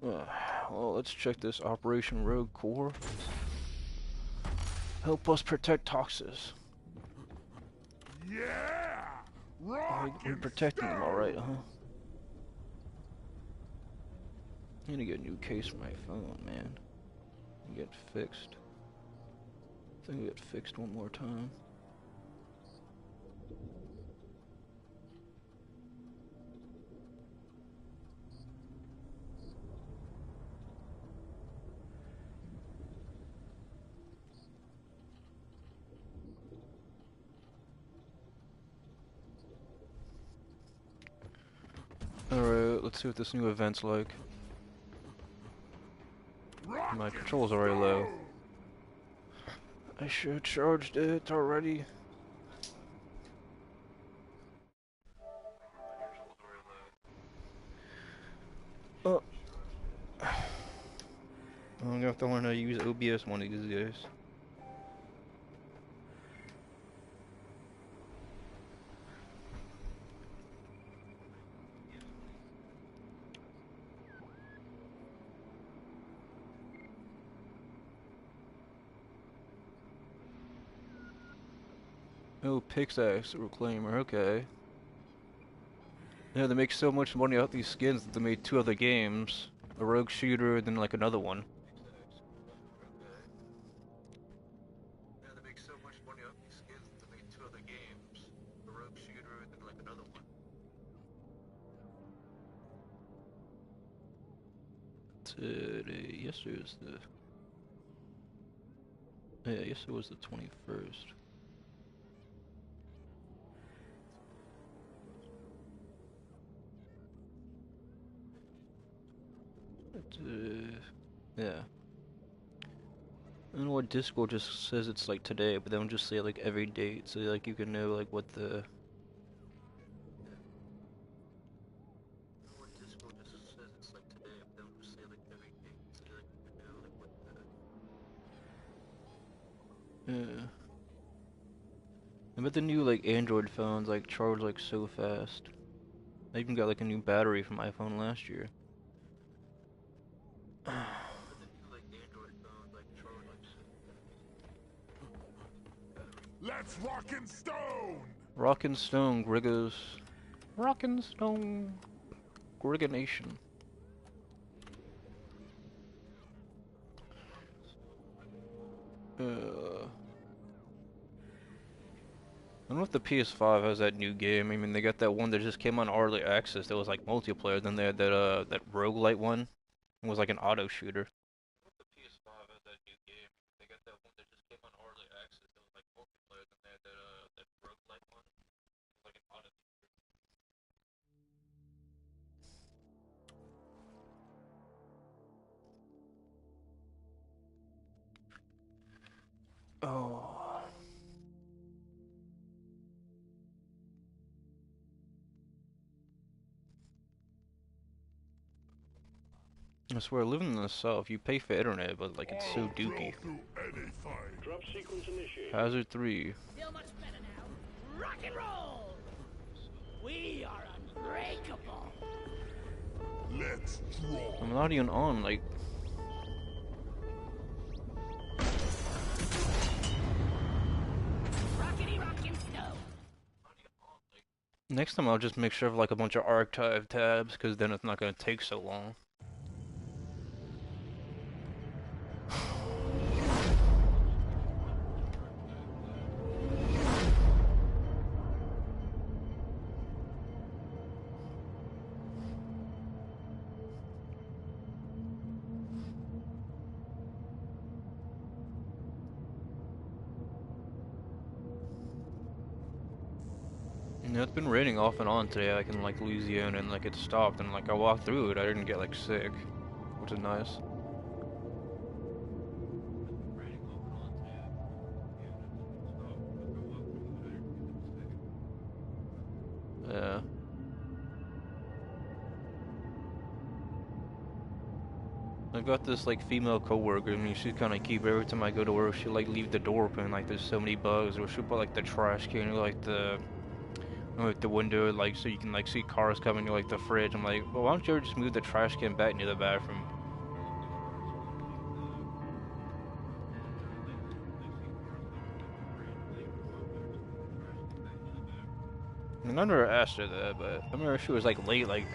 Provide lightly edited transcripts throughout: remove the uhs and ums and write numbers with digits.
Well, let's check this Operation Rogue Core. Help us protect Toxus. Yeah! We're protecting them alright, huh? I need to get a new case for my phone, man. Get fixed. I think we get fixed one more time. Alright, let's see what this new event's like. My controls are already low. I should have charged it already. Oh. I'm gonna have to learn how to use OBS one of these days. Oh, Pickaxe Reclaimer, okay. Yeah, they make so much money out these skins that they made 2 other games. A Rogue Shooter, then like another one. Yeah, they make so much money out these skins that they made 2 other games. A Rogue Shooter, then like another one. Today, yesterday was the... Yeah, yesterday was the 21st. Yeah. I don't know what Discord just says it's like today, but they don't just say like every date, so like you can know like what the... Yeah. I bet the new like Android phones like charge like so fast. I even got like a new battery for my phone last year. Let's rock and stone! Rockin' Stone, Griggos. Rockin' Stone, Grigga Nation. I don't know if the PS5 has that new game. I mean, they got that one that just came on early access that was like multiplayer. Then they had that roguelite one. It was like an auto shooter. Oh. I swear, living in the South, you pay for internet, but like it's so dookie. Drop sequence initiated. Hazard 3. Feel much better now. Rock and roll! We are unbreakable. Let's draw. I'm not even on, like... Rockety rockin' stone. Next time I'll just make sure of like a bunch of archive tabs, because then it's not going to take so long. Yeah, it's been raining off and on today, like in like Louisiana, and like it stopped, and like I walked through it, I didn't get like sick, which is nice. Yeah. I've got this like female coworker, I mean she's kinda keep every time I go to work, she'll like leave the door open, like there's so many bugs, or she'll put like the trash can, or like the window, like so you can like see cars coming to like the fridge. I'm like, well, why don't you ever just move the trash can back near the bathroom? I never asked her that, but I remember she was like late, like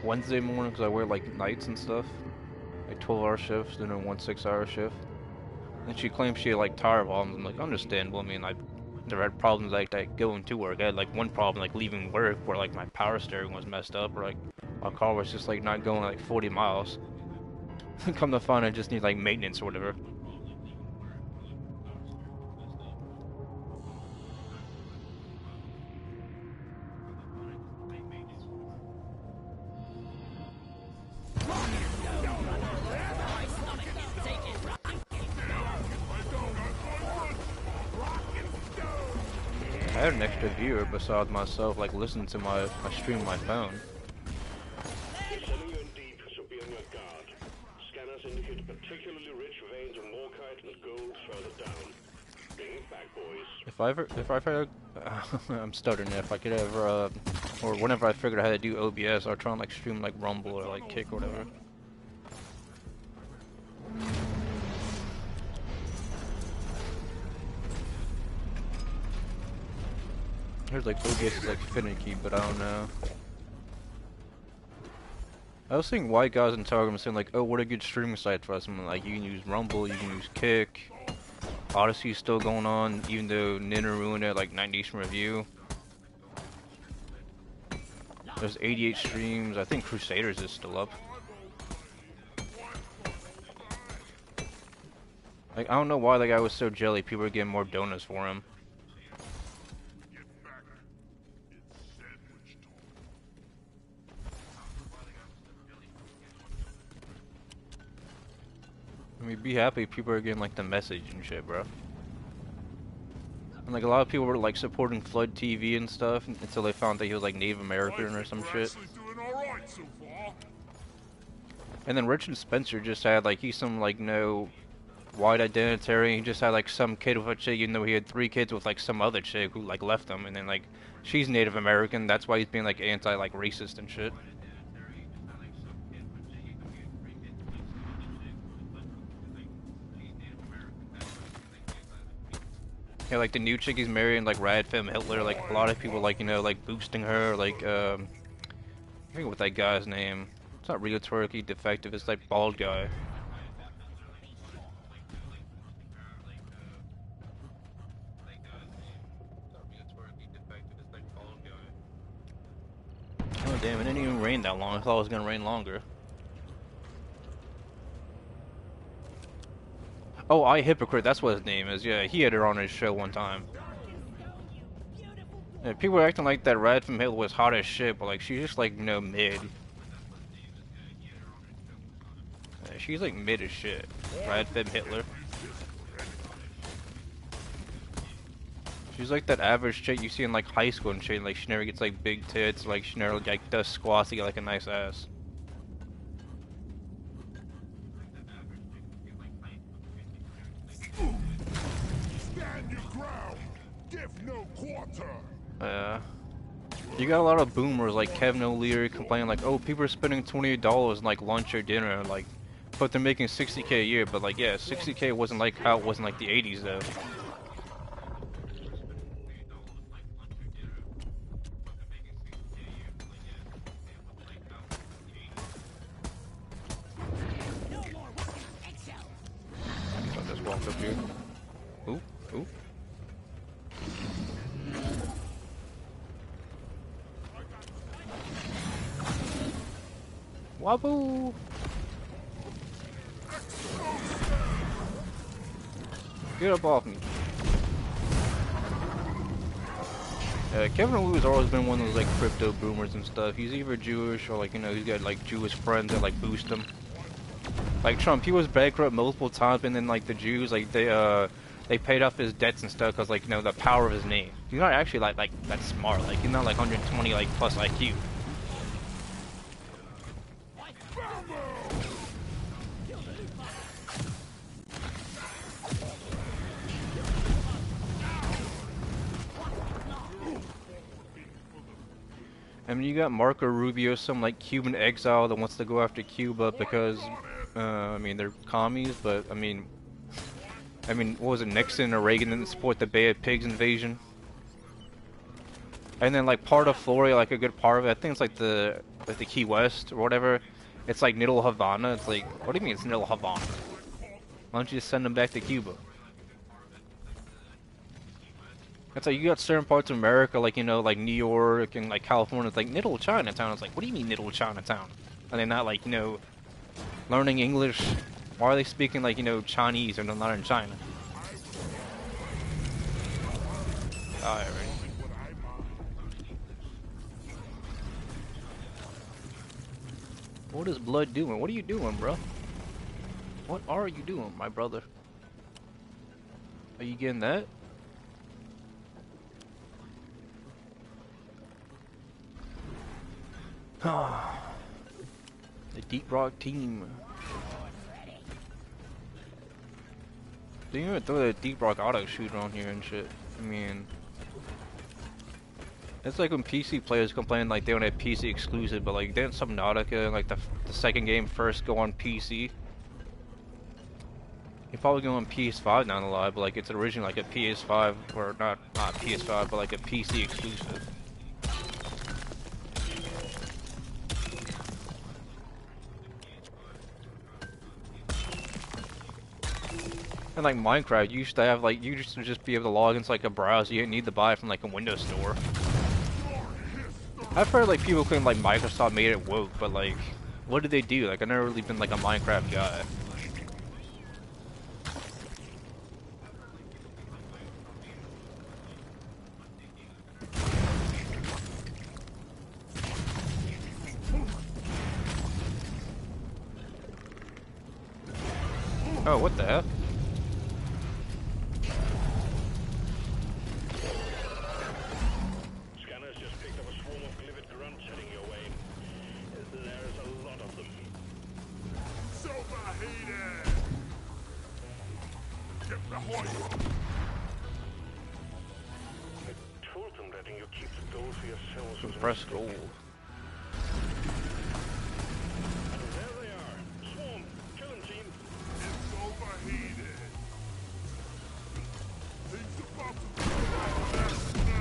Wednesday morning, because I wear like nights and stuff, like 12-hour shifts, then a 1 6-hour shift. And she claimed she had like tire problems. I'm like, understandable. I mean, I never had problems like that going to work. I had like one problem like leaving work where like my power steering was messed up, or like my car was just like not going like 40 miles. Come to find, I just need like maintenance or whatever. I had an extra viewer besides myself, like listening to my stream on my phone. Sending you in deep, so be on your guard. Scanners indicate particularly rich veins of morkite and gold further down. Bring it back, boys. If I ever, I'm stuttering. If I could ever, or whenever I figured out how to do OBS, I'll try and like stream like Rumble or like Kick or whatever. There's like OBS is like finicky, but I don't know. I was seeing white guys in Telegram saying like, oh, what a good streaming site for us. I'm like, you can use Rumble, you can use Kick. Odyssey's still going on, even though Ninja ruined it, like 90s from review. There's 88 streams. I think Crusaders is still up. Like, I don't know why the guy was so jelly. People were getting more donuts for him. I mean, be happy people are getting like the message and shit, bro. And like a lot of people were like supporting Flood TV and stuff until they found that he was like Native American or some shit. And then Richard Spencer just had like he's some like no white identitarian. He just had like some kid with a chick, even though he had 3 kids with like some other chick who like left him. And then like she's Native American. That's why he's being like anti like racist and shit. Yeah, like the new chick he's marrying, like Rad Femme Hitler, like a lot of people like, you know, like boosting her, like I forget what that guy's name. It's not regulatorily defective, it's like bald guy. Oh damn, it didn't even rain that long. I thought it was gonna rain longer. Oh, I Hypocrite, that's what his name is. Yeah, he had her on his show one time. Yeah, people were acting like that Rad from Hitler was hot as shit, but like she's just like, you know, mid. Yeah, she's like mid as shit. Rad Femme Hitler. She's like that average chick you see in like high school and shit. Like she never gets like big tits, like she never like does squats to get like a nice ass. Stand your ground. Give no quarter. You got a lot of boomers like Kevin O'Leary complaining like, oh, people are spending $28 on like lunch or dinner, like, but they're making 60K a year. But like, yeah, 60K wasn't like how it was in like the 80s though. I'll just walk up here. Ooh, ooh. Waboo! Get up off me. Kevin O'Leary's always been one of those like crypto boomers and stuff. He's either Jewish or like, you know, he's got like Jewish friends that like boost him. Like Trump, he was bankrupt multiple times, and then like the Jews, like they paid off his debts and stuff because like, you know, the power of his name. He's not actually like that smart. Like he's not like 120 like plus IQ. I mean, you got Marco Rubio, some like Cuban exile that wants to go after Cuba because, I mean, they're commies. But I mean, what was it? Nixon or Reagan didn't support the Bay of Pigs invasion. And then like part of Florida, like a good part of it, I think it's like the Key West or whatever. It's like Little Havana. It's like, what do you mean it's Little Havana? Why don't you just send them back to Cuba? It's like you got certain parts of America, like, you know, like New York and like California. It's like Little Chinatown. It's like, what do you mean Little Chinatown? Are they not like, you know, learning English? Why are they speaking like, you know, Chinese and they're not in China? Alright, right. What is Blood doing? What are you doing, bro? What are you doing, my brother? Are you getting that? The Deep Rock team. They didn't even throw that Deep Rock auto shooter on here and shit. I mean, it's like when PC players complain like they don't have PC exclusive, but like didn't Subnautica like the second game first go on PC? It probably go on PS5 down the line, but like it's originally like a PS5 or not PS5, but like a PC exclusive. And like Minecraft, you used to have like you used to just be able to log into like a browser. You didn't need to buy it from like a Windows store. I've heard like people claim like Microsoft made it woke, but like, what did they do? Like I've never really been like a Minecraft guy. Oh, what the heck? Scanners just picked up a swarm of livid grunts heading your way. There's a lot of them. Superheated! Get behind you! I told them letting you keep the gold for yourselves was Press gold. And there they are. Swarm, kill them, team. It's overheated! He's about to do that stage!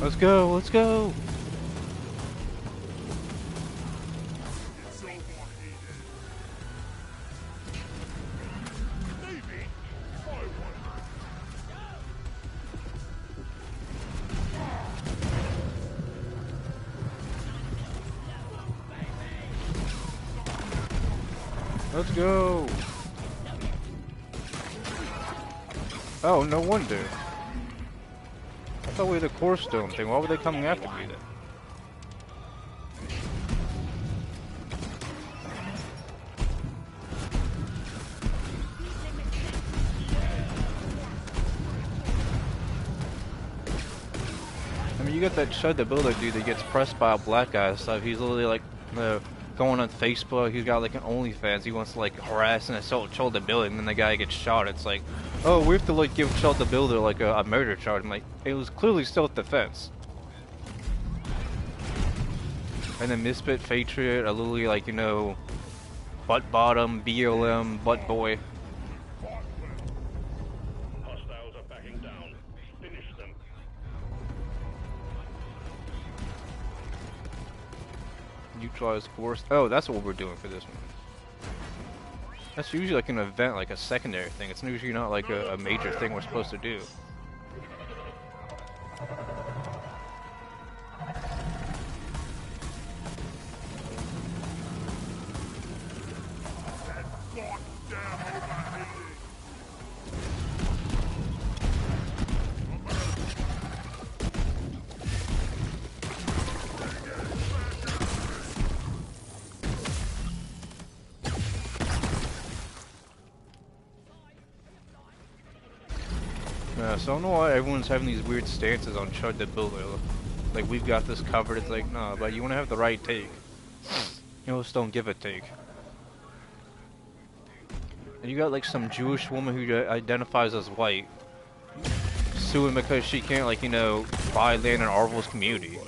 Let's go, let's go! It's overheated! Maybe! Try one! Let's go! Oh, no wonder. I thought we had a core stone thing. Why were they coming after me then? I mean, you got that Chud the Builder dude that gets pressed by a black guy and stuff. He's literally like, going on Facebook. He's got like an OnlyFans. He wants to like harass and assault Chud the Builder, and then the guy gets shot. It's like, oh, we have to like give Chud the Builder like a murder charge. I'm like, it was clearly self-defense. And then Misfit, Patriot are literally like, you know, butt bottom, BLM, butt boy. Hostiles are backing down. Finish them. Neutralize force. Oh, that's what we're doing for this one. That's usually like an event, like a secondary thing. It's usually not like a major thing we're supposed to do. Goddamn overheating! Yeah, so I don't know why everyone's having these weird stances on Chud the Builder. Like, we've got this covered. It's like, no, but you want to have the right take. You just don't give a take. And you got like some Jewish woman who identifies as white suing because she can't, like, you know, buy land in Arvel's community.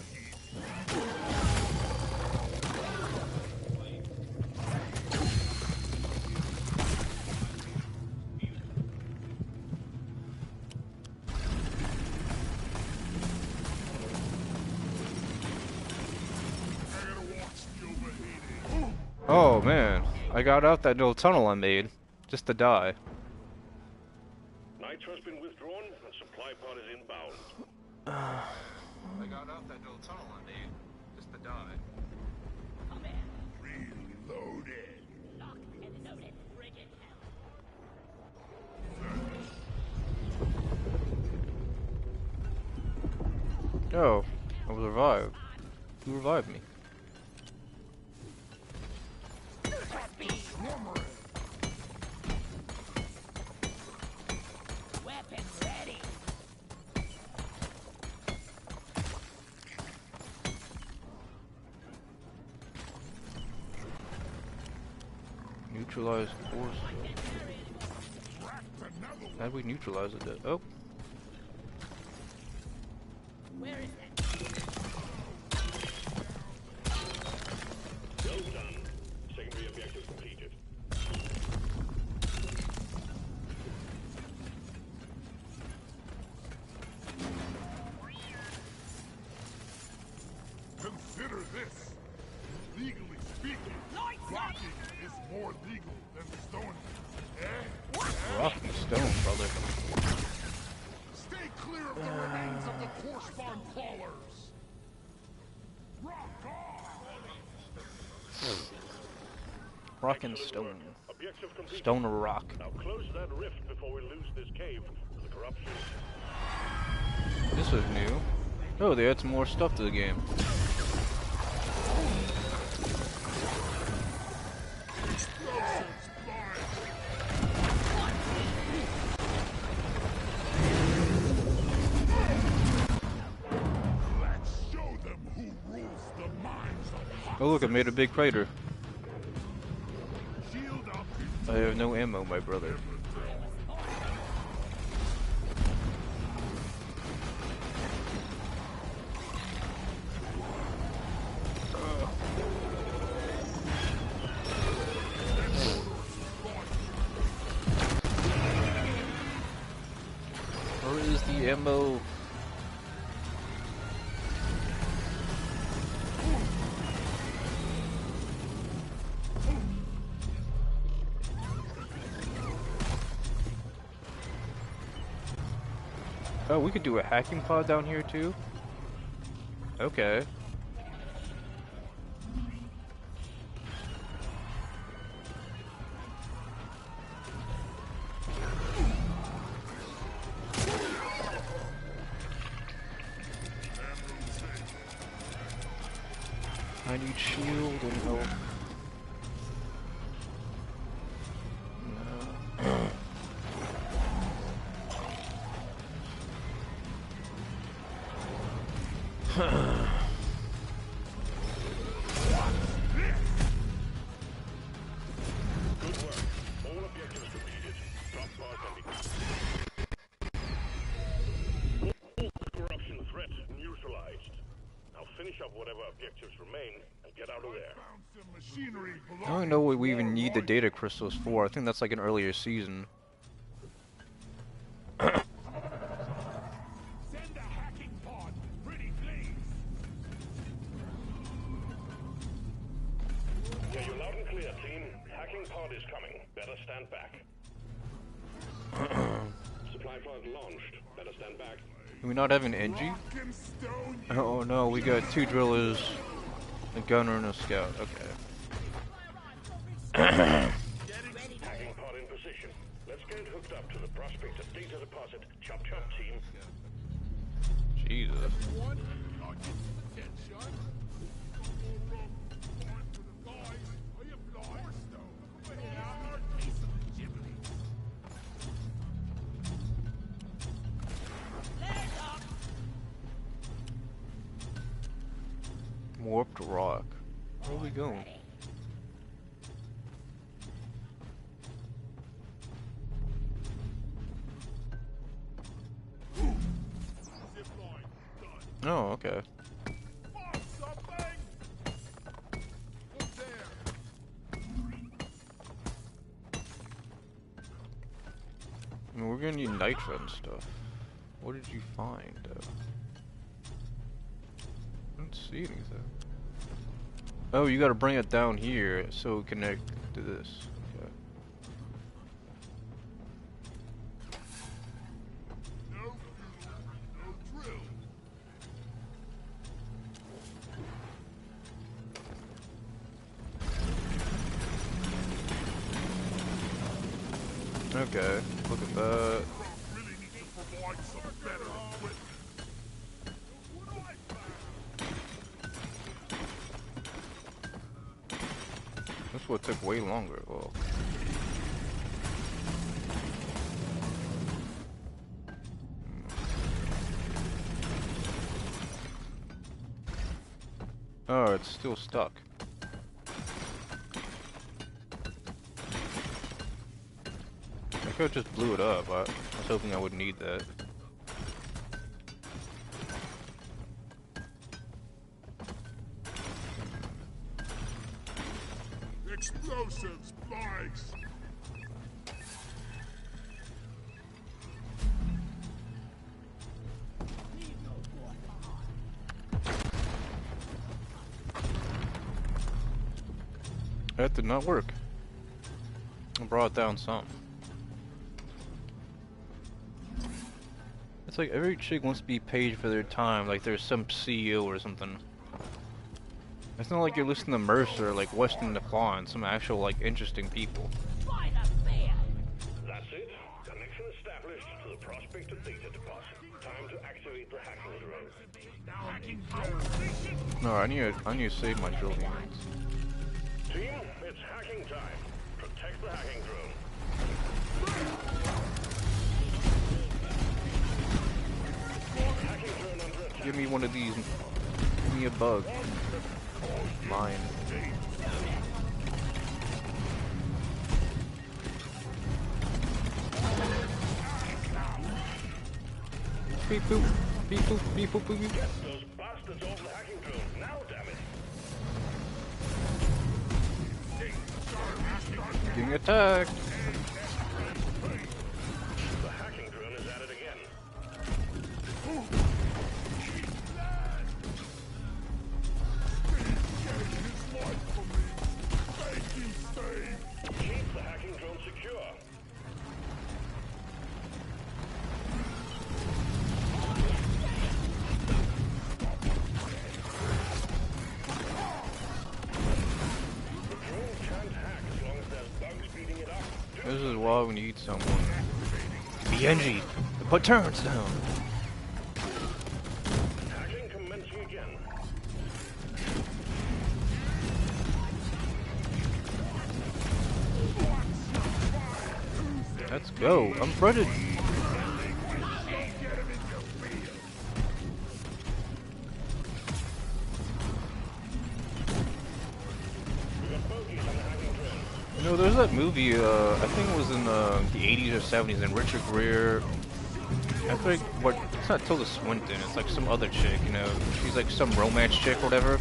Oh man, I got out that little tunnel I made just to die. Nitro's been withdrawn and supply pod is inbound. I got out that little tunnel I made just to die. Reloaded. Locked and loaded. Frigid hell. Oh, I was revived. Who revived me? Weapon ready. Neutralize force. How'd we neutralize it? Oh. Where is that? Well done. Secondary objective completed. Consider this. Legally speaking, rocking is more legal than stone. Rock and stone, brother. Stay clear of the remains of the core spawn crawlers. Rock on! Rock and stone. Objective completed. Stone or rock. Now close that rift before we lose this cave to the corruption. This was new. Oh, they add some more stuff to the game. Let's show them who rules the minds of Oh look, I made a big crater. Shield up. I have no ammo, my brother. Where is the ammo? Oh, we could do a hacking pod down here too? Okay. I need shield and help. Good work. All objectives completed. Drop pod can be... Corruption threat neutralized. Now finish up whatever objectives remain and get out of there. Found some machinery I don't know what we even need the data crystals for. I think that's like an earlier season. Send a hacking pod. Pretty please. Yeah, you're loud and clear, team. Hacking pod is coming. Better stand back. Supply pod launched. Better stand back. Do we not have an NG? Rock and stone. Oh no, we got 2 drillers, a gunner, and a scout. Okay. Hacking pod in position. Let's get it hooked up to the prospector data deposit. Chop chop, team. Jesus. One. Not get attention. Time for the guys. Are you blind? Over here. Piece of ghibli. Warped rock. Where are we going? Zip line. Done. Oh, okay. Find something. Look there. I mean, we're gonna need nitro and stuff. What did you find? I don't see anything. Oh, you gotta bring it down here so it connect to this. Okay. No fuel, no drill. Okay, look at that. Really need to provide some better equipment. This would took way longer. Well, oh, it's still stuck. I could have just blew it up. I was hoping I wouldn't need that. Explosives, spikes. That did not work. I brought down some. It's like every chick wants to be paid for their time, like there's some CEO or something. It's not like you're listening to Mercer, like Weston DeClaw, some actual, like, interesting people. By the beard. That's it. Connection established to the prospector data deposit. Time to activate the hacking drone. No, I need to save my drill units. Team, it's hacking time. Protect the hacking drone. Hacking drone under attack. Give me one of these. Give me a bug. Mine. Beep boop. Beep boop. Beep boop boop. Get those bastards off the hacking drone. Now, damn it. Being attacked. The hacking drone is at it again. Keep the hacking drone secure. The drone can't hack as long as there's bugs beating it up. This is why we need someone. BNG. Put turrets down. Hacking commencing again. Let's go. I'm fretted. You know, there's that movie, I think it was in the 80s or 70s, and Richard Gere, I think, what, it's not Tilda Swinton, it's like some other chick, you know, she's like some romance chick or whatever,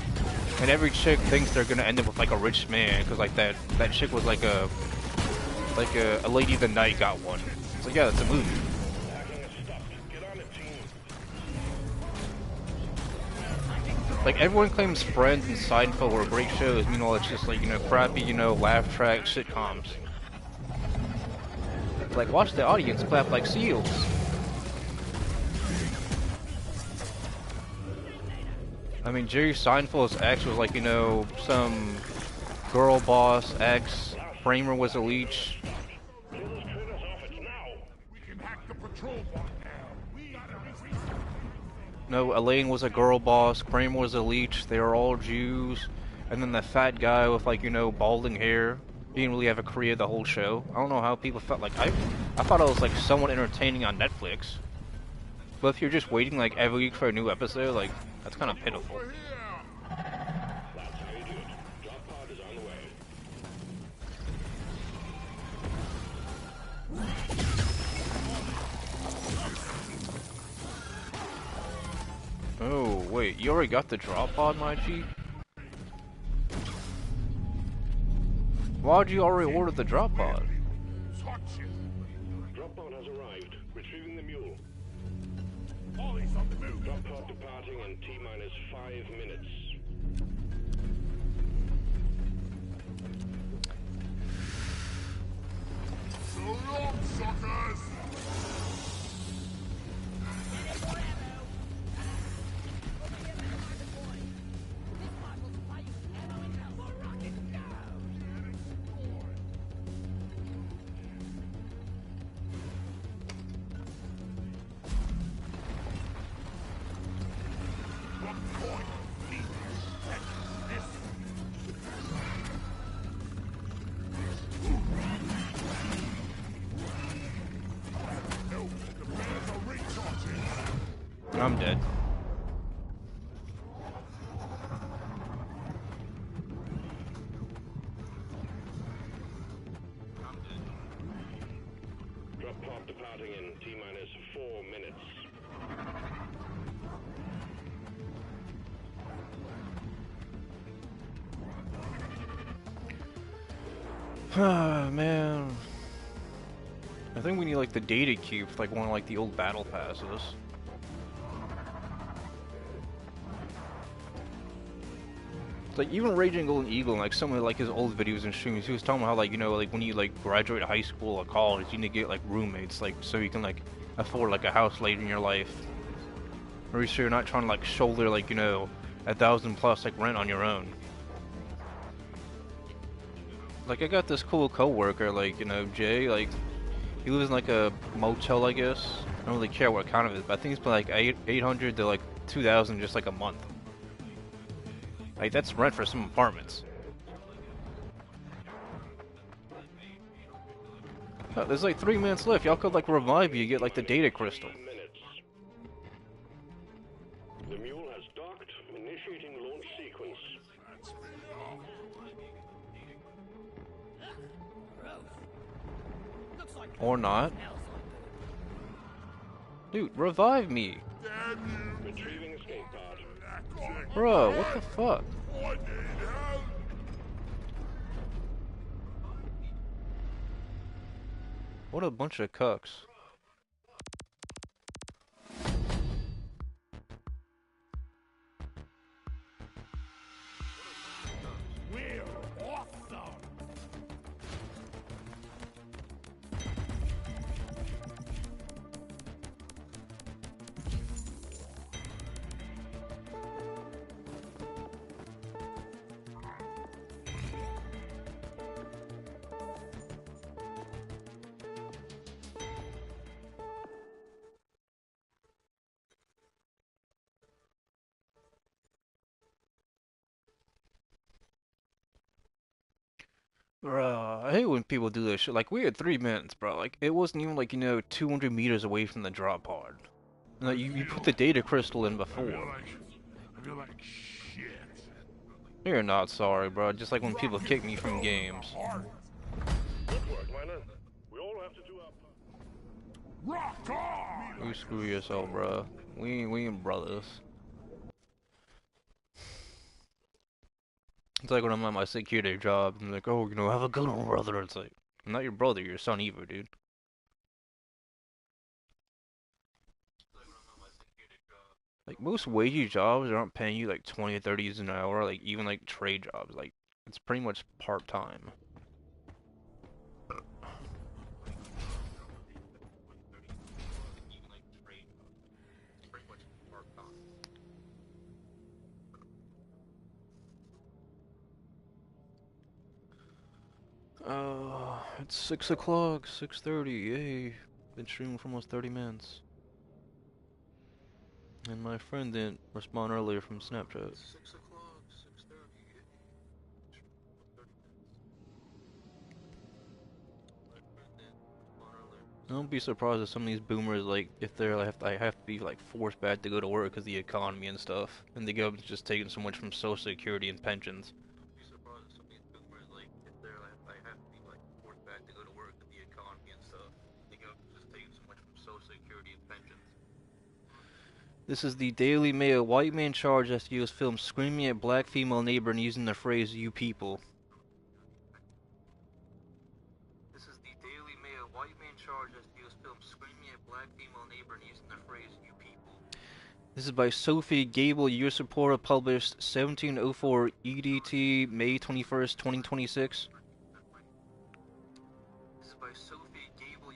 and every chick thinks they're gonna end up with like a rich man, because like that chick was like a lady of the night got one. So yeah, it's a movie. Hacking has stopped. Get on it, team. Like, everyone claims Friends and Seinfeld were great shows, meanwhile it's just like, you know, crappy, you know, laugh track sitcoms. Like, watch the audience clap like seals. I mean, Jerry Seinfeld's ex was like, you know, some girl boss ex. Kramer was a leech. Clear those critters off it now. We can hack the patrol bot now. We gotta reach. No, Elaine was a girl boss. Kramer was a leech. They were all Jews. And then the fat guy with, like, you know, balding hair. He didn't really have a career the whole show. I don't know how people felt. Like, I thought it was like somewhat entertaining on Netflix. But if you're just waiting like every week for a new episode, like, that's kind of pitiful. We're here. That's how you do it. Drop pod is on the way. Oh, wait, you already got the drop pod, my G? Why'd you already order the drop pod? Touch it. Drop pod has arrived. Retrieving the mule. Ollie's on the move. Drop pod departing in T-minus 5 minutes. Wrong, suckers! I'm dead. Drop pod departing in T-minus 4 minutes. Ah, man. I think we need like the data cube, like one of like the old battle passes. Like even Raging Golden Eagle, like some of like his old videos and streams, he was talking about how like like when you like graduate high school or college, you need to get like roommates, like so you can like afford like a house later in your life, or so you're not trying to like shoulder like 1,000+ like rent on your own. Like I got this cool coworker, like Jay, like he lives in like a motel, I guess. I don't really care what kind of it is, but I think it's been like 800 to like 2,000 just like a month. Like, that's rent for some apartments. Oh, there's like 3 minutes left. Y'all could like revive you, get like the data crystal. The mule has docked, initiating launch sequence. Or not. Dude, revive me. Retrieving escape pod. Bro, what the fuck? I need help! What a bunch of cucks. We're awesome! Bro, I hate when people do this shit. Like, we had 3 minutes, bro. Like, it wasn't even like 200 meters away from the drop pod. And, like, you put the data crystal in before. I feel like shit. You're not sorry, bro. Just like when people kick me from games. Good work, Miner. We all have to do our part. Rock on! You screw yourself, bro. We ain't brothers. It's like when I'm at my security job, and they're like, oh, have a good one, brother. It's like, I'm not your brother, you're son Eva, dude. Like, most wagey jobs aren't paying you like 20 or 30s an hour, like, even like trade jobs. Like, it's pretty much part-time. It's 6 o'clock, 6:30, yay. Been streaming for almost 30 minutes. And my friend didn't respond earlier from Snapchat. 6 o'clock, 6:30, yay. Don't be surprised if some of these boomers, like, if they're like, I have to be like forced back to go to work because the economy and stuff, and the government's just taking so much from Social Security and pensions. Don't be surprised if some of these boomers, like, if they're like, I have to be like forced back to go to work because the economy and stuff, the government's just taking so much from Social Security and pensions. This is the Daily Mail. White man charged as he was filmed screaming at black female neighbor and using the phrase "you people." This is the Daily Mail. White man charged as he was filmed screaming at black female neighbor and using the phrase "you people." This is by Sophie Gable. Your supporter, published 1704 EDT, May 21st, 2026. This is by Sophie Gable.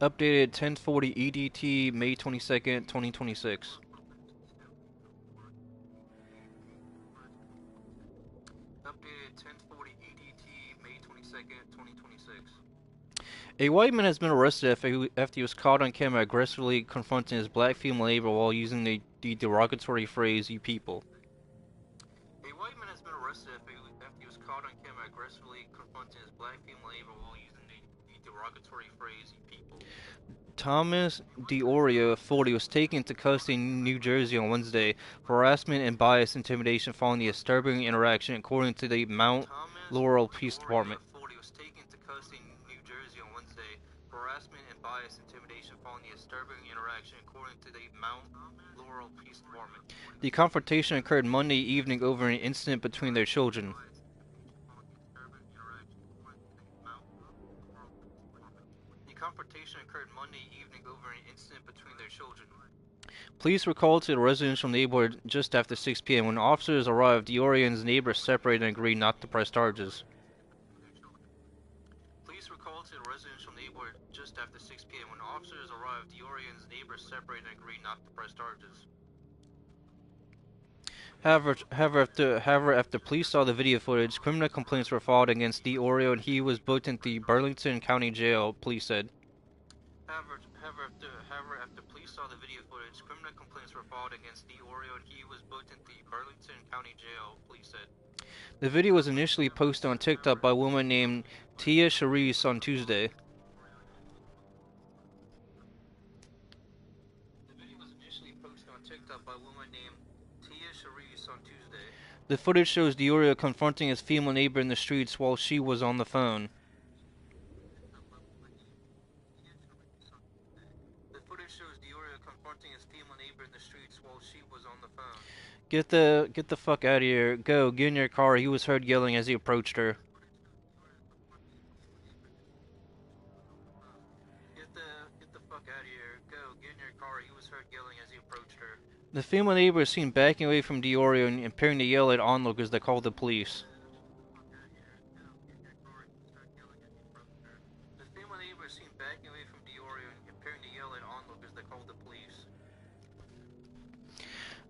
Updated 1040 EDT May 22nd, 2026. A white man has been arrested after he was caught on camera aggressively confronting his black female neighbor while using the derogatory phrase, "you people." A white man has been arrested after he was caught on camera aggressively confronting his black female neighbor while using the derogatory phrase, "you people." Thomas DiOrio, 40, was taken into custody in New Jersey on Wednesday for harassment and bias intimidation following the disturbing interaction, according to the Mount Laurel Police Department. The confrontation occurred Monday evening over an incident between their children. Police were called to the residential neighborhood just after 6 p.m. When officers arrived, DiOrio and his neighbor separated and agreed not to press charges. Police were called to the residential neighborhood just after 6 p.m. When officers arrived, DiOrio and his neighbor separated and agreed not to press charges. However, after police saw the video footage, criminal complaints were filed against DiOrio and he was booked into the Burlington County Jail, police said. After police saw the video footage, criminal complaints were filed against DiOrio and he was booked into the Burlington County Jail, police said. The video was initially posted on TikTok by a woman named Tia Charisse on Tuesday. The footage shows DiOrio confronting his female neighbor in the streets while she was on the phone. Get the fuck out of here. Go, get in your car, he was heard yelling as he approached her. Get the fuck out of here. Go, get in your car, he was heard yelling as he approached her. The female neighbor is seen backing away from DiOrio and appearing to yell at onlookers that called the police.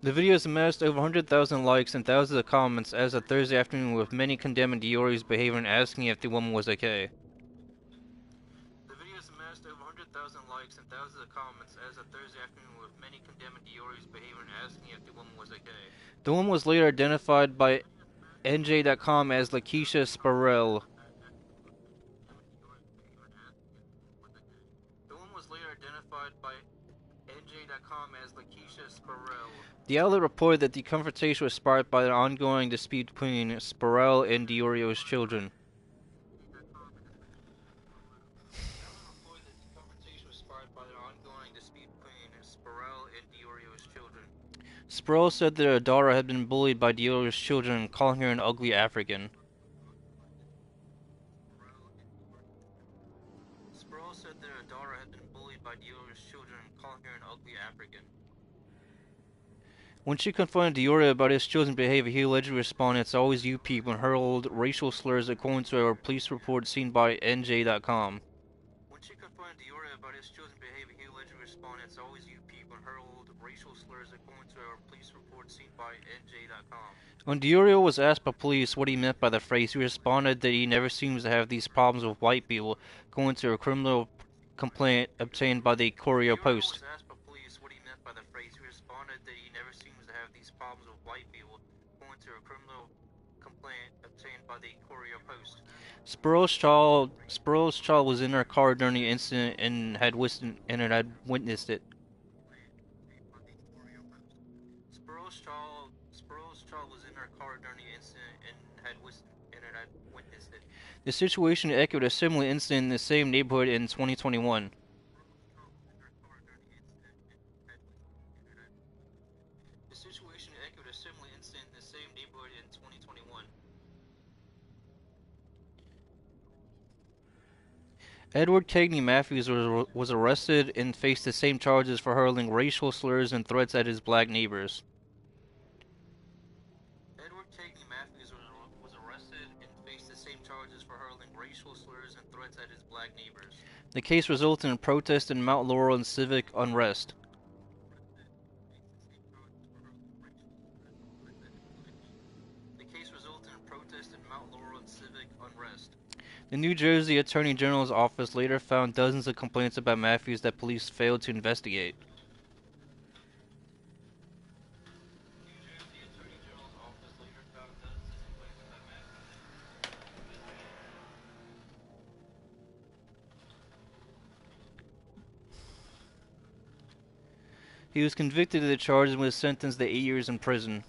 The video has amassed over 100,000 likes and thousands of comments as of Thursday afternoon, with many condemning DiOrio's behavior and asking if the woman was okay. The video has amassed over 100,000 likes and thousands of comments as of Thursday afternoon, with many condemning DiOrio's behavior and asking if the woman was okay. The woman was later identified by NJ.com as Lakeisha Sparrell. The outlet reported that the confrontation was sparked by an ongoing dispute between Sparrell and DiOrio's children. Sparrell said that her daughter had been bullied by DiOrio's children, calling her an ugly African. When she confronted DiOrio about his children's behavior, he allegedly responded, "It's always you people," and hurled racial slurs, according to a police report seen by NJ.com. When she confronted DiOrio about his children's behavior, he allegedly responded, "It's always you people," and hurled racial slurs, according to a police report seen by NJ.com. When DiOrio was asked by police what he meant by the phrase, he responded that he never seems to have these problems with white people, according to a criminal complaint obtained by the Courier Post. Sparrow's child was in her car during the incident and had witnessed it. The situation echoed a similar incident in the same neighborhood in 2021. Edward Cagney Matthews was arrested and faced the same charges for hurling racial slurs and threats at his black neighbors. Edward Cagney Matthews was arrested and faced the same charges for hurling racial slurs and threats at his black neighbors. The case resulted in protests in Mount Laurel and civic unrest. The New Jersey Attorney General's office later found dozens of complaints about Matthews that police failed to investigate. He was convicted of the charges and was sentenced to 8 years in prison.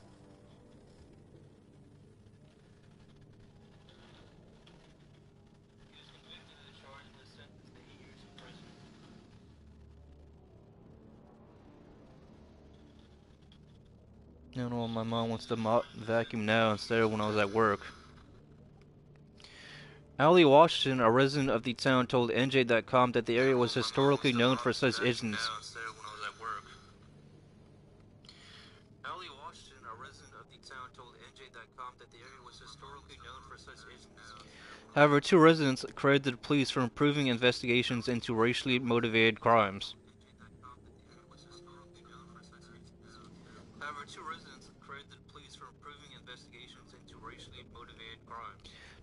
I don't know, my mom wants to vacuum now instead of when I was at work. Allie Washington, a resident of the town, told NJ.com that the area was historically known for such incidents. However, two residents credited the police for improving investigations into racially motivated crimes.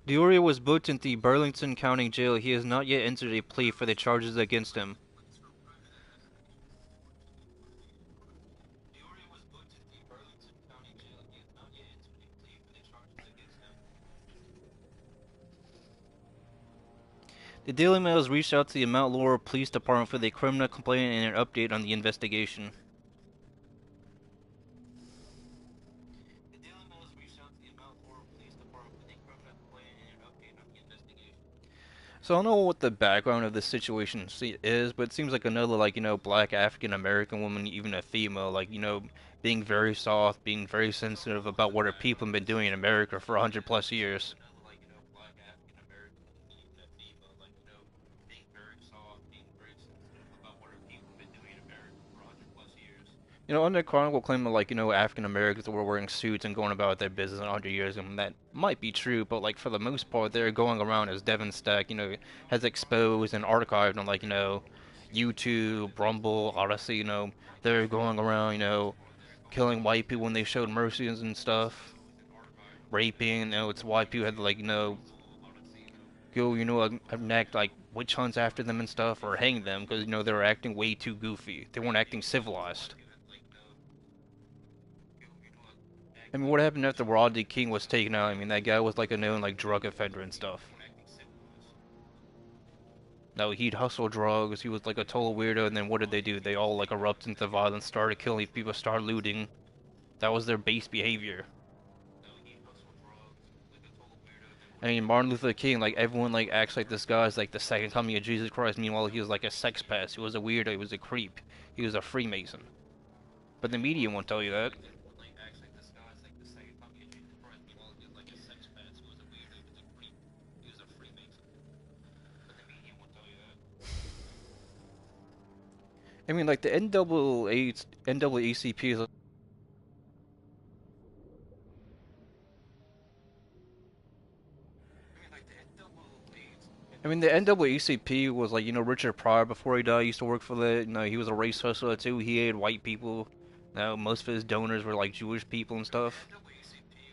D'Auria was booked into the Burlington County Jail. He has not yet entered a plea for the charges against him. The Daily Mail has reached out to the Mount Laurel Police Department for the criminal complaint and an update on the investigation. So I don't know what the background of this situation is, but it seems like another, like, black African American woman, even a female, like, being very soft, being very sensitive about what her people have been doing in America for 100 plus years. Under Chronicle claim that, African Americans were wearing suits and going about their business in 100 years, and that might be true, but, for the most part, they're going around as Devin Stack, has exposed and archived on, YouTube, Rumble, Odyssey, they're going around, killing white people when they showed mercy and stuff, raping, it's white people had to, go, enact, witch hunts after them and stuff, or hang them, because, they were acting way too goofy. They weren't acting civilized. I mean, what happened after Rodney King was taken out? I mean, that guy was a known drug offender and stuff. No, he'd hustle drugs. He was a total weirdo. And then what did they do? They all erupted into violence, started killing people, started looting. That was their base behavior. I mean, Martin Luther King, everyone acts like this guy's the second coming of Jesus Christ. Meanwhile, he was a sex pest. He was a weirdo. He was a creep. He was a Freemason. But the media won't tell you that. I mean, the NAACP is. I mean, the NAACP was Richard Pryor before he died. He used to work for the. He was a race hustler too. He hated white people. Most of his donors were Jewish people and stuff.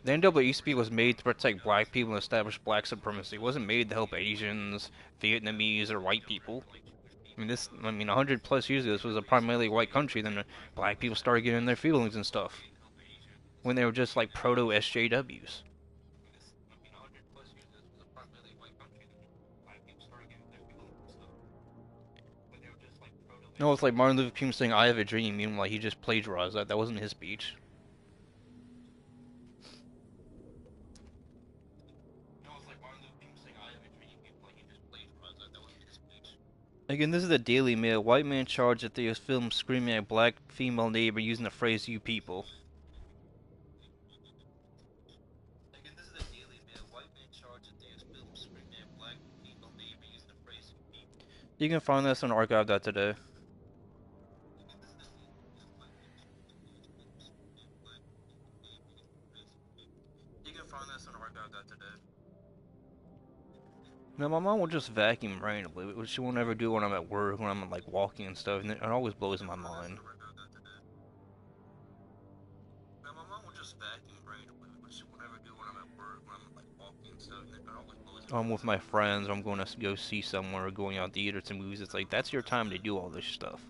The NAACP was made to protect black people and establish black supremacy. It wasn't made to help Asians, Vietnamese, or white people. I mean, 100 plus years ago, this was a primarily white country. Then black people started getting their feelings and stuff when they were just proto SJWs. No, it's Martin Luther King saying, "I have a dream," meaning he just plagiarized that. That wasn't his speech. Again, this is the Daily Mail. White man charged that they was filmed screaming at black female neighbor using the phrase "you people." You can find this on archive.today. No, my mom will just vacuum randomly, which she won't ever do when I'm at work, when I'm like walking and stuff, and it always blows my mind. I'm with my friends, or I'm going to go see somewhere, or going out to eat or to movies. It's like, that's your time to do all this stuff.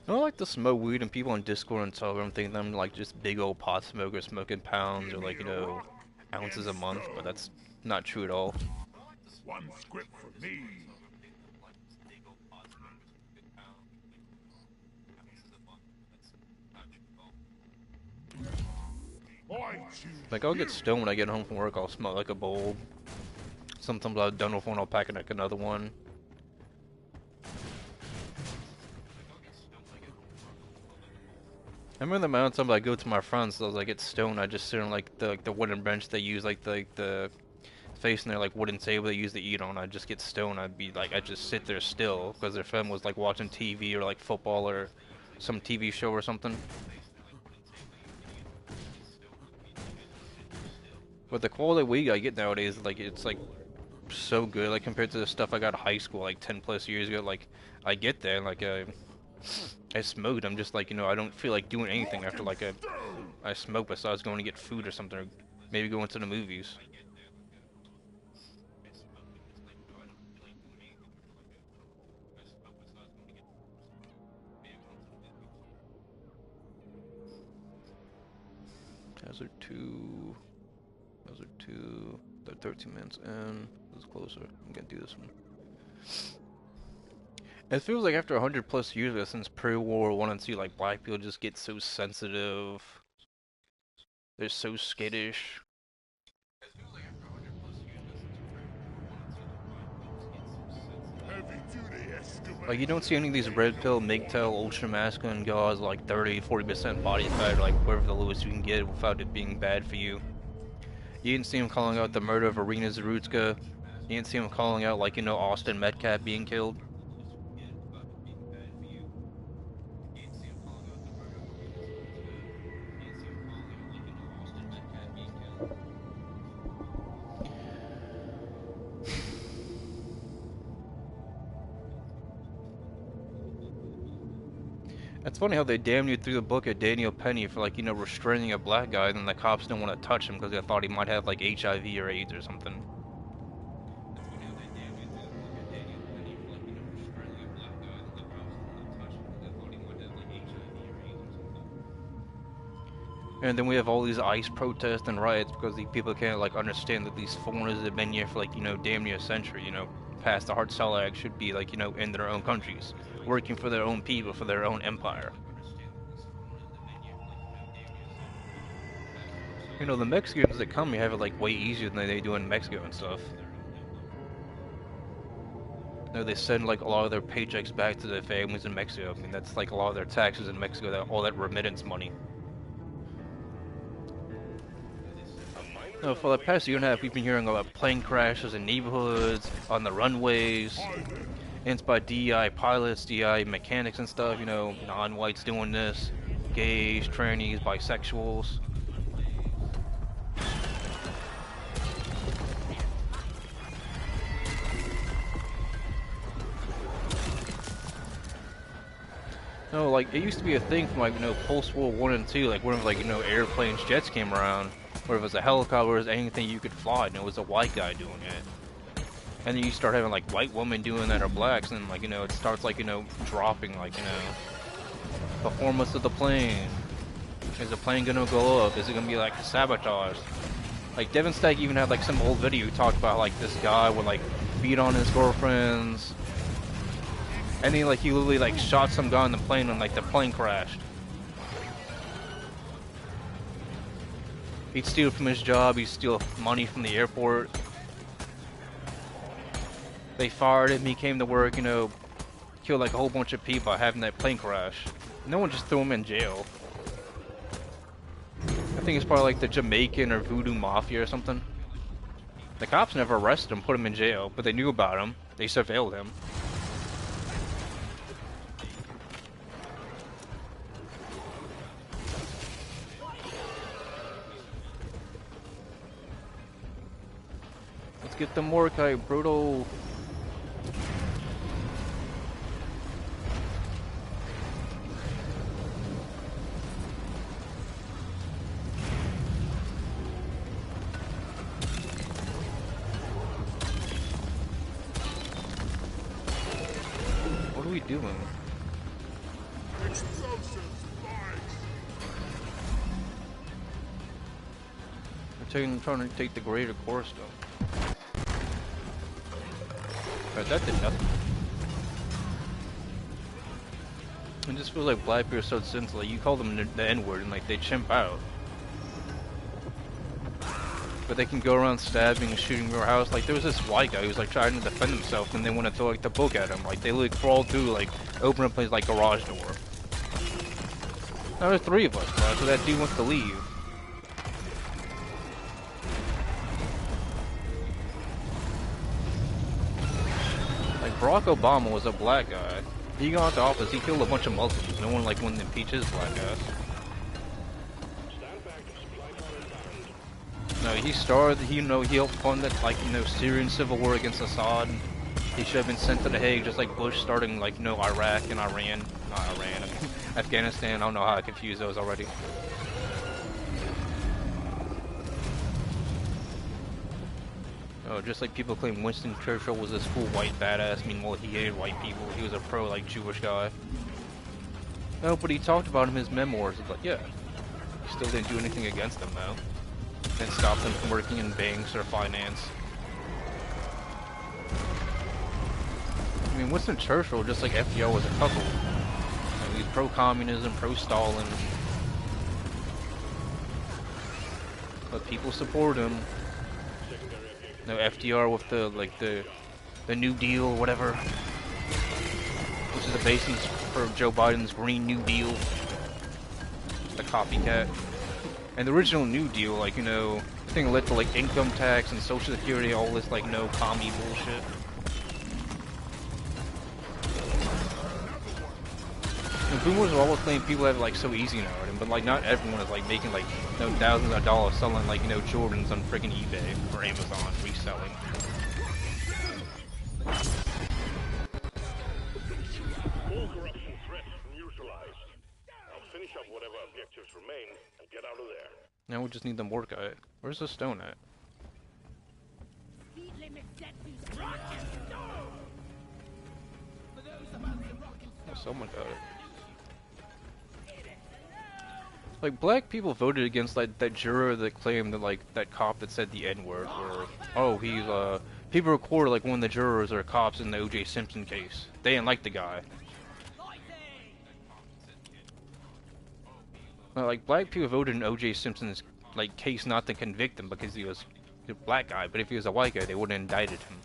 I don't like to smoke weed, and people on Discord and Telegram think I'm like just big old pot smokers smoking pounds or like, you know, ounces a month, but that's not true at all. One script for me. Like, I'll get stoned when I get home from work, I'll smoke like a bowl. Sometimes I'll done with one, I'll pack like another one. I remember the amount of times I go to my friends, so as I get stoned, I just sit on like the wooden bench they use, like the facing their like wooden table they use to eat on. I just get stoned. I'd be like, I just sit there still because their friend was like watching TV or like football or some TV show or something. But the quality of weed I get nowadays, like it's like so good, like compared to the stuff I got in high school like 10 plus years ago. Like I get there, like I smoked. I'm just like, you know, I don't feel like doing anything after like I smoke besides going to get food or something, or maybe going to the movies. Hazard 2. Hazard 2. They're 13 minutes in. This is closer. I'm gonna do this one. It feels like after 100 plus years since pre-World War I and II, like black people just get so sensitive. They're so skittish. Like you don't see any of these red pill, MGTOW, ultra masculine guys like 30-40% body fat, or like whatever the lowest you can get without it being bad for you. You didn't see him calling out the murder of Arena Zarutska. You didn't see him calling out, like, you know, Austin Metcalf being killed. It's funny how they damn near threw the book at Daniel Penny for, like, you know, restraining a black guy, and then the cops didn't want to touch him because they thought he might have, like, HIV or AIDS or something. And then we have all these ICE protests and riots because the people can't, like, understand that these foreigners have been here for, like, you know, damn near a century, you know, past the Hart-Celler Act should be, like, you know, in their own countries, working for their own people, for their own empire. You know, the Mexicans that come here have it, like, way easier than they do in Mexico and stuff. You know, they send, like, a lot of their paychecks back to their families in Mexico. I mean, that's, like, a lot of their taxes in Mexico, all that remittance money. For the past year and a half, we've been hearing about plane crashes in neighborhoods, on the runways, and it's by DEI pilots, DEI mechanics and stuff, you know, non-whites doing this, gays, trannies, bisexuals. No, like, it used to be a thing from, like, you know, post-World War and II, like, whenever, like, you know, airplanes, jets came around, or if it was a helicopter, or anything you could fly, and it was a white guy doing it. And then you start having, like, white women doing that, or blacks, and, like, you know, it starts, like, you know, dropping, like, you know, performance of the plane. Is the plane gonna go up? Is it gonna be, like, sabotage? Like, Devin Stack even had, like, some old video he talked about, like, this guy would, like, beat on his girlfriends. And then, like, he literally, like, shot some guy in the plane when, like, the plane crashed. He'd steal from his job, he'd steal money from the airport. They fired him, he came to work, you know, killed, like, a whole bunch of people by having that plane crash. No one just threw him in jail. I think it's probably, like, the Jamaican or Voodoo Mafia or something. The cops never arrested him, put him in jail, but they knew about him. They surveilled him. Let's get the Mordecai, brutal. What are we doing? We're trying to take the greater core stone. Right, that did nothing. It just feels like black people are so sensitive. Like, you call them the N-word and like they chimp out. But they can go around stabbing and shooting your house. Like, there was this white guy who was like trying to defend himself and they want to throw like the book at him. Like, they like crawled through, like, open up his like garage door. Now there's 3 of us, bro, so that dude wants to leave. Like, Barack Obama was a black guy. He got into office, he killed a bunch of Muslims. No one like wanted to impeach his black ass. No, he started, he helped fund that, like, Syrian civil war against Assad. He should have been sent to the Hague, just like Bush starting, like, Iraq and Iran. Not Iran, I mean, Afghanistan. I don't know how I confused those already. Oh, just like people claim Winston Churchill was this cool white badass, meanwhile he hated white people. He was a pro, like, Jewish guy. No, but he talked about him in his memoirs. It's like, yeah. He still didn't do anything against them, though. And stop them from working in banks or finance. I mean, Winston Churchill, just like FDR, was a couple. He's pro-communism, pro-Stalin. But people support him. No, FDR with the New Deal or whatever. Which is the basis for Joe Biden's Green New Deal. The copycat. And the original New Deal, like, thing led to, like, income tax and social security, all this, like, no commie bullshit. And boomers will always claim people have it, like, so easy now, but, like, not everyone is, like, making, like, thousands of dollars selling, like, Jordans on friggin' eBay or Amazon, reselling. All corruption threats neutralized. I'll finish up whatever objectives remain and get out of there. Now we just need the Mordecai. Where's the stone at? Speed limit set to rock and stone. For those about the rock and Oh, stone. someone got it. Like, black people voted against, like, that juror that claimed that, like, that cop that said the N-word, or, oh, he's, people recorded, like, one of the jurors or cops in the O.J. Simpson case. They didn't like the guy. Like, black people voted in O.J. Simpson's, like, case not to convict him because he was a black guy, but if he was a white guy, they wouldn't have indicted him.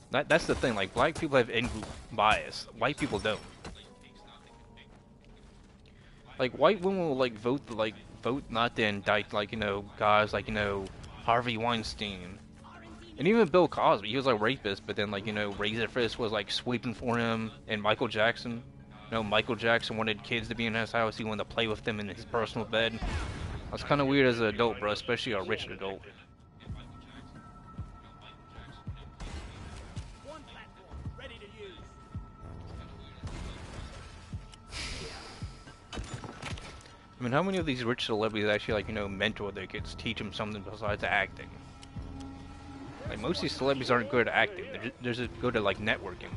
That's the thing, like, black people have in-group bias. White people don't. Like, white women will, like, vote not to indict, like, guys like, Harvey Weinstein. And even Bill Cosby, he was, like, rapist, but then, like, Razor Fist was, like, sweeping for him, and Michael Jackson. Michael Jackson wanted kids to be in his house, he wanted to play with them in his personal bed. That's kind of weird as an adult, bro, especially a rich adult. One platform ready to use. I mean, how many of these rich celebrities actually, like, mentor their kids, teach them something besides acting? Like, most of these celebrities aren't good at acting, they're just good at, like, networking.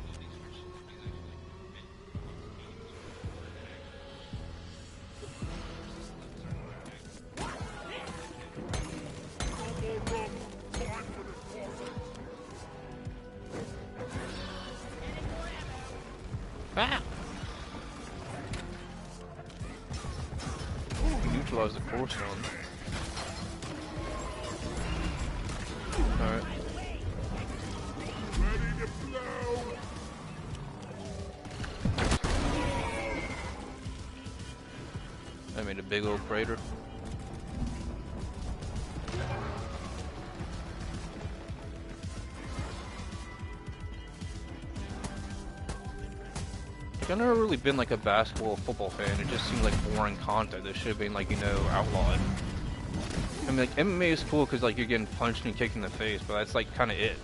Ah! Neutralize the core stone. Alright. Ready to blow! I made a big old crater. Like, I've never really been like a basketball or football fan. It just seems like boring content that should have been like, you know, outlawed. I mean, like, MMA is cool because like you're getting punched and kicked in the face, but that's like kind of it.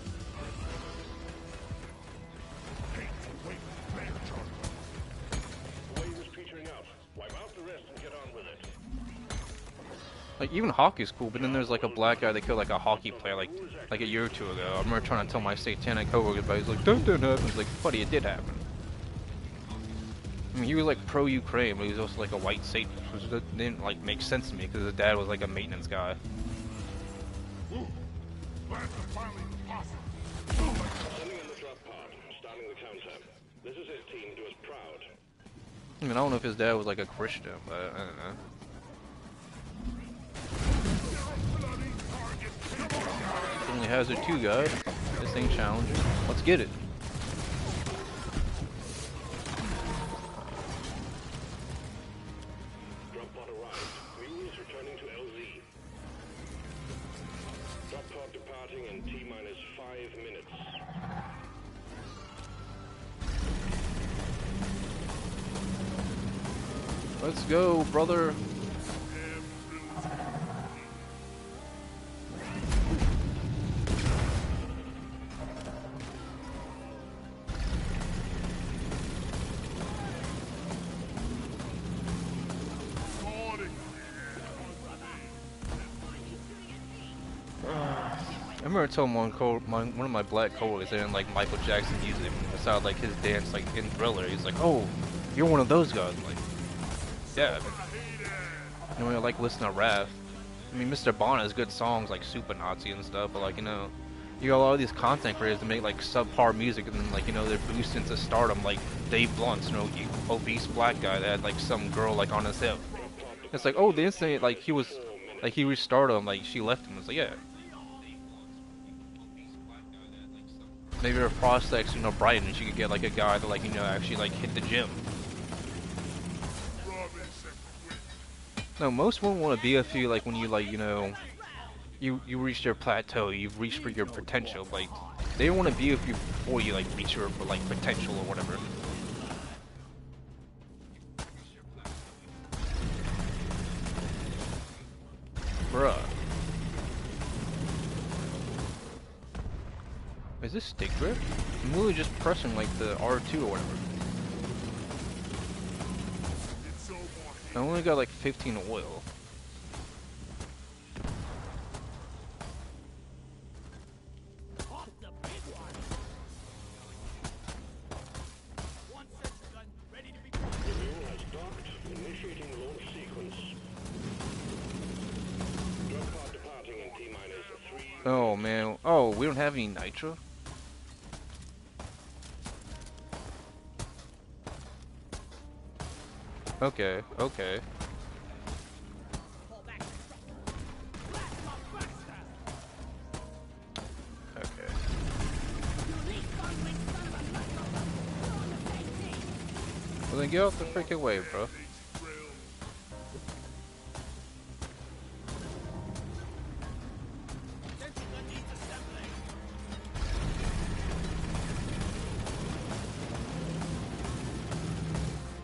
Like, even hockey's cool, but then there's like a black guy that killed like a hockey player like a year or two ago. I remember trying to tell my satanic coworkers, but he's like, "Don't happen." I was like, "Buddy, it did happen." I mean, he was like pro-Ukraine, but he was also like a white Satanist, which didn't like make sense to me because his dad was like a maintenance guy. Ooh, glad to finally possible. Sending in the drop pod, starting the counter. This is his team, do us proud. I mean, I don't know if his dad was like a Christian, but I don't know. Only has it two guys. This ain't challenging. Let's get it. Drop pod arrived. Mules returning to LZ. Drop pod departing in T-minus 5 minutes. Let's go, brother. I remember telling one of my black coworkers they didn't like Michael Jackson music. It sounded like his dance like in Thriller. He's like, "Oh, you're one of those guys." I'm like, yeah. You know, I like listening to rap. I mean, Mr. Bon has good songs like Super Nazi and stuff, but like, you know, you got a lot of these content creators that make like subpar music and then like, you know, they're boosted into stardom, like Dave Blunt's, you know, obese black guy that had like some girl like on his hip. It's like, oh, the instant like he reached stardom, like she left him. It's like, yeah. Maybe her prospects, you know, brighten and she could get like a guy that like, you know, actually like hit the gym. No, most women want to be with you like when you like, you know, you reach your plateau, you've reached for your potential. Like, they don't want to be with you before you like reach your like potential or whatever. Bruh. Is this stick drift? I'm literally just pressing like the R2 or whatever. I only got like 15 oil. Oh man, oh, we don't have any nitro? Okay, okay. Okay. Well then get off the freaking way, bro.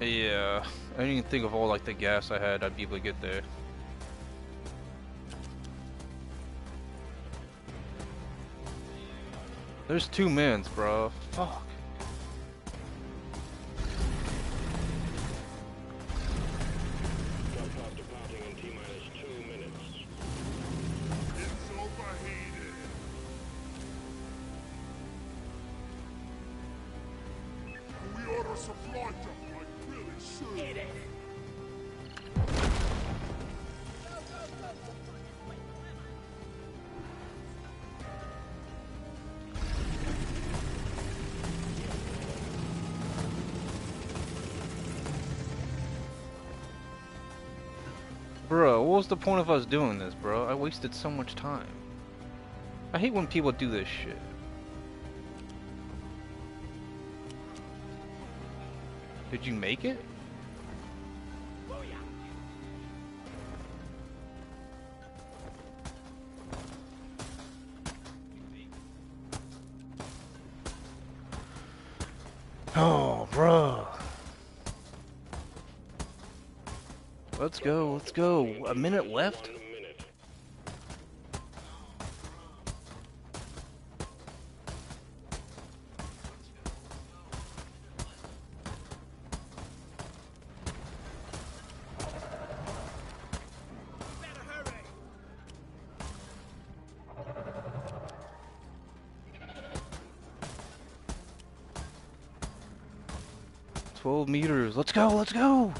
Yeah, I didn't even think of all like the gas I had, I'd be able to get there. There's 2 mans, bro. Fuck. Bro, what was the point of us doing this, bro? I wasted so much time. I hate when people do this shit. Did you make it? Oh, bro. Let's go, let's go. A minute left? 1 minute. 12 meters. Let's go, let's go!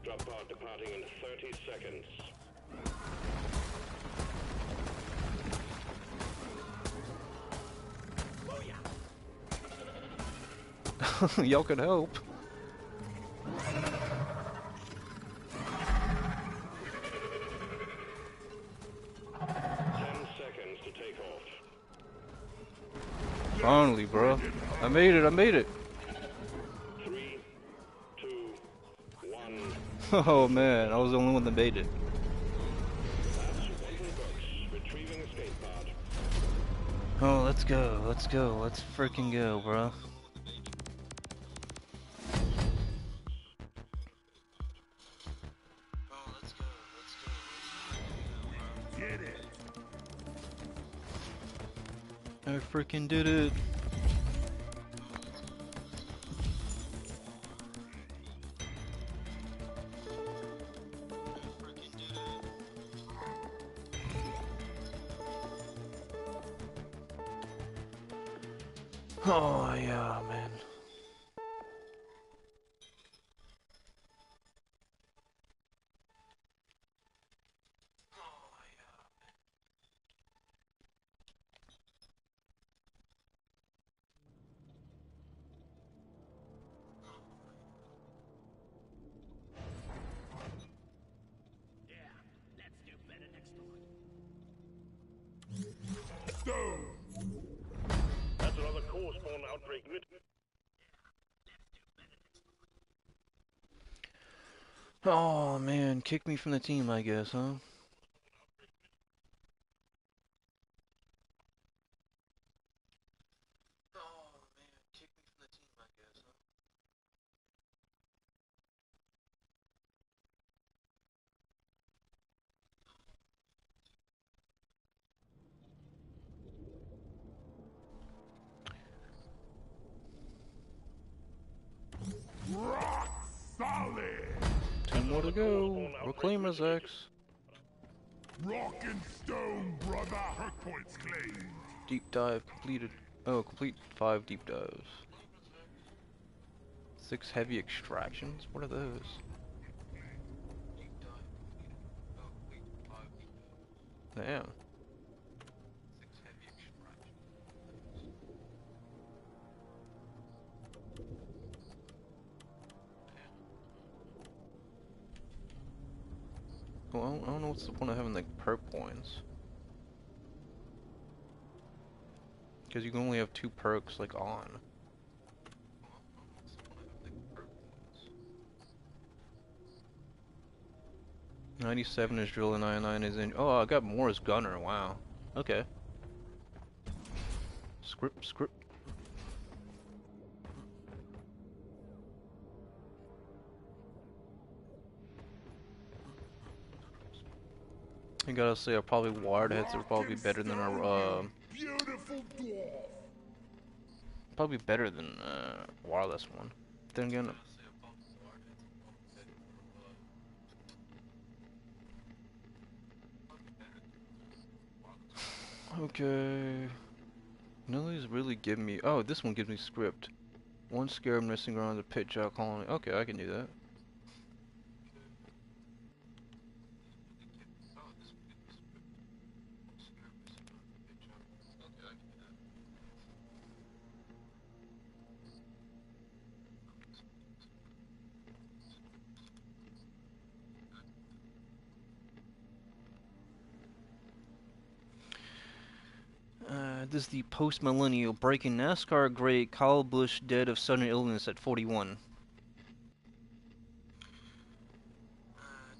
Drop pod departing in 30 seconds. Y'all can help. 10 seconds to take off. Finally, bro. I made it, I made it. 3, 2, 1. Oh man, I was the only one that made it. That's one for the books. Retrieving escape pod. Oh, let's go, let's go, let's freaking go, bro. Get it. I freaking did it. Oh yeah, man. Yeah, let's do better next time. Stone. That's another core spawn outbreak. Oh man, kick me from the team, I guess, huh? Rock solid. Two more to go. Reclaimers X. Rock and stone, brother. Hurt points claimed. Deep dive completed. Oh, complete 5 deep dives. 6 heavy extractions? What are those? Damn. Well, I don't know what's the point of having like perk points. Because you can only have 2 perks like on. 97 is drill and 99 is in. Oh, I got more as gunner. Wow. Okay. Script. I gotta say, probably wired heads are probably better than our Beautiful dwarf. probably better than wireless one. Then again. Okay. None of these really give me. Oh, this one gives me script. One scarab missing around the pit jack colony. Okay, I can do that. This is the post-millennial breaking NASCAR great Kyle Busch dead of sudden illness at 41.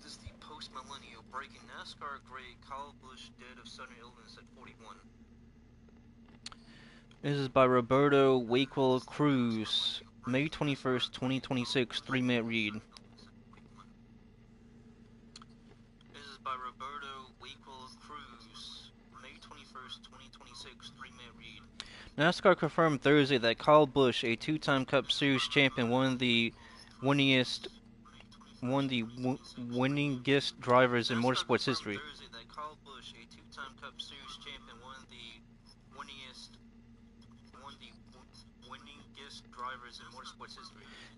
This is the post-millennial breaking NASCAR great Kyle Busch dead of sudden illness at 41. This is by Roberto Wakewell Cruz, May 21st, 2026, 3-minute read. NASCAR confirmed Thursday that Kyle Busch, a two-time Cup Series champion, winningest winningest drivers in motorsports history.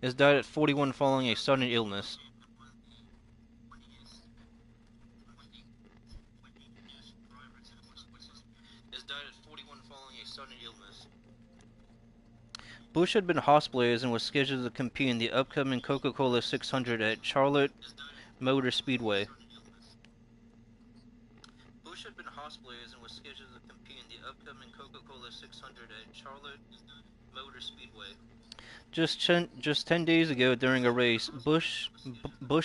Has died at 41 following a sudden illness. Busch had been hospitalized and was scheduled to compete in the upcoming Coca-Cola 600 at Charlotte Motor Speedway. Just 10 days ago, during a race, Busch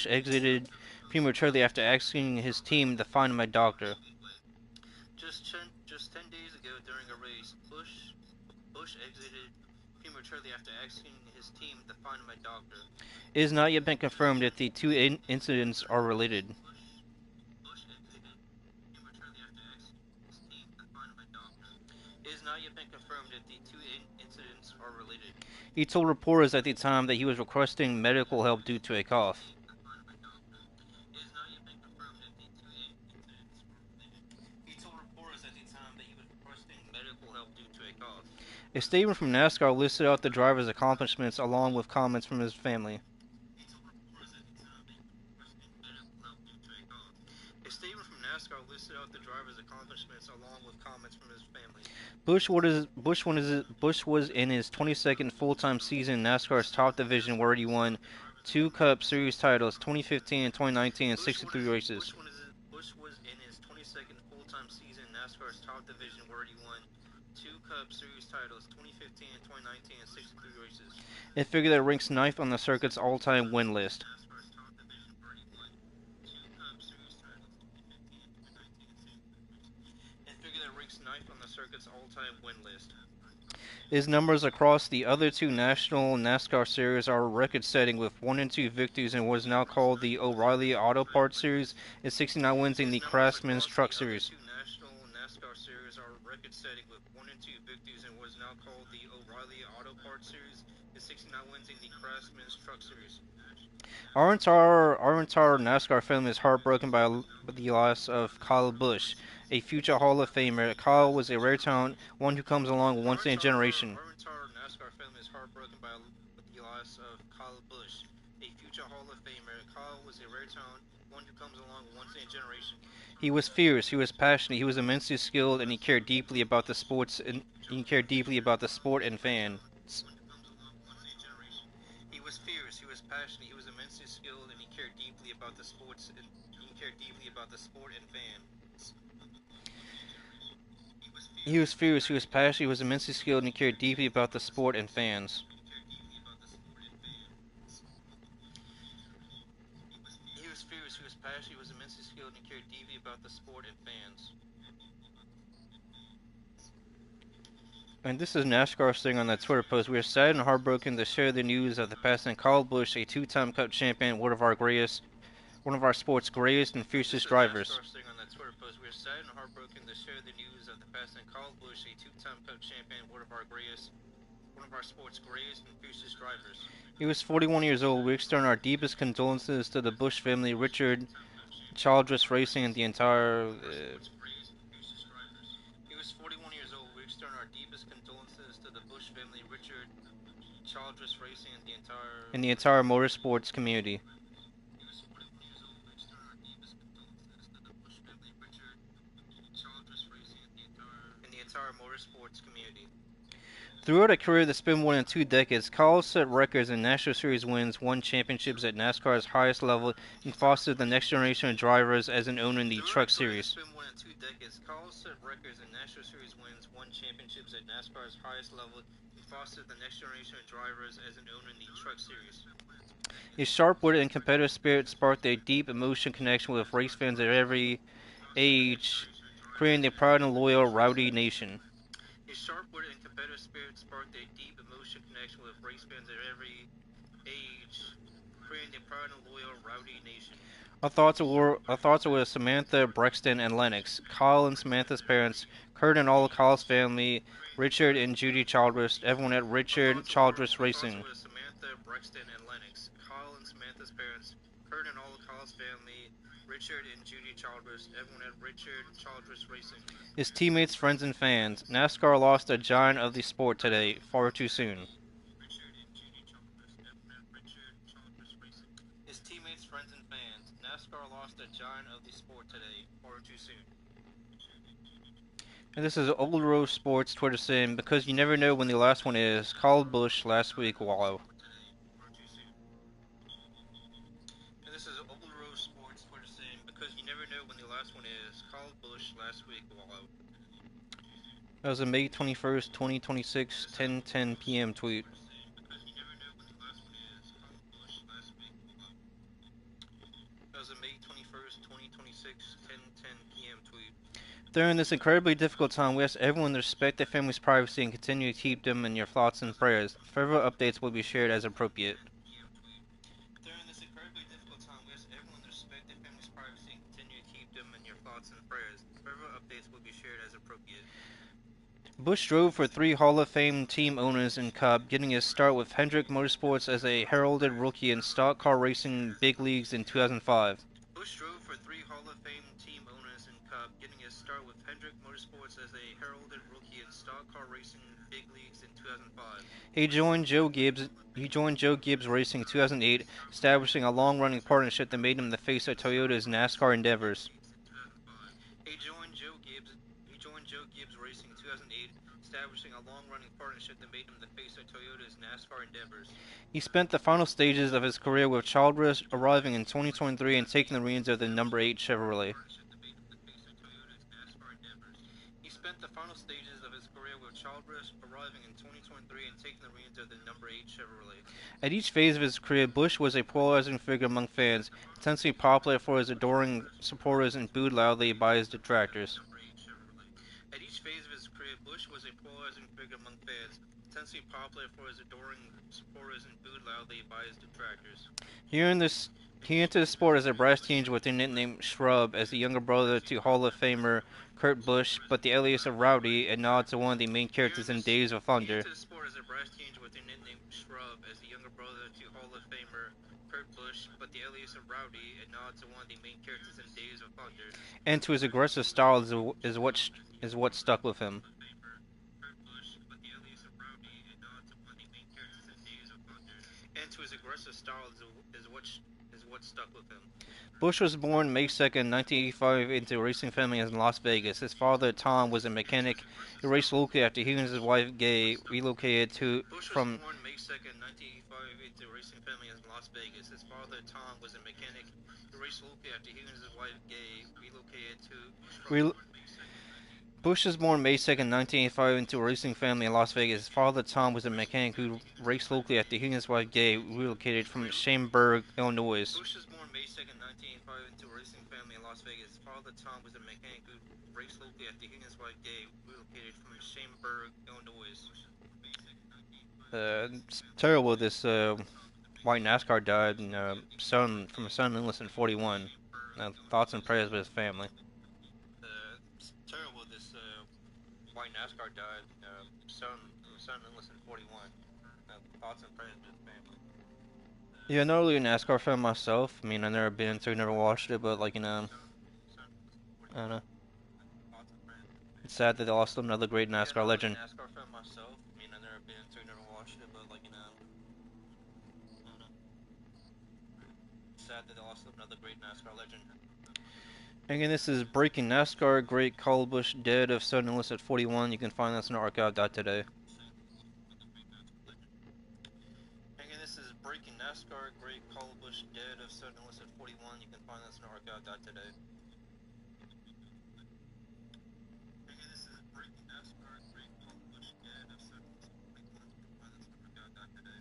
exited prematurely after asking his team to find my doctor. Just 10 days ago, during a race, Busch exited prematurely after asking his team to find my doctor. It has not yet been confirmed if the two incidents are related. He told reporters at the time that he was requesting medical help due to a cough. A statement from NASCAR listed out the driver's accomplishments along with comments from his family. Busch was in his 22nd full-time season in NASCAR's top division, where he won 2 Cup Series titles, 2015 and 2019, and 63 races. Busch was in his 22nd full-time season in NASCAR's top division, where he won 2 Cup Series titles, 2015 and 2019, and 63 races. A figure that ranks 9th on the circuit's all-time win list. His numbers across the other 2 national NASCAR series are record-setting, with 1 and 2 victories in what is now called the O'Reilly Auto Parts Series and 69 wins in the Craftsman's Truck Series. Our entire NASCAR family is heartbroken by the loss of Kyle Busch, a future Hall of Famer. Kyle was a rare talent, one who comes along once in a generation. He was fierce, he was passionate, he was immensely skilled, and he cared deeply about the sport and fans. He was fierce, he was passionate, he was immensely skilled, and he cared deeply about the sport and fans. He was fierce, he was passionate, he was immensely skilled, and he cared deeply about the sport and fans. He was fierce, he was passionate, he was immensely skilled, and he cared deeply about the sport and fans. And this is NASCAR saying on that Twitter post, "We are sad and heartbroken to share the news of the passing of Kyle Busch, a 2-time Cup champion, one of our sport's greatest and fiercest drivers." We are sad and heartbroken to share the news of the passing of Kyle Busch, a 2-time Cup champion, one of our sport's greatest and fiercest drivers. He was 41 years old. We extend our deepest condolences to the Busch family, Richard, Childress Racing, and the entire. And the entire motorsports community. Throughout a career that spanned more than 2 decades, Kyle set records in National Series wins, won championships at NASCAR's highest level, and fostered the next generation of drivers as an owner in the Truck Series. Kyle set records in National Series wins, won championships at NASCAR's highest level, and fostered the next generation of drivers as an owner in the Truck Series. His sharp-witted and competitive spirit sparked a deep emotional connection with race fans at every age, creating the proud and loyal Rowdy Nation. His sharp-witted and competitive spirit sparked a deep emotional connection with race fans at every age, Our thoughts are with Samantha, Brexton, and Lennox, Kyle and Samantha's parents, Kurt and all of Kyle's family, Richard and Judy Childress, everyone at Richard Childress Racing. His teammates, friends, and fans. NASCAR lost a giant of the sport today, far too soon. His teammates, friends, and fans. NASCAR lost a giant of the sport today, far too soon. And this is Old Rose Sports Twitter saying, because you never know when the last one is, called Bush last week, wow. And this is Old Rose Sports Twitter saying, because you never know when the last one is, called Bush last week, wow. That was a May 21st, 2026, 10:10 p.m. tweet. That was a May 21st, 2026, 10:10 p.m. tweet. During this incredibly difficult time, we ask everyone to respect their family's privacy and continue to keep them in your thoughts and prayers. Further updates will be shared as appropriate. During this incredibly difficult time, we ask everyone to respect their family's privacy and continue to keep them in your thoughts and prayers. Further updates will be shared as appropriate. Bush drove for 3 Hall of Fame team owners in Cup, getting his start with Hendrick Motorsports as a heralded rookie in stock car racing big leagues in 2005. Bush drove for 3 Hall of Fame team owners in Cup, getting his start with Hendrick Motorsports as a heralded rookie in stock car racing big leagues in 2005. He joined Joe Gibbs Racing in 2008, establishing a long-running partnership that made him the face of Toyota's NASCAR endeavors. He joined Joe Gibbs Racing in 2008, establishing a long-running partnership that made him the face of Toyota's NASCAR endeavors. He spent the final stages of his career with Childress, arriving in 2023 and taking the reins of the number 8 Chevrolet. He spent the final stages of his career with Childress, arriving in 2023 and taking the reins of the number 8 Chevrolet. At each phase of his career, Bush was a polarizing figure among fans, intensely popular for his adoring supporters and booed loudly by his detractors. At each phase of his career, Bush was a polarizing figure among fans, intensely popular for his adoring supporters and booed loudly by his detractors. He entered the sport as a brass teenager with the nickname Shrub, as the younger brother to Hall of Famer Kurt Busch, but the alias of Rowdy, a nod to one of the main characters in Days of Thunder. He entered the sport as a brass teenager with the nickname Shrub, as the younger brother to Hall of Famer Kurt Busch, but the alias of Rowdy, a nod to one of the main characters in Days of Thunder. And to his aggressive style is what stuck with him. Bush was born May 2nd, 1985 into a racing family in Las Vegas. His father, Tom, was a mechanic who raced locally after he and his wife, Gay, relocated from May 2nd, 1985 into a racing family in Las Vegas. His father, Tom, was a mechanic who raced locally after he and his wife, Gay, relocated Bush was born May 2nd, 1985 into a racing family in Las Vegas. His father, Tom, was a mechanic who raced locally after he and his wife, Gay, relocated from Schaumburg, Illinois. Bush was born May 2nd, 1985 into a racing family in Las Vegas. His father, Tom, was a mechanic who raced locally after he and his wife, Gay, relocated from Schaumburg, Illinois. It's terrible this white NASCAR died and from a son enlisted in 41. Thoughts and prayers with his family. It's terrible this white NASCAR died from a son enlisted in 41. Thoughts and prayers with his family. Yeah, I'm not really a NASCAR fan myself. I mean, I've never been to, never watched it, but like, I don't know. It's sad that they lost another great NASCAR legend. Again, this is Breaking NASCAR, Great Kyle Busch dead of sudden enlisted at 41. You can find this on archive.today. Again, this is Breaking NASCAR, Great Kyle Busch dead of sudden enlisted at 41. You can find this on archive.today. Again, this is Breaking NASCAR, Great Kyle Busch dead of sudden enlisted at 41. You can find this on archive.today.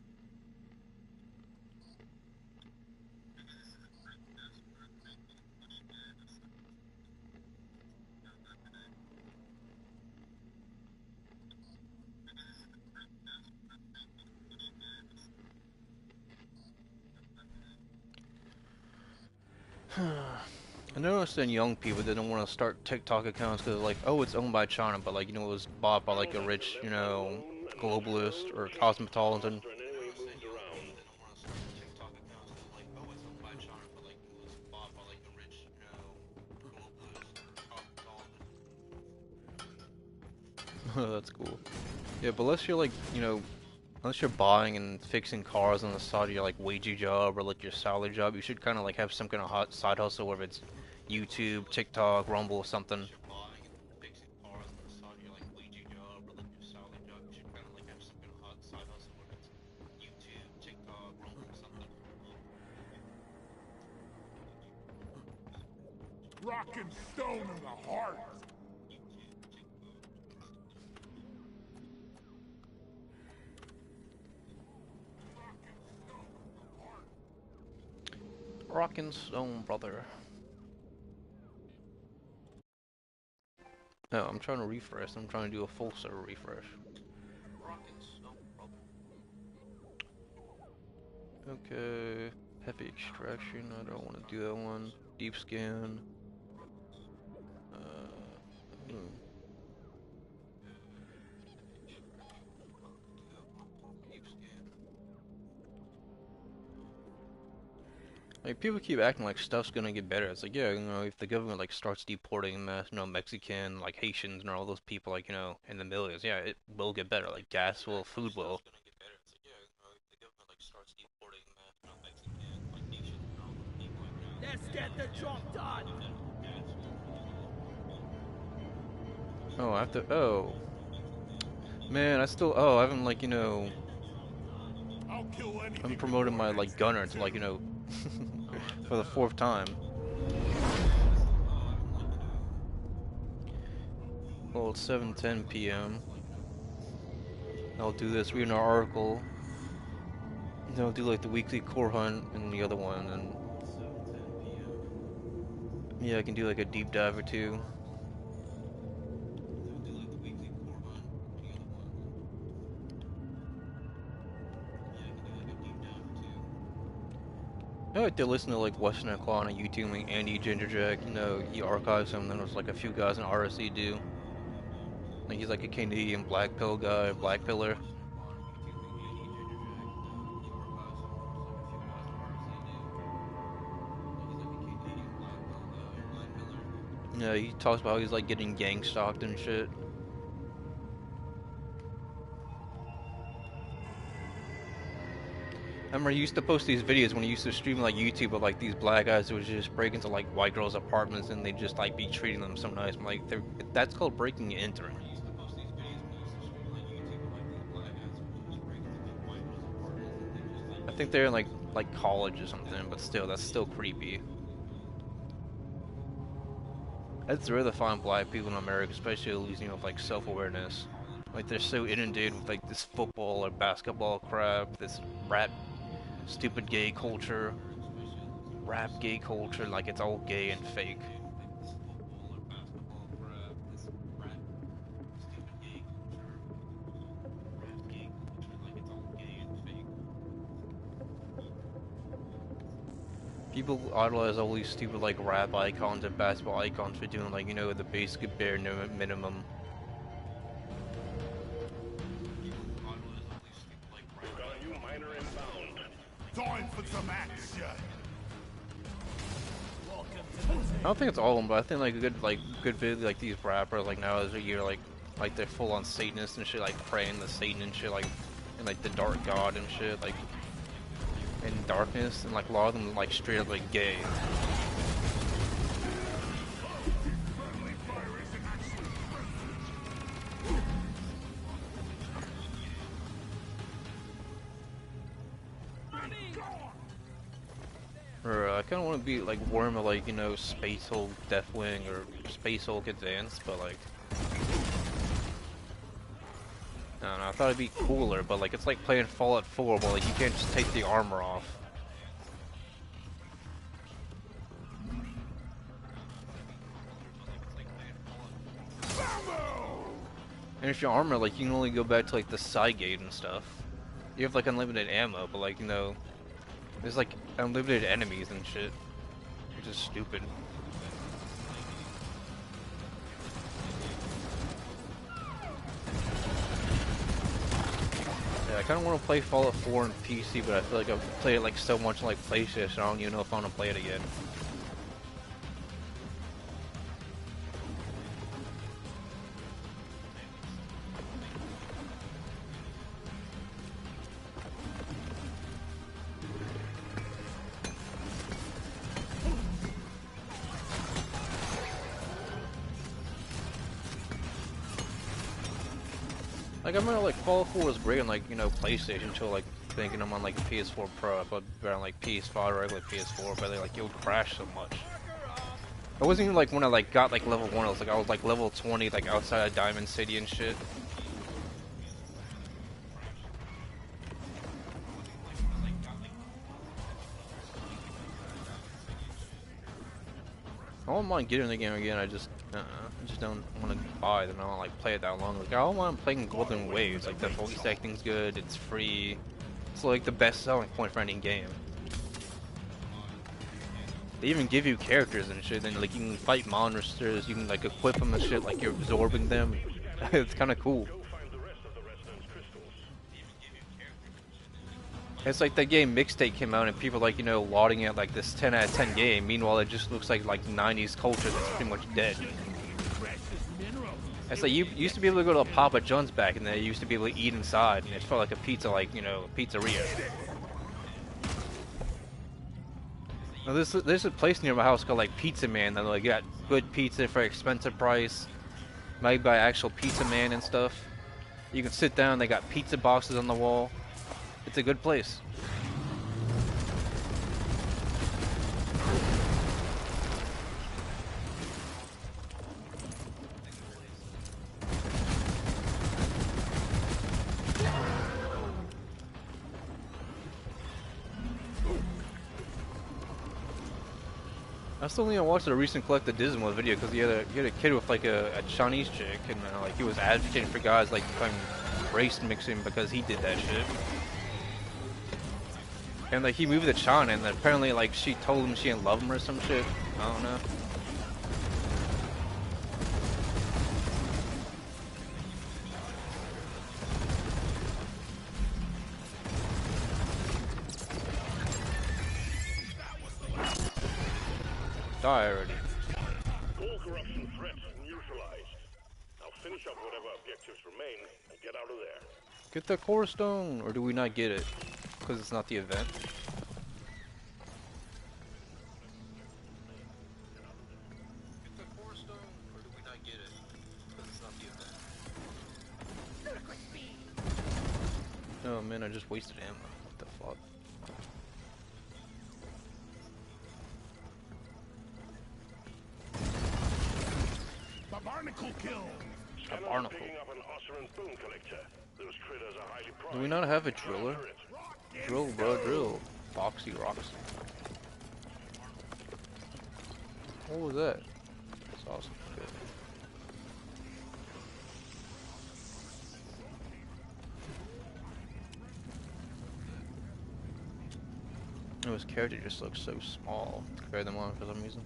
I noticed in young people they don't want to start TikTok accounts because like, oh, it's owned by China, but like, you know, it was bought by like a rich, you know, globalist or cosmopolitan. That's cool. Yeah, but unless you're like, you know, unless you're buying and fixing cars on the side of your like wagey job or like your salary job, you should kind of like have some kind of hot side hustle, whether it's YouTube, TikTok, Rumble, or something. Rock and stone in the heart. Rockin' Stone, brother. No, I'm trying to refresh. I'm trying to do a full server refresh. Okay. Heavy extraction. I don't want to do that one. Deep scan. Hmm. Like people keep acting like stuff's gonna get better. It's like, yeah, you know, if the government like starts deporting mass, you know, Mexican, like Haitians and all those people, like, you know, in the millions, yeah, it will get better. Like gas will, food will. Let's get the job done. Oh, I have to. Oh, man, I still. Oh, I haven't like, you know. I'll kill anything. I'm promoting my like gunner to like, you know, for the 4th time. Well, it's 7:10 p.m. I'll do this, read an article. Then I'll do like the weekly core hunt and the other one, and yeah, I can do like a deep dive or two. I like to listen to like Western Claw on YouTube, like Andy Gingerjack, you know, he archives them, then there's like a few guys in RSC do. Like he's like a Canadian black pill guy, black pillar. Yeah, he talks about how he's like getting gang stalked and shit. I remember he used to post these videos when he used to stream like YouTube of like these black guys who would just break into like white girls' apartments and they just like be treating them so nice. I'm like, that's called breaking and entering. I think they're in like college or something, but still, that's still creepy. It's rare to find black people in America, especially losing of like self-awareness. Like they're so inundated with like this football or basketball crap, this rap, stupid gay culture, rap gay culture, like it's all gay and fake. People idolize all these stupid like rap icons and basketball icons for doing like, you know, the basic bare minimum. Time for some action. I don't think it's all of them, but I think like a good bit like these rappers like now as a year like they're full on Satanists and shit, like praying to Satan and shit, like and like the dark god and shit, like in darkness, and like a lot of them like straight up like gay. Or I kind of want to be like Worm or like, you know, Space Hulk Deathwing or Space Hulk Advanced, but like I don't know, I thought it'd be cooler, but like it's like playing Fallout 4, but like you can't just take the armor off. And if your armor, like you can only go back to like the side gate and stuff. You have like unlimited ammo, but like, you know, there's like unlimited enemies and shit. Which is stupid. Yeah, I kind of want to play Fallout 4 on PC, but I feel like I've played it like so much on like PlayStation, I don't even know if I want to play it again. Like I remember like Fallout 4 was great on like, you know, PlayStation until like thinking I'm on like a PS4 Pro, but better on like PS5 or regular PS4, but like it would crash so much. It wasn't even like when I like got like level 1, I was like level 20 like outside of Diamond City and shit. I don't mind getting the game again, I just don't want to buy it and I don't like play it that long. Like I don't want playing Golden Waves, like the voice acting's good, it's free. It's like the best selling point for any game. They even give you characters and shit, and like you can fight monsters, you can like equip them and shit, like you're absorbing them. It's kind of cool. It's like that game Mixtape came out and people like, you know, lauding it like this 10 out of 10 game. Meanwhile, it just looks like 90s culture that's pretty much dead. It's like you used to be able to go to a Papa John's back and they used to be able to eat inside, and it felt like a pizza, like, you know, a pizzeria. Now there's a place near my house called like Pizza Man that like got good pizza for an expensive price, made by actual pizza man and stuff. You can sit down, they got pizza boxes on the wall. It's a good place. I still need to watch the recent Collected Dismal video because he had a kid with like a Chinese chick, and like he was advocating for guys like race mixing because he did that shit. And like he moved to China, and apparently like she told him she didn't love him or some shit. I don't know. Die already. All corruption threats neutralized. Now finish up whatever objectives remain and get out of there. Get the core stone, or do we not get it? Because it's not the event. Get the core stone, or do we not get it? Because it's not the event. Oh man, I just wasted ammo. What the fuck? Barnacle kill! A barnacle. Picking up an Osirant bone collector. Those critters are highly prized. Do we not have a driller? Drill, bro, drill. Foxy rocks. What was that? That's awesome. Good. Oh, his character just looks so small compared to mine for some reason.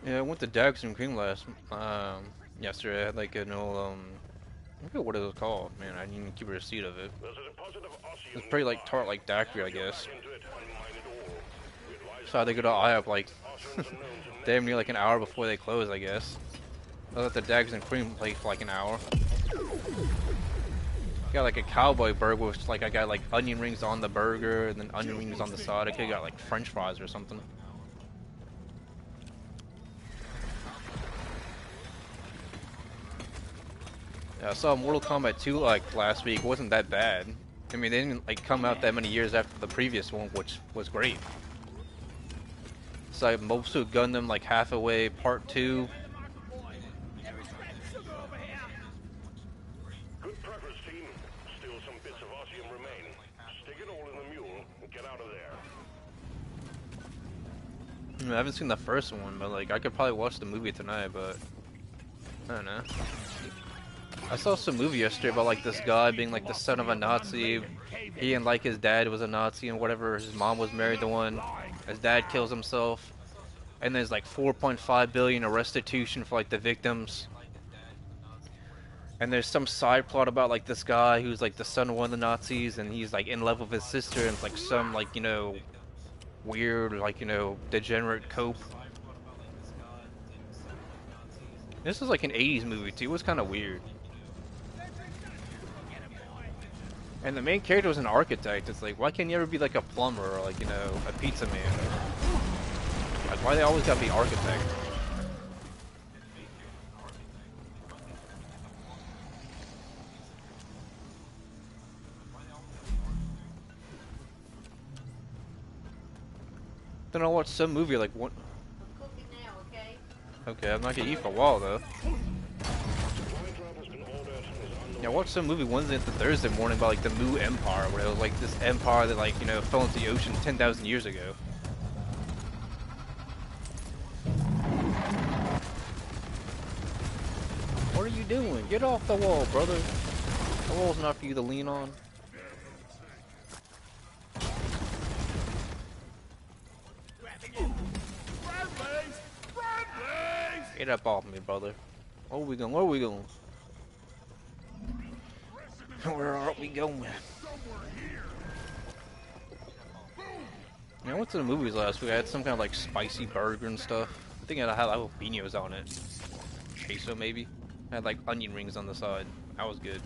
Yeah, I went to Dags and Cream yesterday. I had like an old I forget what it was called. Man, I didn't even keep a receipt of it. It's pretty like tart like daiquiri, I guess. So I had to go to IHOP like damn near like an hour before they closed, I guess. I was at the Dags and Cream place for like an hour. Got like a cowboy burger with like I got like onion rings on the burger and then onion rings on the side. I could have got like French fries or something. Yeah, I saw Mortal Kombat 2 like last week. It wasn't that bad. I mean, they didn't like come out that many years after the previous one, which was great. It's like Mobile Gundam like Halfway Part 2. Good progress, team. Still some bits of Osium remain. Stick it all in the mule and get out of there. I haven't seen the first one, but like I could probably watch the movie tonight, but I don't know. I saw some movie yesterday about like this guy being like the son of a Nazi. He and like his dad was a Nazi and whatever. His mom was married to one. His dad kills himself, and there's like 4.5 billion in restitution for like the victims. And there's some side plot about like this guy who's like the son of one of the Nazis, and he's like in love with his sister, and it's like some like weird like degenerate cope. This was like an 80s movie too. It was kind of weird. And the main character was an architect. It's like, why can't you ever be like a plumber or like, a pizza man? Like, why they always gotta be architect? Then I'll watch some movie like one. I'm cooking now, okay? Okay, I'm not gonna eat for a while though. Yeah, I watched some movie Wednesday into Thursday morning about like the Mu Empire, where it was like this empire that like fell into the ocean 10,000 years ago. What are you doing? Get off the wall, brother. The wall's not for you to lean on. Get up off me, brother. Where are we going? Where are we going? Where are we going? I went to the movies last week. I had some kind of like spicy burger and stuff. I think I had jalapenos on it. Queso maybe. I had like onion rings on the side. That was good.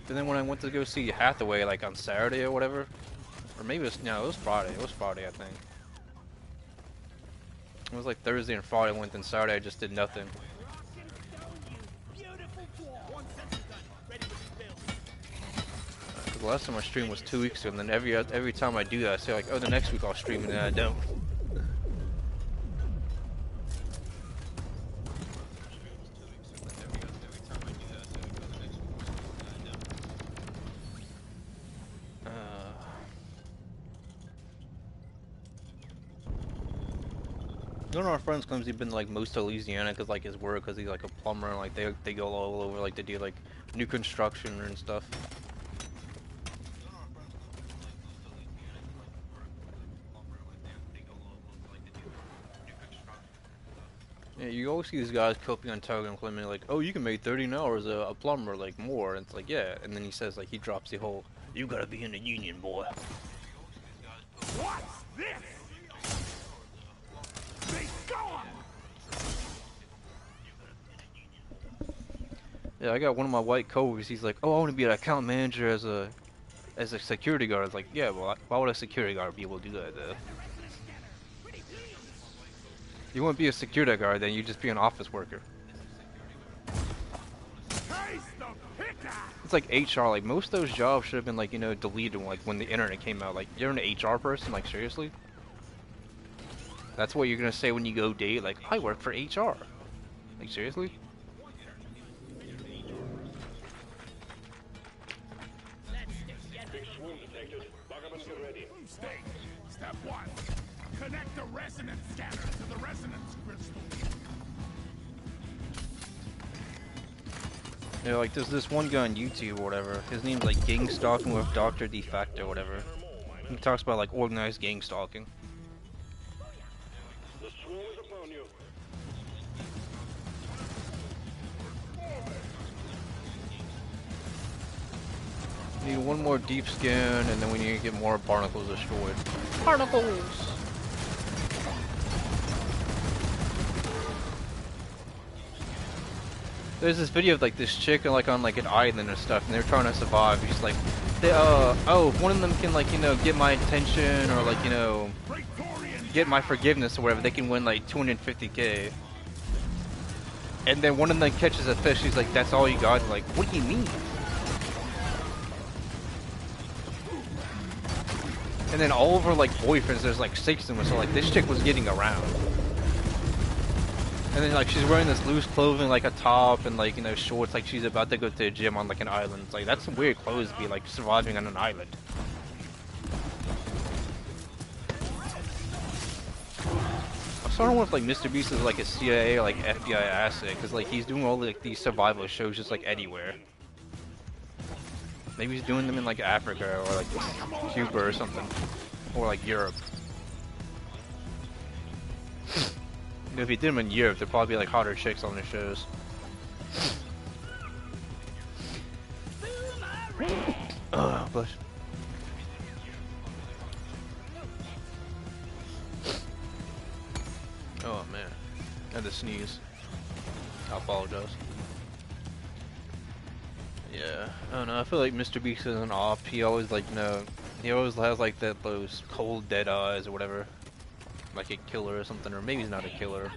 And then when I went to go see Hathaway like on Saturday or whatever, or maybe it was Friday. It was Friday, I think. It was like Thursday and Friday I went, and Saturday I just did nothing. Cause the last time I streamed was 2 weeks ago, and then every time I do that, I say like, oh, the next week I'll stream, and then I don't. One of our friends claims he's been like most of Louisiana because like his work, because he's like a plumber, and like they go all over, like to do like new construction and stuff. Yeah, you always see these guys coping on Telegram claiming like, oh, you can make 30 an hour as a plumber, like more, and it's like, yeah, and then he says like, he drops the whole, you gotta be in the union, boy. What's this? Yeah, I got one of my white coworkers. He's like, "Oh, I want to be an account manager as a security guard." I was like, "Yeah, well, why would a security guard be able to do that, though? You wouldn't be a security guard, then you'd just be an office worker." It's like HR. Like most of those jobs should have been like deleted like when the internet came out. Like you're an HR person. Like seriously, that's what you're gonna say when you go date. Like I work for HR. Like seriously. Step 1. Connect the resonance scanner to the resonance crystal. Yeah, like there's this one guy on YouTube or whatever. His name's like Gang Stalking with Dr. De Facto or whatever. He talks about like organized gang stalking. The swarm is upon you. Need one more deep skin, and then we need to get more barnacles destroyed. Barnacles! There's this video of like this chick like on like an island and stuff, and they're trying to survive. She's like, oh, if one of them can like get my attention or like get my forgiveness or whatever, they can win like 250k. And then one of them catches a fish. She's like, that's all you got? Like, what do you mean? And then all of her like boyfriends, there's like 6 of them, so like this chick was getting around. And then like she's wearing this loose clothing, like a top and like shorts, like she's about to go to the gym on like an island. It's like that's some weird clothes to be like surviving on an island. So I don't know if like Mr. Beast is like a CIA or like FBI asset, because like he's doing all like these survival shows just like anywhere. Maybe he's doing them in like Africa or like Cuba or something, or like Europe. You know, if he did them in Europe, there'd probably be like hotter chicks on the shows. Oh, bless. Oh man, I had to sneeze. I apologize. Yeah, I don't know. I feel like Mr. Beast is an op. He always like he always has like those cold dead eyes or whatever, like a killer or something, or maybe he's not a killer.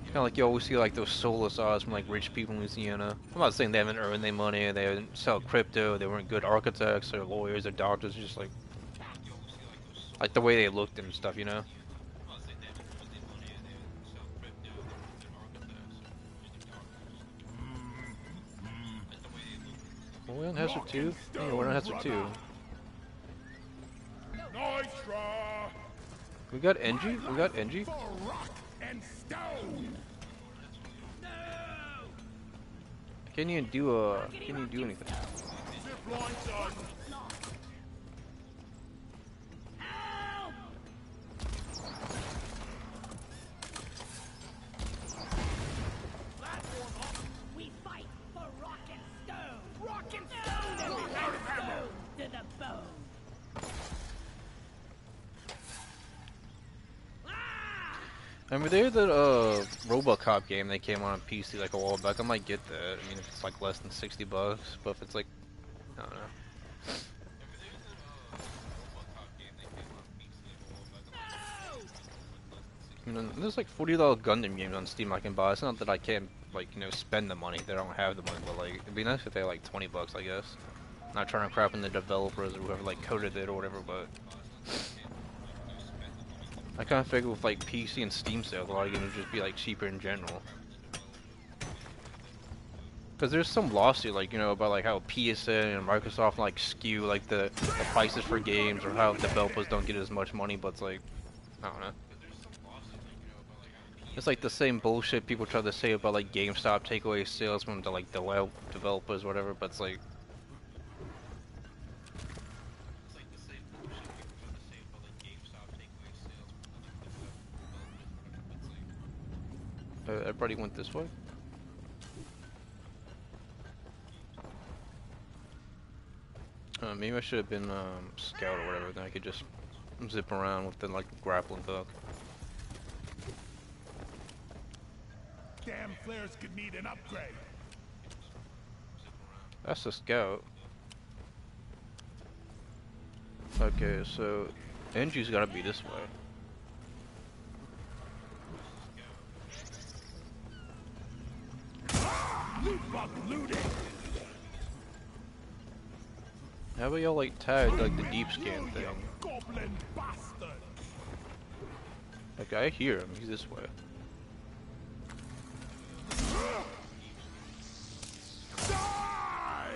Kind of like you always see like those soulless eyes from like rich people in Louisiana. I'm not saying they haven't earned their money, they didn't sell crypto, they weren't good architects or lawyers or doctors, just like the way they looked and stuff, you know. Well, we're on Hester 2? Yeah, we're on Hester 2. Nice try. We got Engie? We got Engie? For rock and stone. Can't even do anything. Zip line done. We fight for rock and stone. Rock and stone. Stone to the bone. Remember there the RoboCop game that came on PC like a while back? I might get that. I mean, if it's like less than $60, but if it's like, I don't know. I mean, there's like $40 Gundam games on Steam I can buy. It's not that I can't like spend the money. They don't have the money, but like it'd be nice if they had like $20, I guess. Not trying to crap in the developers or whoever like coded it or whatever, but. I kind of figure with like PC and Steam sales, a lot of games would just be like cheaper in general. Because there's some lawsuit, like about like how PSN and Microsoft like skew like the prices for games, or how developers don't get as much money. But it's like, I don't know. It's like the same bullshit people try to say about like GameStop take away sales from the like developers, or whatever. But it's like. Everybody went this way? Maybe I should have been scout or whatever, then I could just zip around with the like grappling hook. Damn flares could need an upgrade. That's the scout. Okay, so Engie's gotta be this way. How about y'all like tag like the deep scan thing? Goblin bastard. Okay, I hear him. He's this way. Die!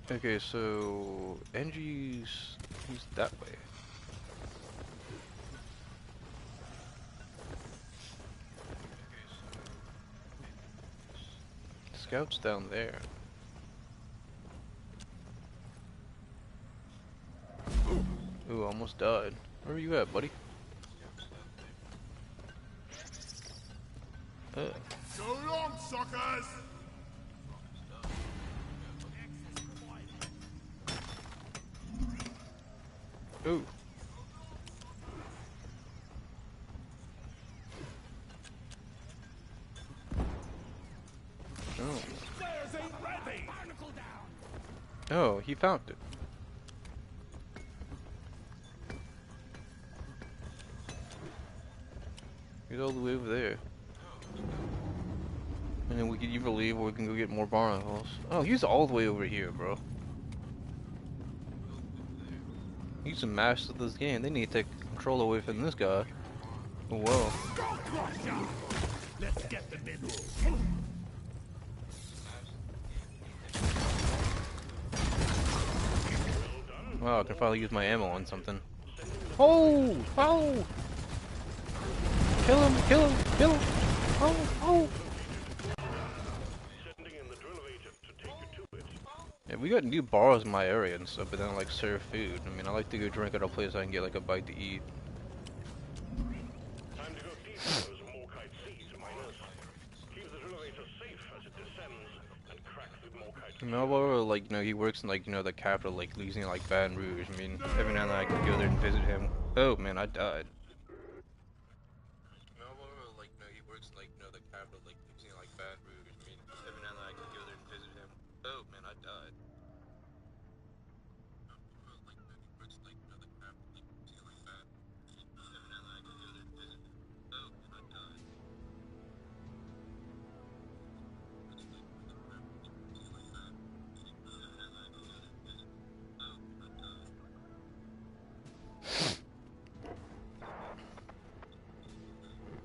Okay, so Engie's he's that way. Scout's down there. Ooh, almost died. Where are you at, buddy? So long, suckers! Ooh. Oh. Flares ain't ready! Oh, he found it. He's all the way over there. And then we can either leave or we can go get more barnacles. Oh, he's all the way over here, bro. He's a master of this game. They need to take control away from this guy. Oh, whoa. Let's get the middle. Wow, I can finally use my ammo on something. Oh! Oh! Kill him! Kill him! Kill him! Oh! Oh! Yeah, we got new bars in my area and stuff, but they don't like serve food. I mean, I like to go drink at a place I can get like a bite to eat. Time to go deeper for some Morkite seeds, miners. Keep the elevator safe as it descends and crack the Morkite. I mean, like, you know, he works in like, you know, the capital, like Louisiana, like Baton Rouge. I mean, every now and then I can go there and visit him. Oh man, I died. Like, you know, he works in like, you know, the capital, like Louisiana, like Baton Rouge. I mean, every now and then I can go there and visit him. Oh man, I died.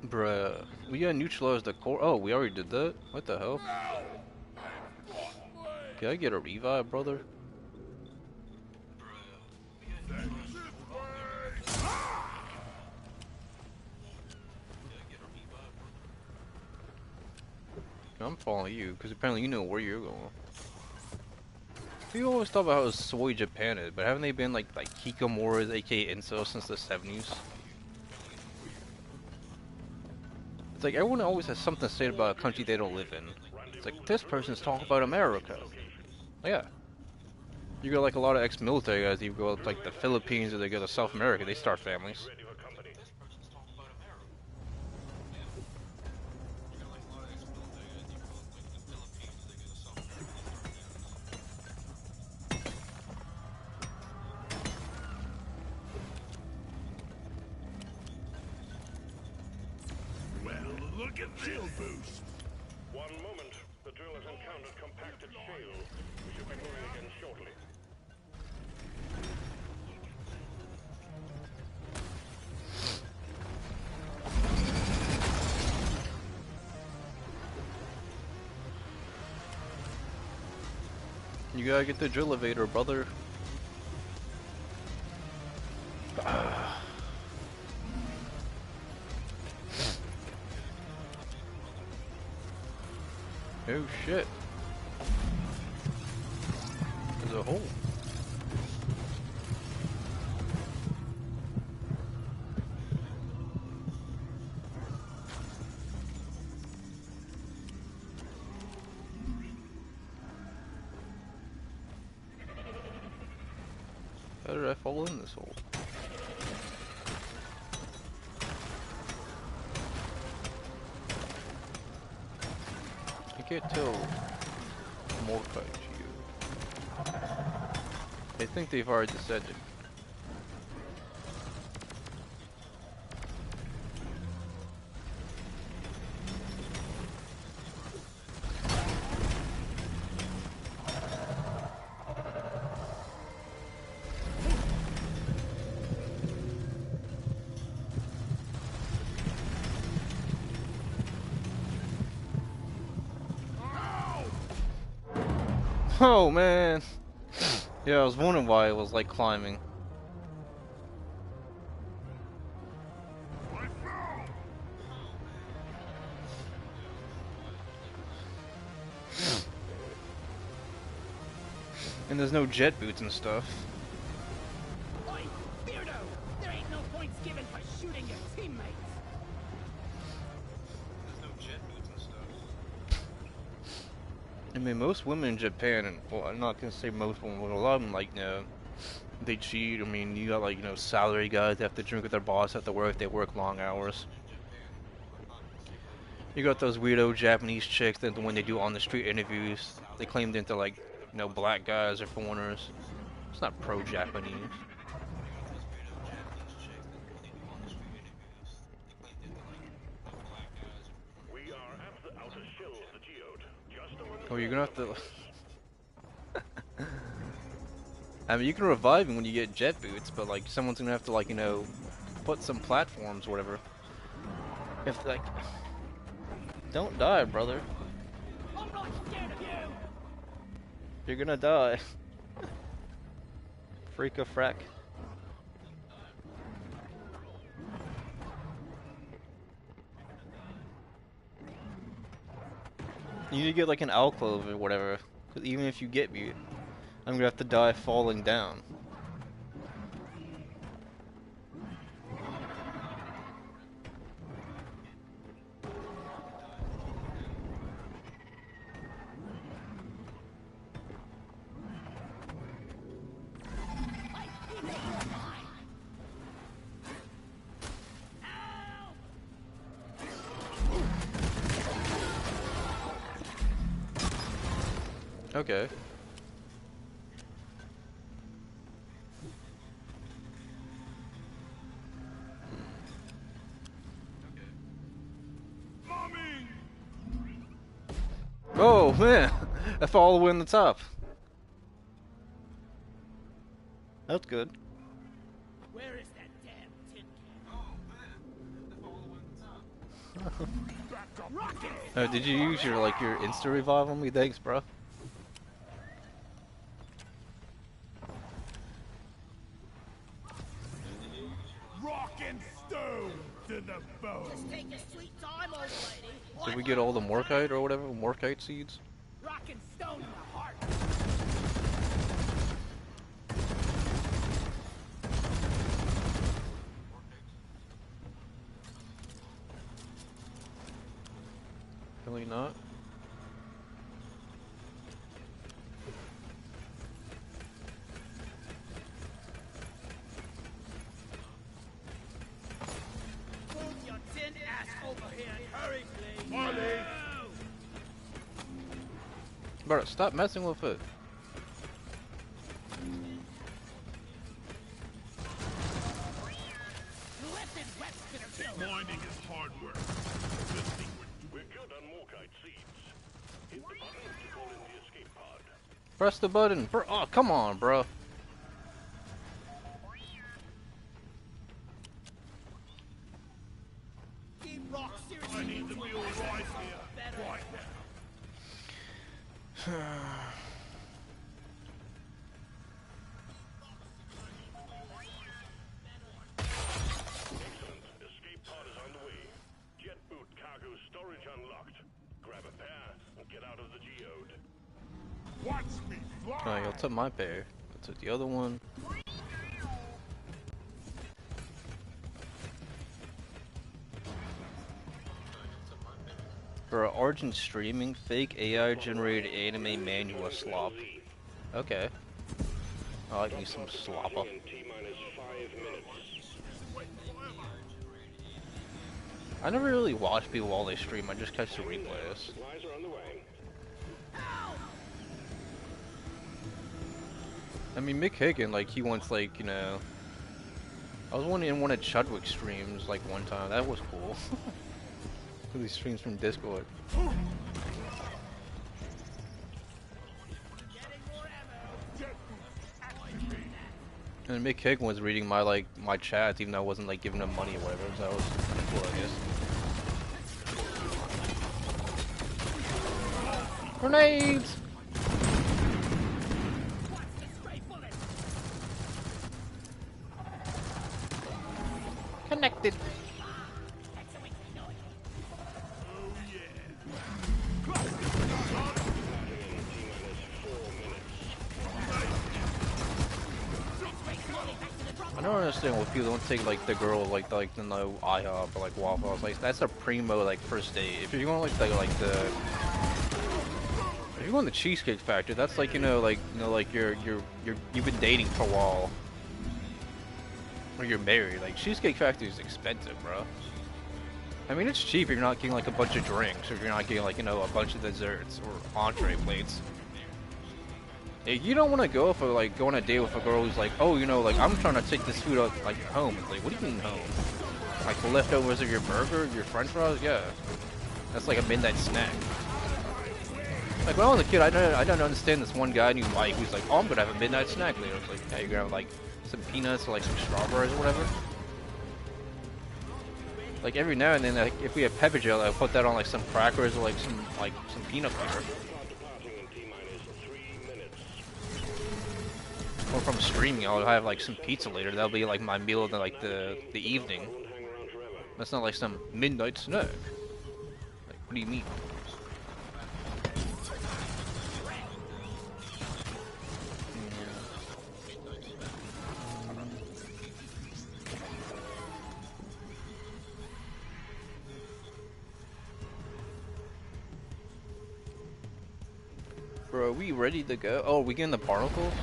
Bruh, we gotta neutralize the core. Oh, we already did that? What the hell? Can I get a revive, brother? I'm following you, because apparently you know where you're going. People always talk about how soy Japan is, but haven't they been like hikimoras, aka incels, since the 70s? It's like everyone always has something to say about a country they don't live in. It's like, this person's talking about America. Yeah. You got like a lot of ex-military guys, you go to like the Philippines or they go to South America, they start families. Well, look at this. Boost. One moment. The drill has encountered compacted shale. We should be moving again shortly. You gotta get the drill elevator, brother. Oh shit. There's a hole. How did I fall in this hole? I can't tell more fight you. I think they've already descended. Oh man! Yeah, I was wondering why it was like climbing. And there's no jet boots and stuff. Oi, Beardo! There ain't no points given for shooting your teammates! There's no jet boots and stuff. I mean, most women in Japan, and well, I'm not gonna say most women, but a lot of them, like, you know, they cheat. I mean, you got like, you know, salary guys that have to drink with their boss at the work. They work long hours. You got those weirdo Japanese chicks that when they do on the street interviews, they claim they're like, you know, black guys or foreigners. It's not pro-Japanese. We are at the outer shell of the geode. Just over the Oh, you're gonna have to. I mean, you can revive him when you get jet boots, but like someone's gonna have to like put some platforms, or whatever. If like, don't die, brother. I'm not scared of you! You're gonna die. Freak a frack. You need to get like an alcove or whatever. 'Cause even if you get me, I'm gonna have to die falling down. Okay. Mommy! Oh man, I fall all the way on the top. That's good. Where is that damn tin Back up! can? Rocket! Oh, did you use your your insta revive on me? Thanks, bro. Rock and stone to the bone! Just take your sweet time, old lady. Did we get all the Morkite or whatever? Morkite seeds? Rock and stone in the heart. Really not? Move your tin ass over here and hurry, please. Marley! Bro, stop messing with it. Lifted webs to the kill. Mining is hard work. This thing We're good on Morkite seeds. Hit the button to call in the escape pod. Press the button. Oh, come on, bro. Team Rock I seriously need to be alright here. better. Right now. Excellent. Escape pod is on the way. Jet boot cargo storage unlocked. Grab a pair and get out of the geode. Watch me fly! Alright, I took my pair. I took the other one. For Argent streaming, fake AI generated anime manual slop. Okay. I like me some slopper. In T-minus 5 minutes. I never really watch people while they stream, I just catch the replays. Supplies are on the way. I mean, Mick Hagan, like, he wants, like, I was in one of Chudwick's streams, like, one time. That was cool. He streams from Discord. And Mick Hagan was reading my, my chats, even though I wasn't, like, giving him money or whatever, so that was cool, I guess. Grenades! Connected. I don't understand why people don't take like the girl like the no IHOP or like Waffle House. Like that's a primo like first date. If you're going like if you're going to Cheesecake Factory, that's like like you've been dating for a while. Or you're married. Like Cheesecake Factory is expensive, bro. I mean it's cheap if you're not getting like a bunch of drinks, or if you're not getting like a bunch of desserts or entree plates. You don't want to go for like go on a date with a girl who's like, oh, like I'm trying to take this food out like home. It's like, what do you mean home? Like the leftovers of your burger, your French fries? Yeah, that's like a midnight snack. Like when I was a kid, I don't understand this one guy I knew Mike who's like, oh, I'm gonna have a midnight snack later. It's like, yeah, you're gonna have like some peanuts or like some strawberries or whatever. Like every now and then, like if we have pepper gel, I'll put that on like some crackers or like some peanut butter. Or from streaming, I'll have like some pizza later. That'll be like my meal of the evening. That's not like some midnight snack. Like, what do you mean? Bro, are we ready to go? Oh, are we getting the barnacles?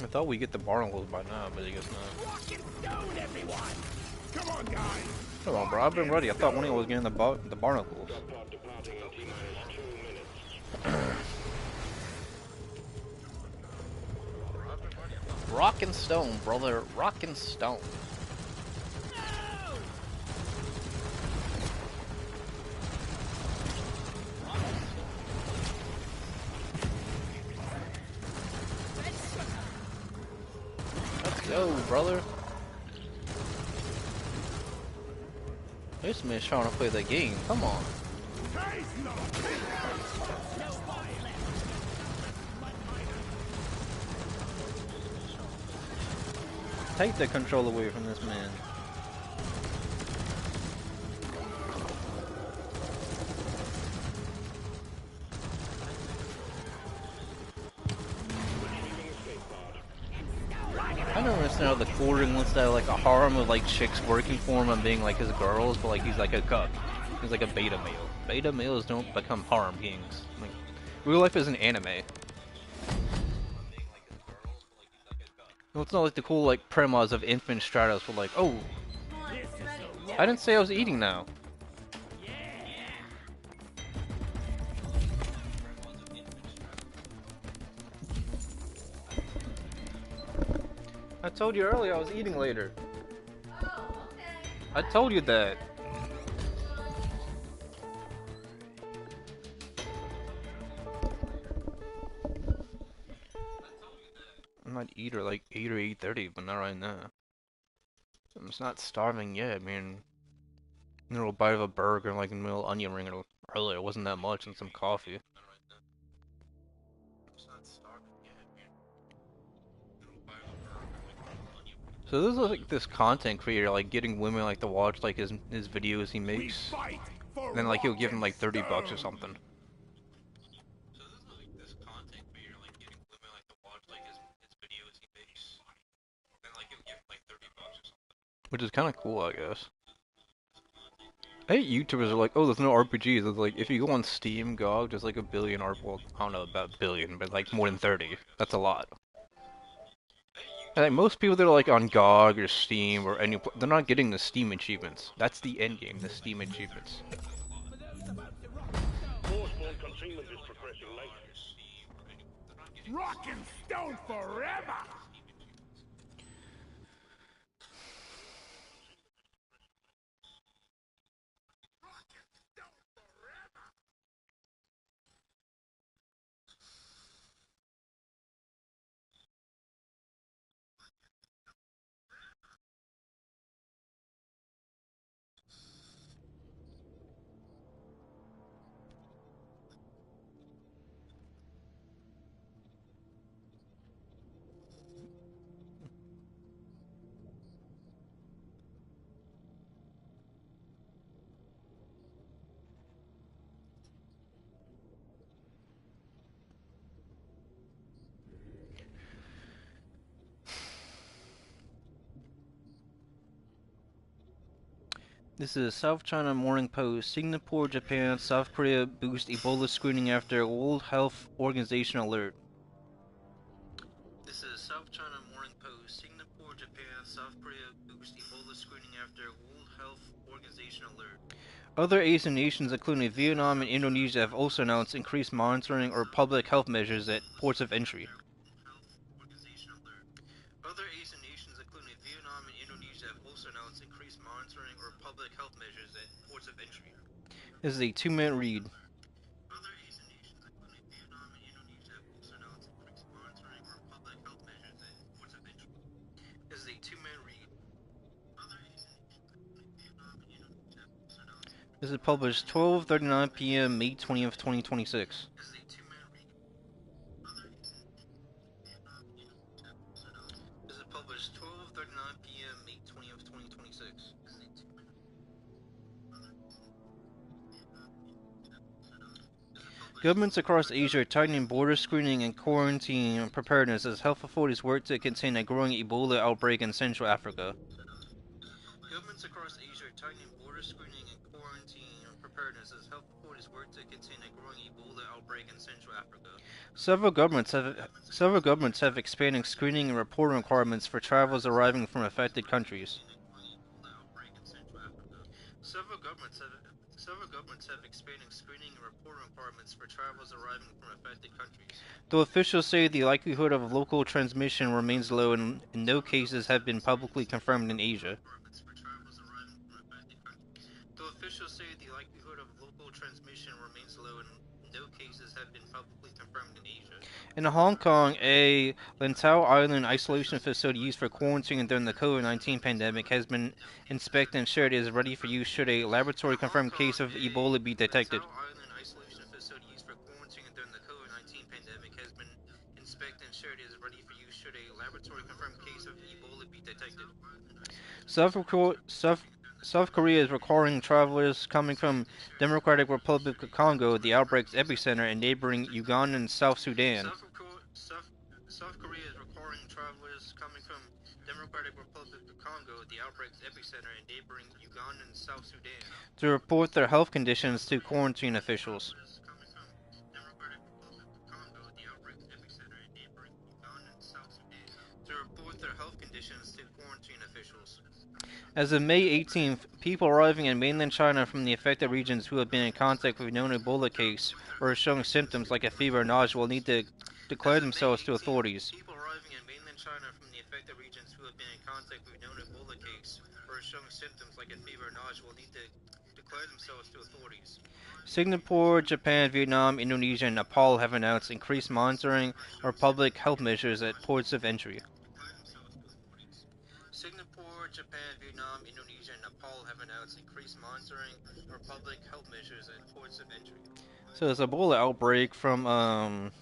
I thought we get the barnacles by now, but I guess not. Rock and stone, everyone! Come on, guys! Come on, bro. I've been ready. I thought one of you was getting the barnacles. Rock and stone, brother. Rock and stone. Let's go, brother. This man's trying to play the game. Come on. Take the control away from this man. I don't understand how the quartering wants to have like a harem of like chicks working for him and being like his girls, but like he's like a cuck. He's like a beta male. Beta males don't become harem kings. Like, real life is an anime. Well, it's not like the cool like premas of infant Stratos were like, oh, I didn't say I was eating now. I told you earlier I was eating later. I told you that. I might eat or like 8 or 8:30, but not right now. I'm just not starving yet. I mean, a little bite of a burger, like a little onion ring earlier. It wasn't that much, and some coffee. So this is like this content creator, like getting women like to watch like his videos he makes, and then like he'll give him like $30 or something. Which is kind of cool, I guess. I hate YouTubers are like, oh, there's no RPGs. It's like, if you go on Steam, GOG, there's like a billion well, I don't know about billion, but like more than 30. That's a lot. And like most people that are like on GOG or Steam or any, they're not getting the Steam achievements. That's the end game, the Steam achievements. Rock and stone forever! This is South China Morning Post. Singapore, Japan, South Korea boost Ebola screening after World Health Organization alert. This is South China Morning Post. Singapore, Japan, South Korea boost Ebola screening after World Health Organization alert. Other Asian nations, including Vietnam and Indonesia, have also announced increased monitoring or public health measures at ports of entry. Other Asian nations, including Vietnam and Indonesia, have also announced increased monitoring or public health measures at ports of entry. This is a 2-minute read. Other Asian nations, including Vietnam and Indonesia, have also announced increased monitoring or public health measures at ports of entry. This is a 2-minute read. Other Asian nations, including Vietnam and Indonesia, have also announced. This is published 12:39 p.m. May 20th, 2026. This is a 2-minute read. Other Asian nations, including Vietnam and Indonesia, have also announced. This is published 12:39 p.m. May 20th, 2026. This is a 2-minute read. Other Asian nations, including Vietnam and Indonesia, have also announced. Governments across Asia are tightening border screening and quarantine preparedness as health authorities work to contain a growing Ebola outbreak in Central Africa. Governments across Asia are tightening border screening and quarantine preparedness as health authorities work to contain a growing Ebola outbreak in Central Africa. Several governments have expanded screening and reporting requirements for travelers arriving from affected countries. Several governments have expanded screening and reporting requirements for travelers arriving from affected countries. Though officials say the likelihood of local transmission remains low and no cases have been publicly confirmed in Asia. Though officials say the likelihood of local transmission remains low and no cases have been publicly confirmed in Asia. In Hong Kong, a Lantau Island isolation facility used for quarantining during the COVID-19 pandemic has been inspected and ensured it is ready for use should a laboratory-confirmed case of Ebola be detected. Lantau Island isolation facility used for quarantining during the COVID-19 pandemic has been inspected and ensured it is ready for use should a laboratory-confirmed case of Ebola be detected. South Korea is requiring travelers coming from Democratic Republic of Congo, the outbreak's epicenter, and neighboring Uganda and South Sudan. South Korea is requiring travelers coming from Democratic Republic of Congo, the outbreak's epicenter, and neighboring Uganda and South Sudan, to report their health conditions to quarantine officials. As of May 18th, people arriving in mainland China from the affected regions who have been in contact with a known Ebola case or are showing symptoms like a fever or nausea will need to declare themselves to authorities. People arriving in mainland China from the affected regions who have been in contact with a known Ebola case or are showing symptoms like a fever or nausea will need to declare themselves to authorities. Singapore, Japan, Vietnam, Indonesia, and Nepal have announced increased monitoring or public health measures at ports of entry. Singapore, Japan, Vietnam, Indonesia, and Nepal have announced increased monitoring or public health measures at ports of entry. So there's an Ebola outbreak from So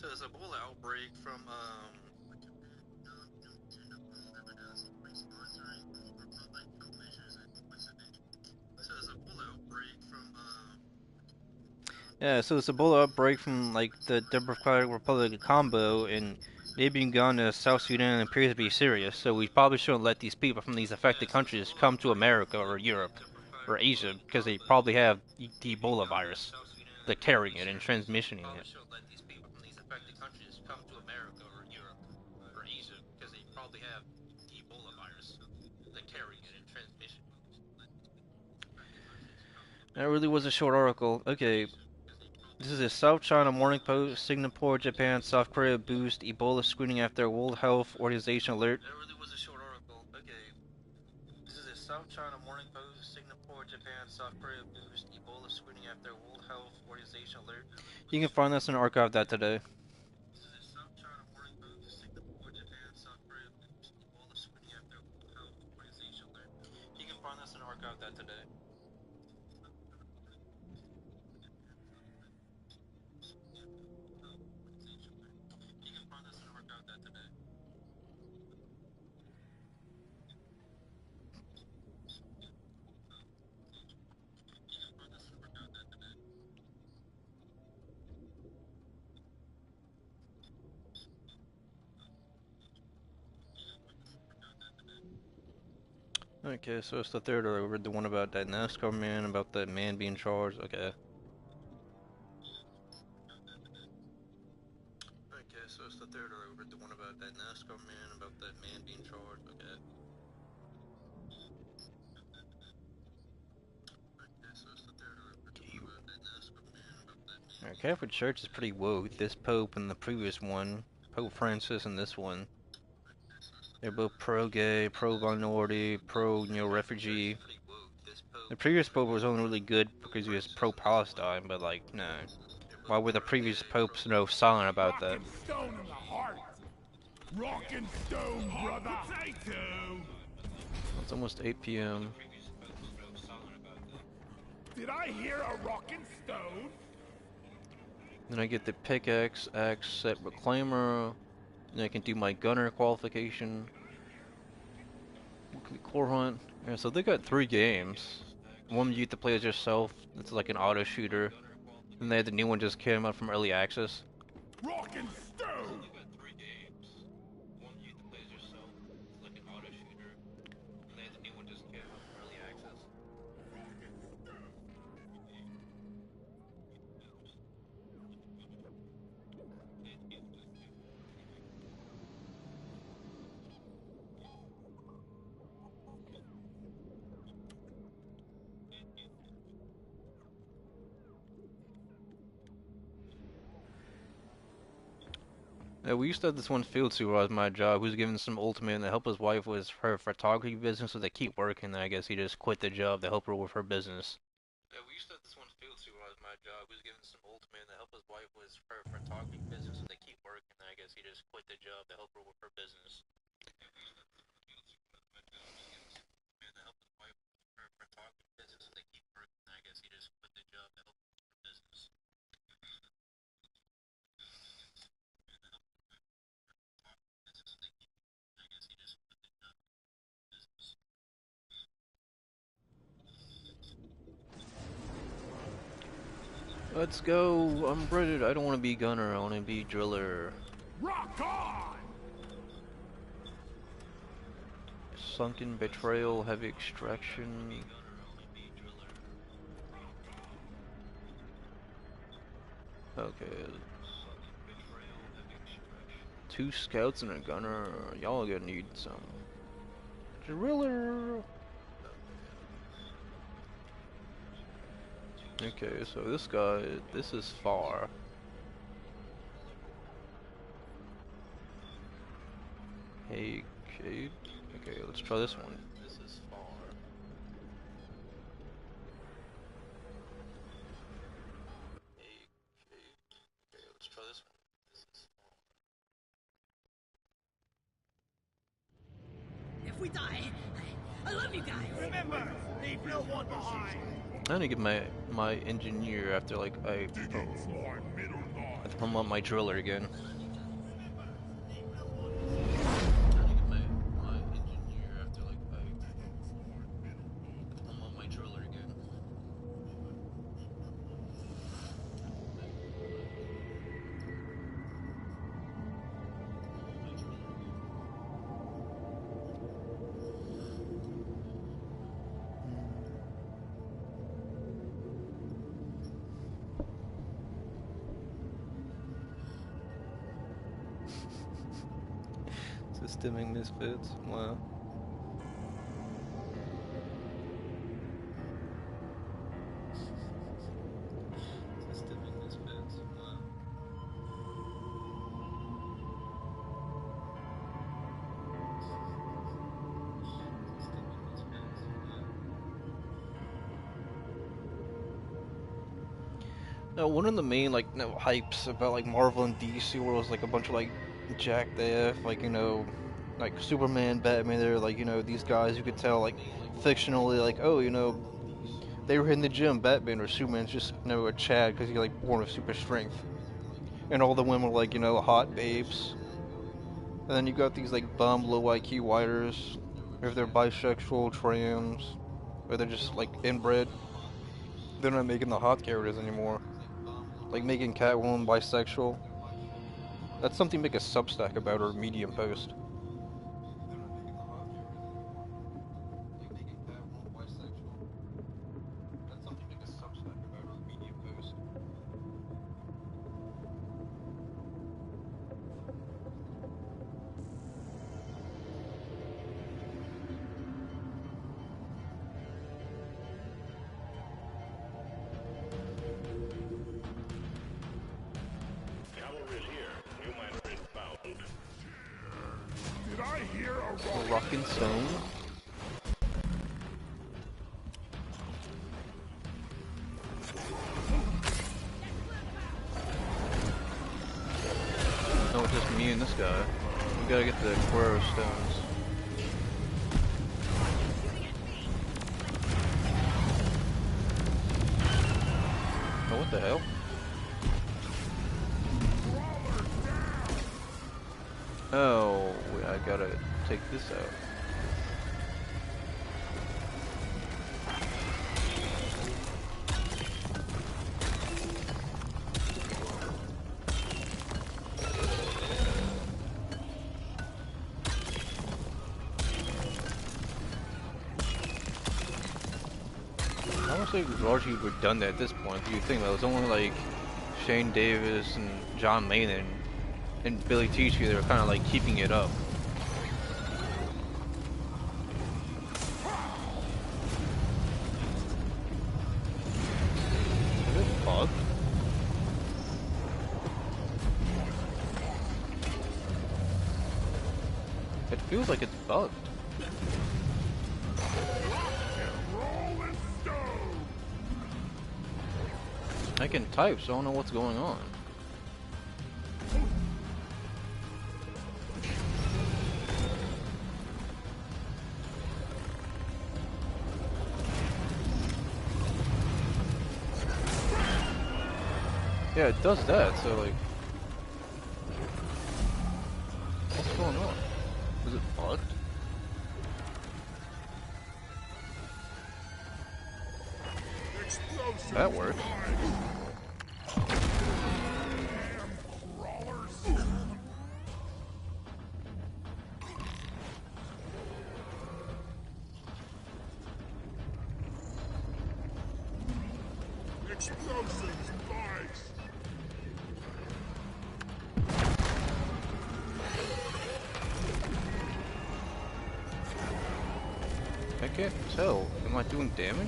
there's an Ebola outbreak from Yeah, so it's a Ebola outbreak from like the Democratic Republic of Congo and neighboring Uganda, South Sudan, and appears to be serious. So we probably shouldn't let these people from these affected countries come to America or Europe or Asia because they probably have the Ebola virus. They're carrying it and transmitting it. That really was a short article. Okay. This is a South China Morning Post. Singapore, Japan, South Korea boost Ebola screening after World Health Organization alert. That really was a short article. Okay. This is a South China Morning Post. Singapore, Japan, South Korea boost Ebola screening after World Health Organization alert. You can find this in archive.today. This is a South China Morning Post. Singapore, Japan, South Korea boost Ebola screening after World Health Organization alert. You can find this in archive.today. Okay, so it's the third over, the one about that NASCAR man, about that man being charged. Okay. Okay, so it's the third over, the one about that NASCAR man, about that man Catholic Church is pretty woke. This Pope and the previous one, Pope Francis and this one, they're both pro-gay, pro-minority, refugee. The previous Pope was only really good because he was pro-Palestine, but like, no. Why were the previous popes, silent about that? Rock and stone in the heart. Rock and stone, brother. Potato. It's almost 8 p.m. Did I hear a rock and stone? Then I get the pickaxe, axe, set reclaimer. Then I can do my gunner qualification. Core hunt. Yeah, so they got 3 games. One you get to play as yourself. It's like an auto shooter. And they had the new one just came out from early access. Rock and stone. Yeah, we used to have this one field supervisor at my job who's given some ultimate to help his wife with her photography business, so they keep working. I guess he just quit the job to help her with her business. Yeah, we used to have this one field supervisor at my job who's given some ultimate to help his wife with her photography business, so they keep working. I guess he just quit the job to help her with her business. Let's go. I'm ready. I don't want to be gunner. I want to be driller. Rock on. Sunken betrayal, heavy extraction. Okay. 2 scouts and a gunner. Y'all gonna need some driller. Okay, so this guy, this is far. Hey, Cade. Okay, let's try this one. This is far. Hey, Cade. Okay, let's try this one. This is far. If we die, I love you guys. Remember, leave no one behind. I need to get my engineer after like I have to promote my driller again. Systeming misfits. Wow. Systeming misfits. Wow. No, one of the main hypes about like Marvel and DC was like a bunch of like jacked AF, like Superman, Batman. They're like these guys you could tell like fictionally like they were in the gym. Batman or Superman's just a Chad because he's like born with super strength, and all the women were like hot babes. And then you got these like bum low IQ writers, or if they're bisexual, trans, or they're just like inbred. They're not making the hot characters anymore. Like making Catwoman bisexual. That's something to make a Substack about or a Medium post. Rockin' stone. No, it's just me and this guy. We gotta get the Quero stones. Oh, what the hell? Oh, I gotta take this out. I would say largely redundant at this point. You think that was only like Shane Davis and John Maynard and Billy Tichy, they were kind of like keeping it up. Is it bugged? It feels like it's bugged. I can type, so I don't know what's going on. Yeah, it does that, so like... What's going on? Is it bugged? That works. Explosives, guys! I can't tell. Am I doing damage?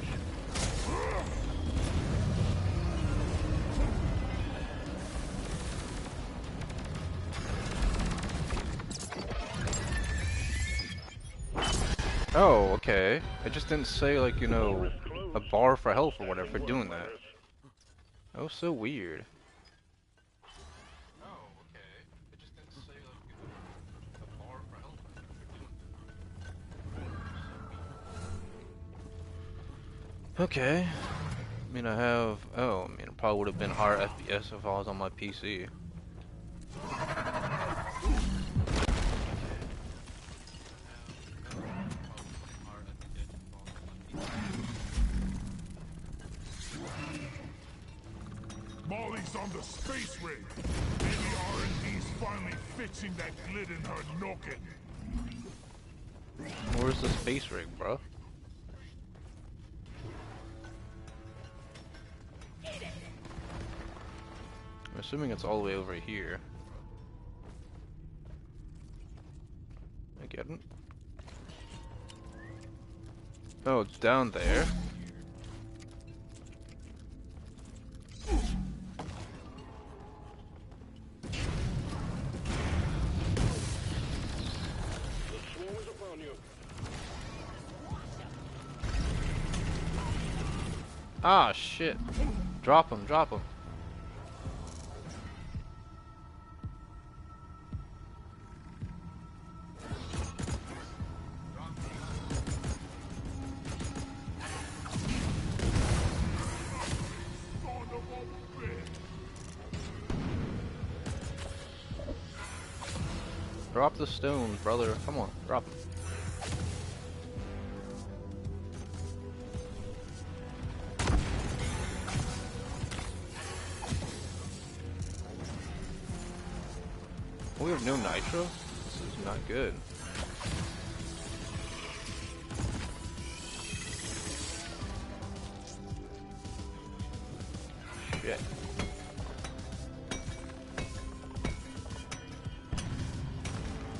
Oh, okay. It just didn't say, like, you know, a bar for health or whatever for doing that. That was so weird. Oh, okay. It just didn't say, like, you know, a bar for health for doing that. Okay. I mean, I have... Oh, I mean, it probably would have been higher FPS if I was on my PC. Molly's on the space rig. Maybe R&D's finally fixing that glit in her noggin. Where's the space rig, bro? I'm assuming it's all the way over here. I get it. Oh, it's down there. Ah, shit. Drop him, drop him. Drop the stone, brother. Come on, drop him. We have no nitro? This is not good. Shit.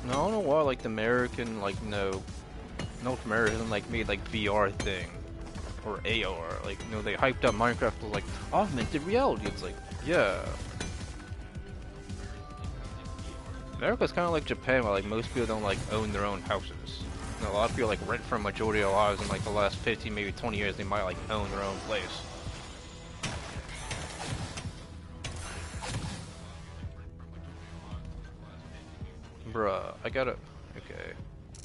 No, I don't know why, like, the American, like, North American, like, made, like, VR thing. Or AR. Like, you know, they hyped up Minecraft was like, augmented reality. It's like, yeah. America's kind of like Japan, where, like, most people don't, like, own their own houses. A lot of people like rent for a majority of their lives in like the last 15, maybe 20 years. They might like own their own place. Bruh, I gotta. Okay,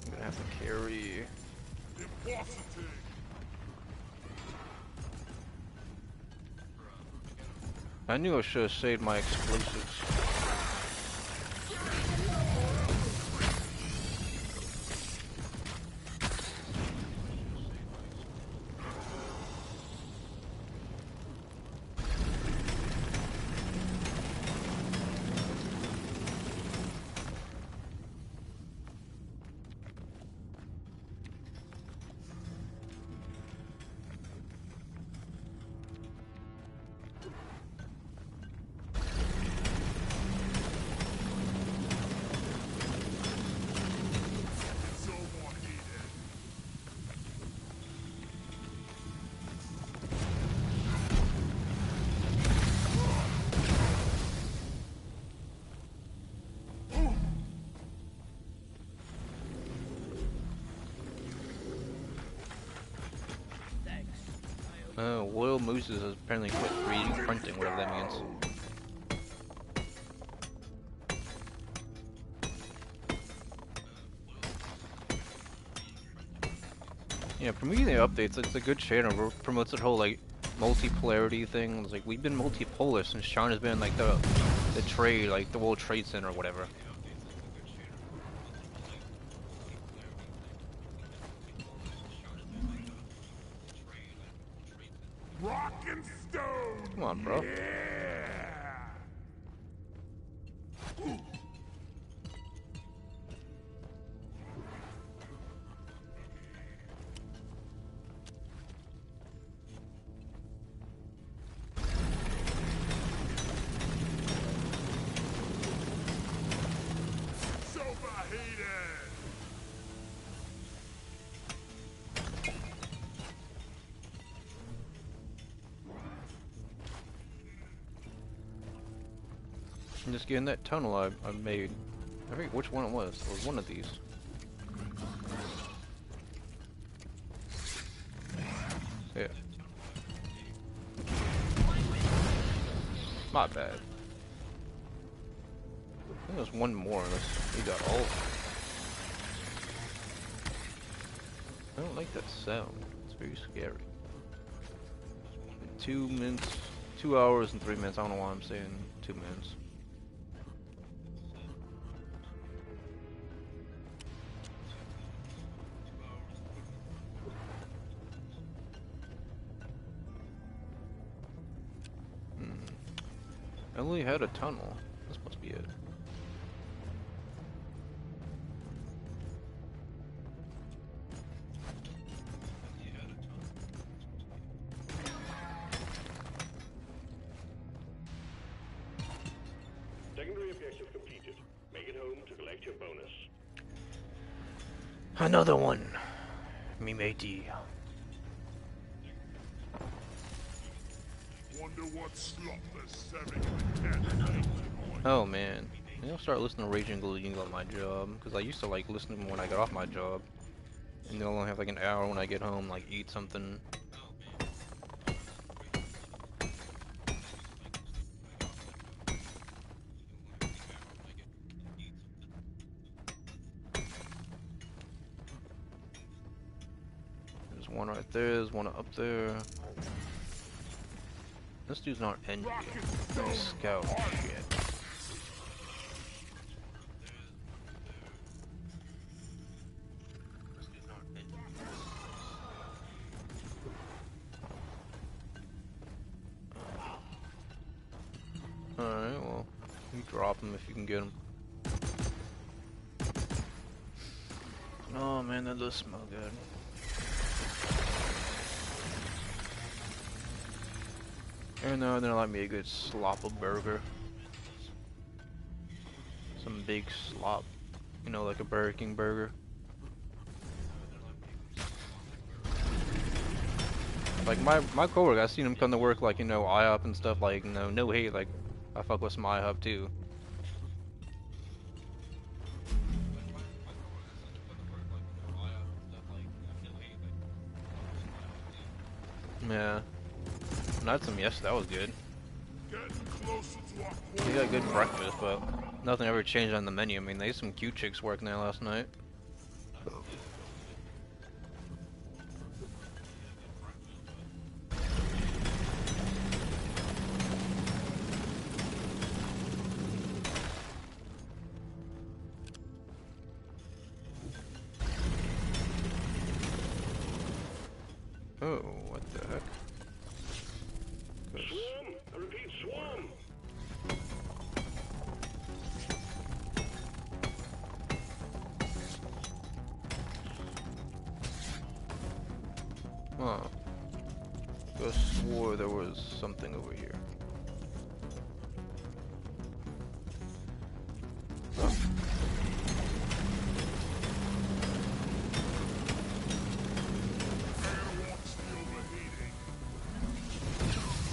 I'm gonna have to carry. Impossible. I knew I should have saved my explosives. Will Mooses has apparently quit 3D printing, whatever that means. Yeah, for me the updates, it's a good channel. It promotes the whole like multipolarity thing. It's like we've been multipolar since China's been like the trade, like the World Trade Center or whatever. Rock and stone. Come on, bro. I'm just getting that tunnel I made. I forget which one it was. It was one of these. Yeah. Not bad. I think there's one more unless we got all. I don't like that sound. It's very scary. 2 minutes, 2 hours and 3 minutes. I don't know why I'm saying 2 minutes. I only had a tunnel. This must be it. Secondary objective completed. Make it home to collect your bonus. Another one. Me matey. Wonder what slop the 7 can. Oh man. Maybe I'll start listening to Raging Gleam on my job. Because I used to like listen to them when I got off my job. And they'll only have like an hour when I get home, like eat something. There's one right there, there's one up there. This dude's not NG. He's scout shit. Alright, well, you drop him if you can get him. Oh man, that does smell good. And now they're like me a good slop of burger. Some big slop. You know, like a Burger King burger. Like my coworker, I seen him come to work like, you know, IHOP and stuff, like, no hate, like I fuck with some IHOP too. Yeah. I had some yesterday. That was good. Getting closer to our We got good breakfast, but nothing ever changed on the menu. I mean, they had some cute chicks working there last night. Oh, what the heck? Swarm! I repeat, swarm! Huh. Just swore there was something over here. Oh. airwalks feel overheating.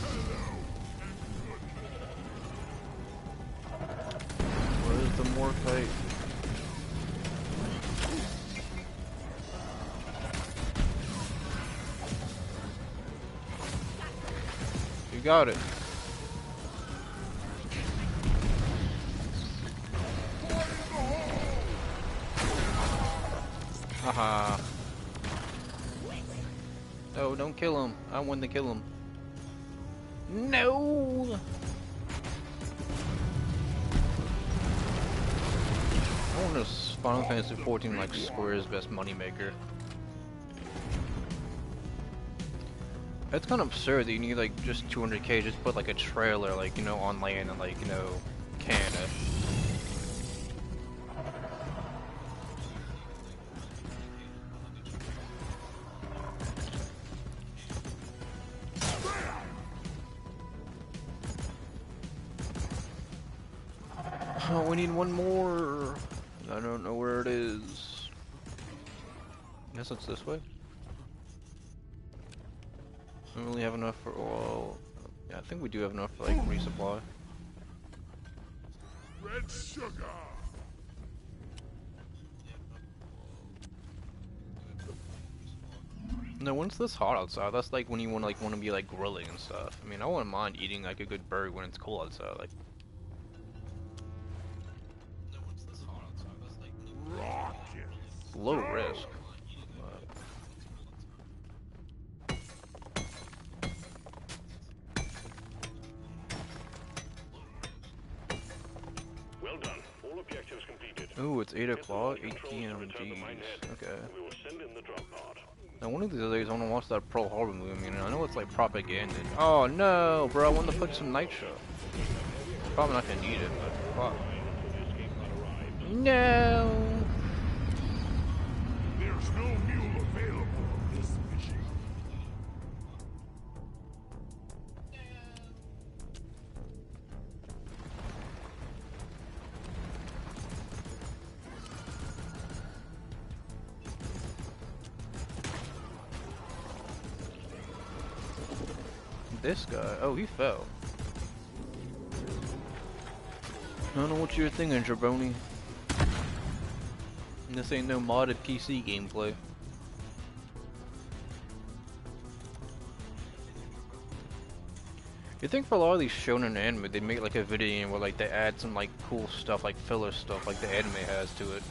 Hello and Where's the morphite? You got it. Haha. No, don't kill him. I want to kill him. No! I want this Final Fantasy 14 like Square's best moneymaker. It's kind of absurd that you need like just 200k just put like a trailer like, you know, on land in like, you know, Canada. Oh, we need one more. I don't know where it is. Guess it's this way. I don't really have enough for, well, yeah, I think we do have enough for like resupply. red sugar. No, when it's this hot outside, that's like when you want to be like grilling and stuff. I mean, I wouldn't mind eating like a good burger when it's cold outside. Like, no, when it's this hot outside, that's like Rockets. low risk. Well done. All objectives completed. Ooh, it's 8 Get the o'clock, line 8 controls to p.m. return to Jeez. Minehead, Okay. and we will send in the drop pod. Now, one of these days, I want to watch that Pearl Harbor movie. I mean, I know it's like propaganda. Oh no, bro! I want to put some nitro. Probably not gonna need it, but fuck. No. There's no mule available on this mission. This guy. Oh, he fell. I don't know what you're thinking, Jabroni. This ain't no modded PC gameplay. You think for a lot of these shonen anime, they make like a video game where like they add some like cool stuff, like filler stuff, like the anime has to it.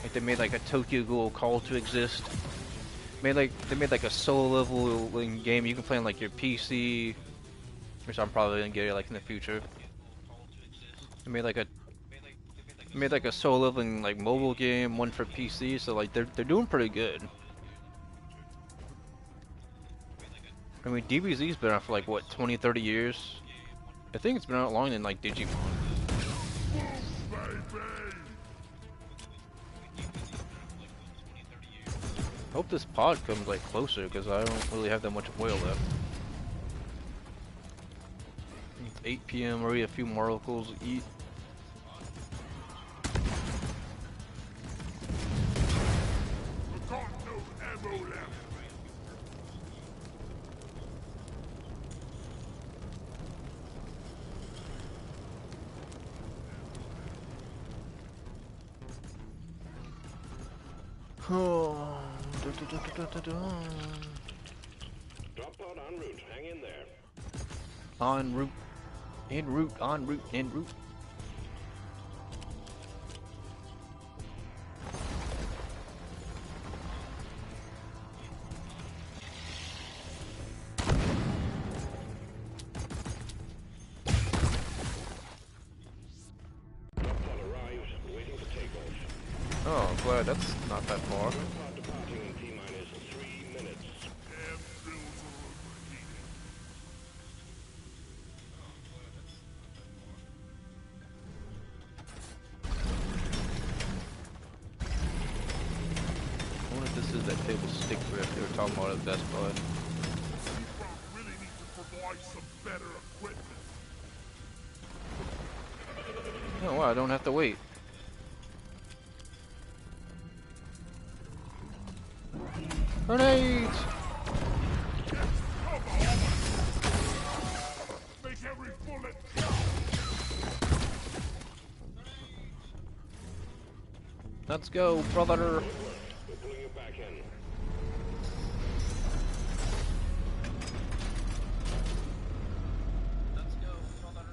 Like they made like a Tokyo Ghoul Call to Exist. They made like a solo leveling game you can play on like your PC, which I'm probably gonna get like in the future. They made like a solo leveling like mobile game, one for PC, so like they're doing pretty good. I mean, DBZ's been out for like what, 20, 30 years? I think it's been out longer than like Digimon. Baby! Hope this pod comes like closer because I don't really have that much oil left. It's 8 p.m. Already a few more locals to eat. We've got no ammo left. Oh. Drop Drop pod en route. Hang in there. En route. En route. En route. En route. Drop pod arrived. Waiting for takeoff. Oh, I'm glad that's not that far. Drop pod departing in T-minus 3 minutes. Damn drills are overheating. I wonder if this is that table stick grip they were talking about at Best Buy. Seafront really need to provide some better equipment. Oh wow, I don't have to wait. Grenades! Make every bullet count. Let's go, brother! We're pulling you back in. Let's go, brother!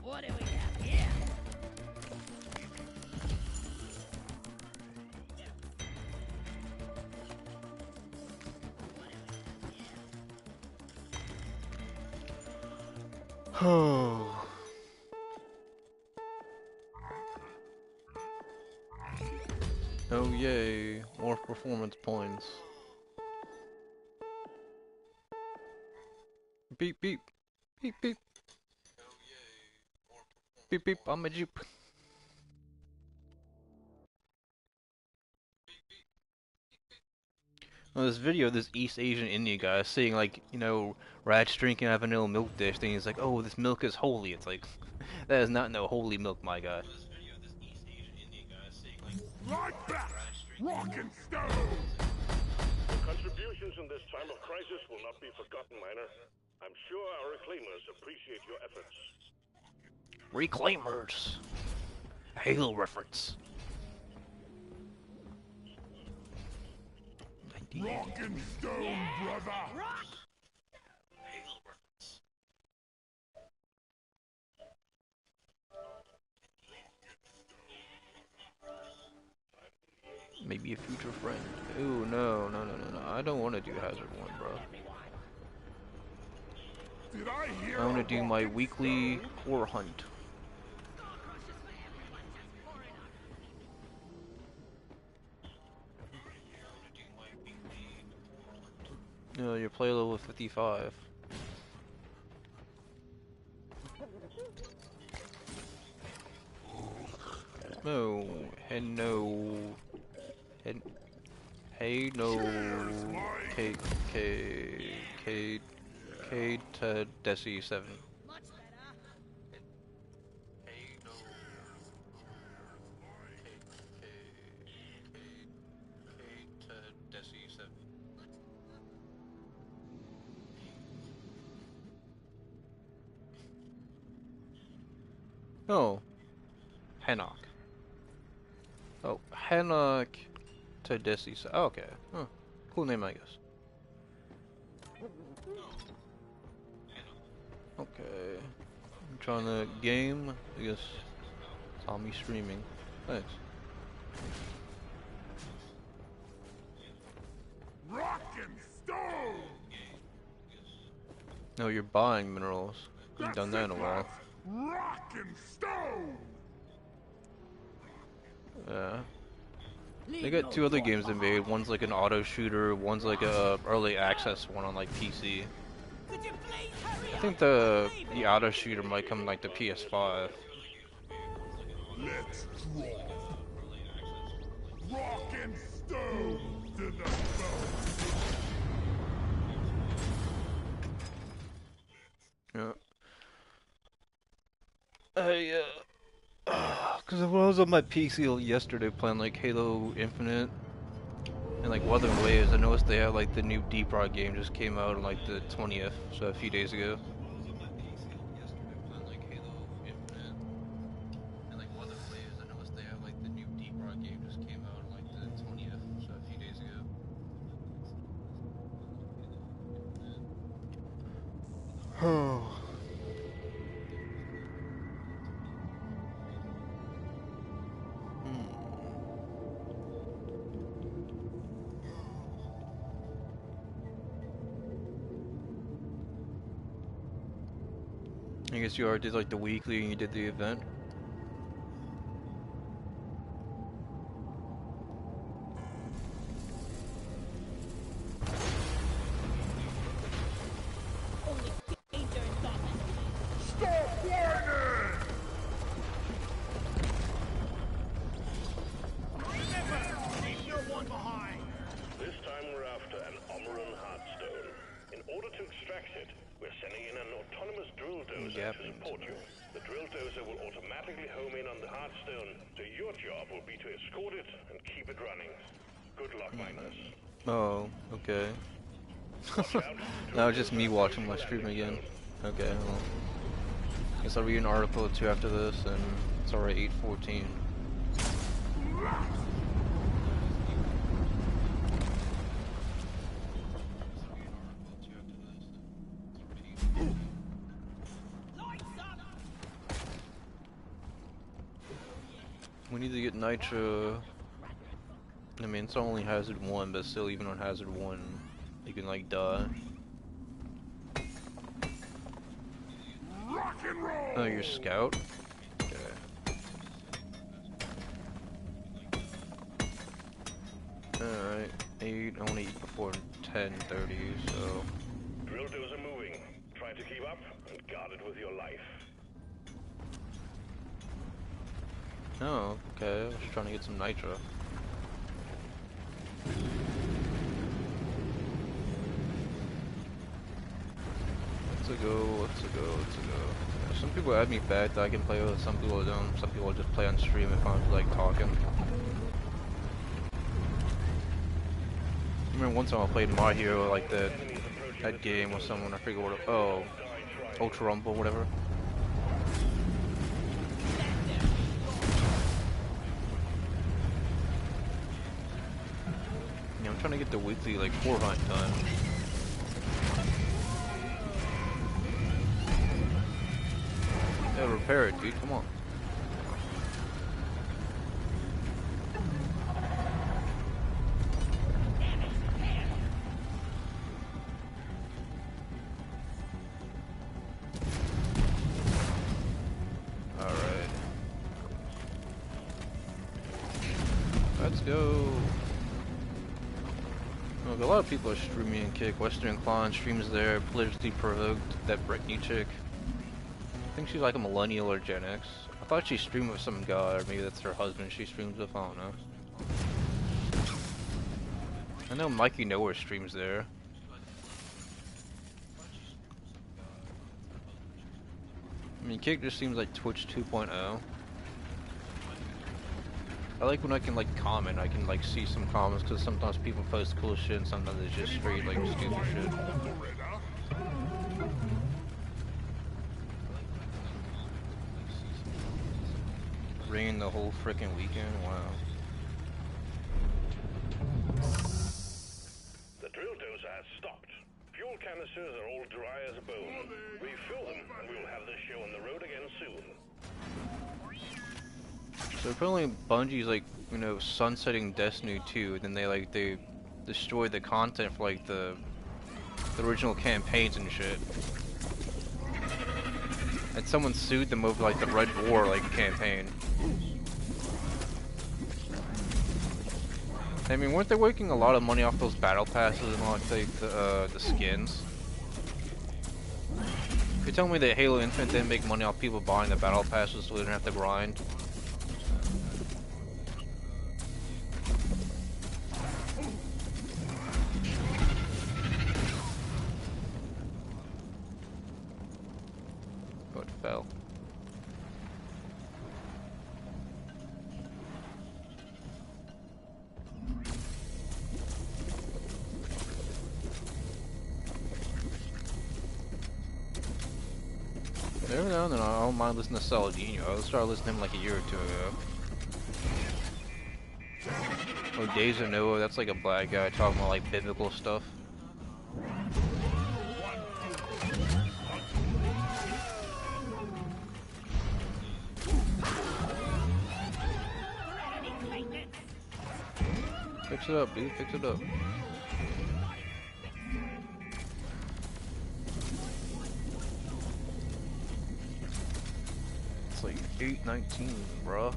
What do we have here? Oh. Oh yay, more performance points. Beep beep. Beep beep. Beep beep, I'm a Jeep. Well, this video of this East Asian Indian guy saying like, you know, Raj drinking a vanilla milk dish thing, he's like, oh, this milk is holy. It's like, that is not no holy milk, my guy. Like that! Rock and stone! Your contributions in this time of crisis will not be forgotten, Miner. I'm sure our reclaimers appreciate your efforts. Reclaimers. Halo reference. Rock and stone, brother! Rock! Halo reference. Maybe a future friend. Ooh, no. I don't want to do Hazard 1, bro. Did I hear I want to a do my rock and weekly stone? core hunt. No, your play level 55. No, and no, and hey no, K to Desi 7. Much better. Hey no, K to Desi 7. Oh, Hanok. Oh, Hanok to Desi 7. Oh, okay. Huh. Cool name, I guess. Okay. I'm trying to game. I guess Tommy streaming. Thanks. Rock and stone! No, you're buying minerals. You've That's done that in a it, while. lads. Rock and stone! Yeah. They got two other games they made. One's like an auto shooter. One's like a early access one on like PC. Could you please hurry I up? think the auto shooter might come like the PS5. Let's draw. Rock and stone to the bone. Yeah. Because when I was on my PC yesterday playing like Halo Infinite, and And like Weather and Waves, I noticed they have like the new Deep Rock game just came out on like the 20th, so a few days ago. Oh. I guess you already did like the weekly and you did the event. Only danger is Gotham. Stop whining! Leave no one behind. This time we're after an Omeran Heartstone. In order to extract it, we're sending in an autonomous drill dozer to support you. The drill dozer will automatically home in on the Heartstone, so your job will be to escort it and keep it running. Good luck, miners. Oh, okay. Watch out. Now it's just me watching my stream again. Okay, well. Guess I'll read an article or two after this, and it's already 8:14. We need to get Nitro. I mean, it's only Hazard 1, but still, even on Hazard 1, you can, like, die. Rock and roll! Oh, you're Scout? Okay. Alright, 8, I want to eat before 10:30, so... Drill dozer moving. Try to keep up and guard it with your life. Oh, okay, I was trying to get some Nitro. Let's go. Some people add me back that I can play with, some people don't. Some people just play on stream if I'm like talking. I remember one time I played My Hero, like that game with someone, I forget what it, oh, Ultra Rumble, whatever. Yeah, I'm trying to get the weekly like 4 hunt done. Yeah, repair it, dude. Come on. All right. Let's go. Look, a lot of people are streaming and Kick. Western Clan streams there. Politically Provoked. That Britney chick. I think she's like a millennial or Gen X. I thought she streamed with some guy, or maybe that's her husband she streams with, I don't know. I know Mikey Nowhere streams there. I mean, Kick just seems like Twitch 2.0. I like when I can like comment, I can like see some comments, because sometimes people post cool shit and sometimes it's just straight like stupid shit. Rain the whole freaking weekend, wow. The drill dozer has stopped. Fuel canisters are all dry as a bone. Refill them and we'll have this show on the road again soon. So apparently Bungie's like, you know, sunsetting Destiny 2, and then they destroyed the content for like the original campaigns and shit. And someone sued them over like the Red War like campaign. I mean, weren't they making a lot of money off those battle passes and like the skins? You're telling me that Halo Infinite didn't make money off people buying the battle passes so they didn't have to grind? Oh, it fell. Every now and then I don't mind listening to Saladino. I started listening to him like a year or two ago. Or Days of Noah, that's like a black guy talking about like biblical stuff. Fix it up, dude. Fix it up. It's like 8:19, bruh.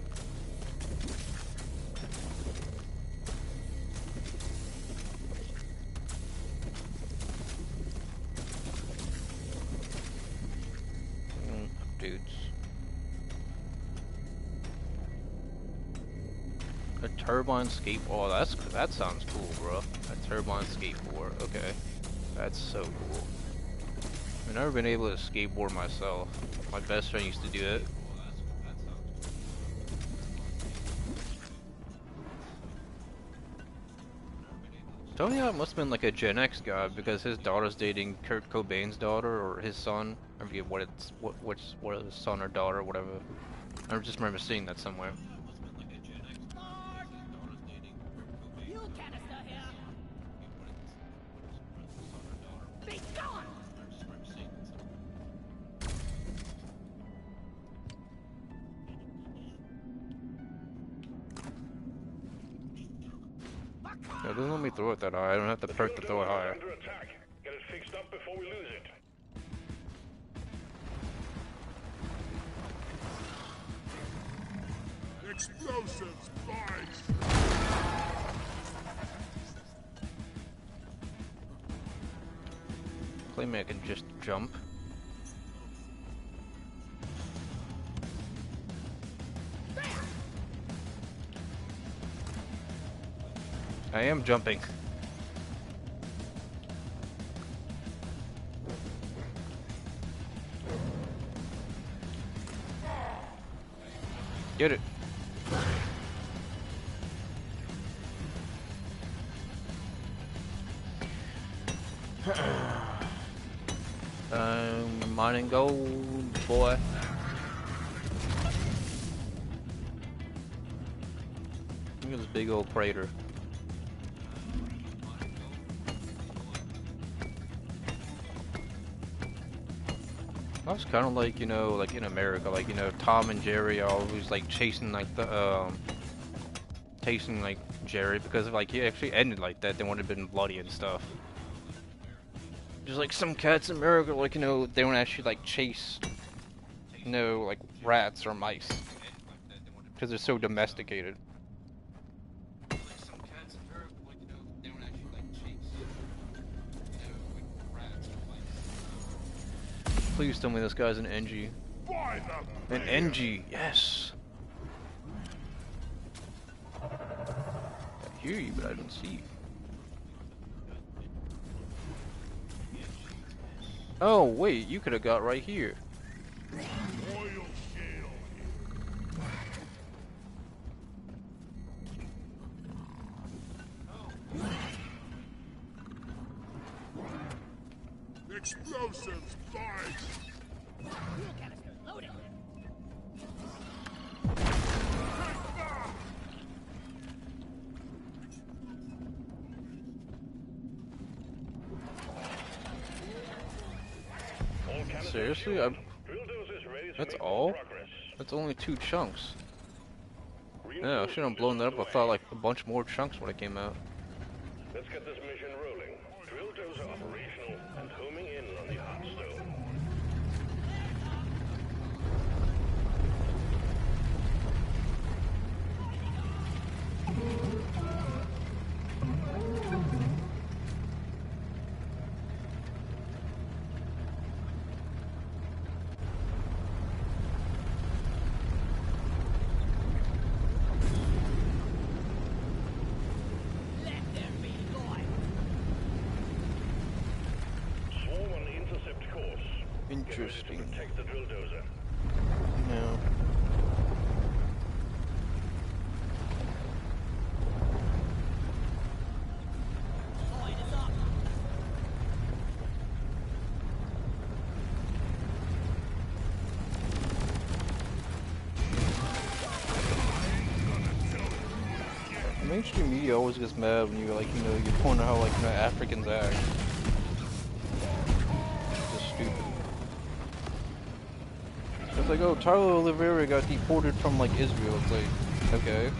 Dudes. A turbine skateboard. Oh, that sounds cool, bro. A turbine skateboard. Okay, that's so cool. I've never been able to skateboard myself. My best friend used to do it. Tony must have been like a Gen X guy because his daughter's dating Kurt Cobain's daughter or his son. I forget what it's what his son or daughter or whatever. I just remember seeing that somewhere. Yeah, doesn't let me throw it that high. I don't have to perk to throw it higher. Under attack. Get it fixed up before we lose it. Explosives, guys! Claiming I can just jump. I am jumping. Get it. Mining gold, boy. Look at this big old crater. I was kind of like, you know, like in America, like, you know, Tom and Jerry are always like chasing like Jerry because if like he actually ended like that, they would have been bloody and stuff. Just like some cats in America, like, you know, they don't actually like chase, you know, like rats or mice because they're so domesticated. Please tell me this guy's an NG. An NG, yes. I hear you, but I don't see you. Oh wait, you could have got right here. Oil shale. Explosives, guys! Fuel canister loaded. Seriously? That's all? That's only 2 chunks. Yeah, I should have blown that up. I thought like a bunch more chunks when it came out. Let's get this mission rolling. Drill dozer operational and homing in on the Hearthstone. Let there be light. Swarm on the intercept course. Interesting. Get ready to protect the drill dozer. No. Light is up. mainstream media always gets mad when you like, you know, you point out how like, you know, Africans act. It's just stupid. It's like, oh, Tyler Oliveira got deported from like Israel. It's like, okay.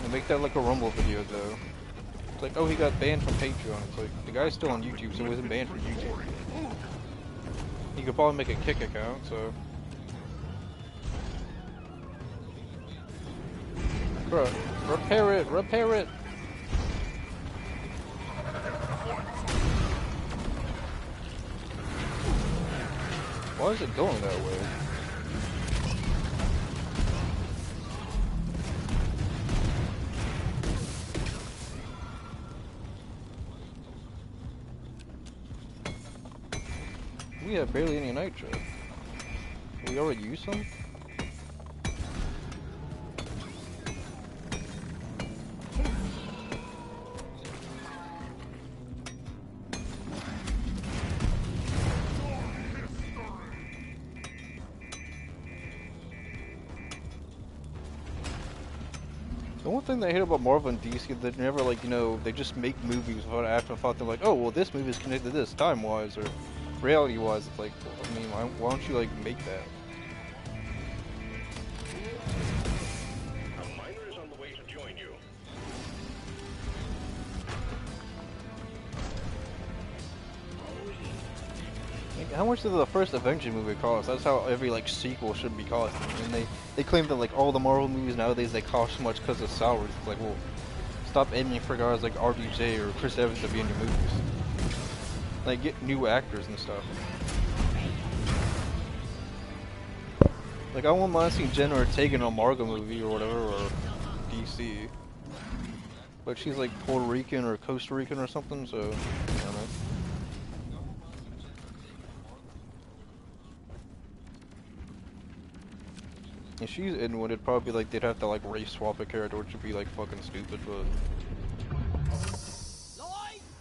And make that like a Rumble video though. It's like, oh, he got banned from Patreon. It's like, the guy's still on YouTube, so he wasn't banned from YouTube. He could probably make a Kick account, so. Bro, repair it, repair it! Why is it going that way? We have barely any nitro. We already used some? The one thing that I hate about Marvel and DC, they never like, you know, they just make movies without an afterthought. They're like, oh, well, this movie is connected to this time-wise or reality-wise. It's like, well, I mean, why don't you like make that? A miner is on the way to join you. Like, how much did the first Avengers movie cost? That's how every like sequel should be costing. And they claim that like all the Marvel movies nowadays they cost so much because of salaries. It's like, well, stop aiming for guys like RDJ or Chris Evans to be in your movies. Like, get new actors and stuff. Like, I wouldn't mind seeing Jenna Ortega in a Marvel movie or whatever, or DC. But she's like Puerto Rican or Costa Rican or something, so I don't know. If she's in one, it'd probably be like they'd have to like race swap a character, which would be like fucking stupid, but.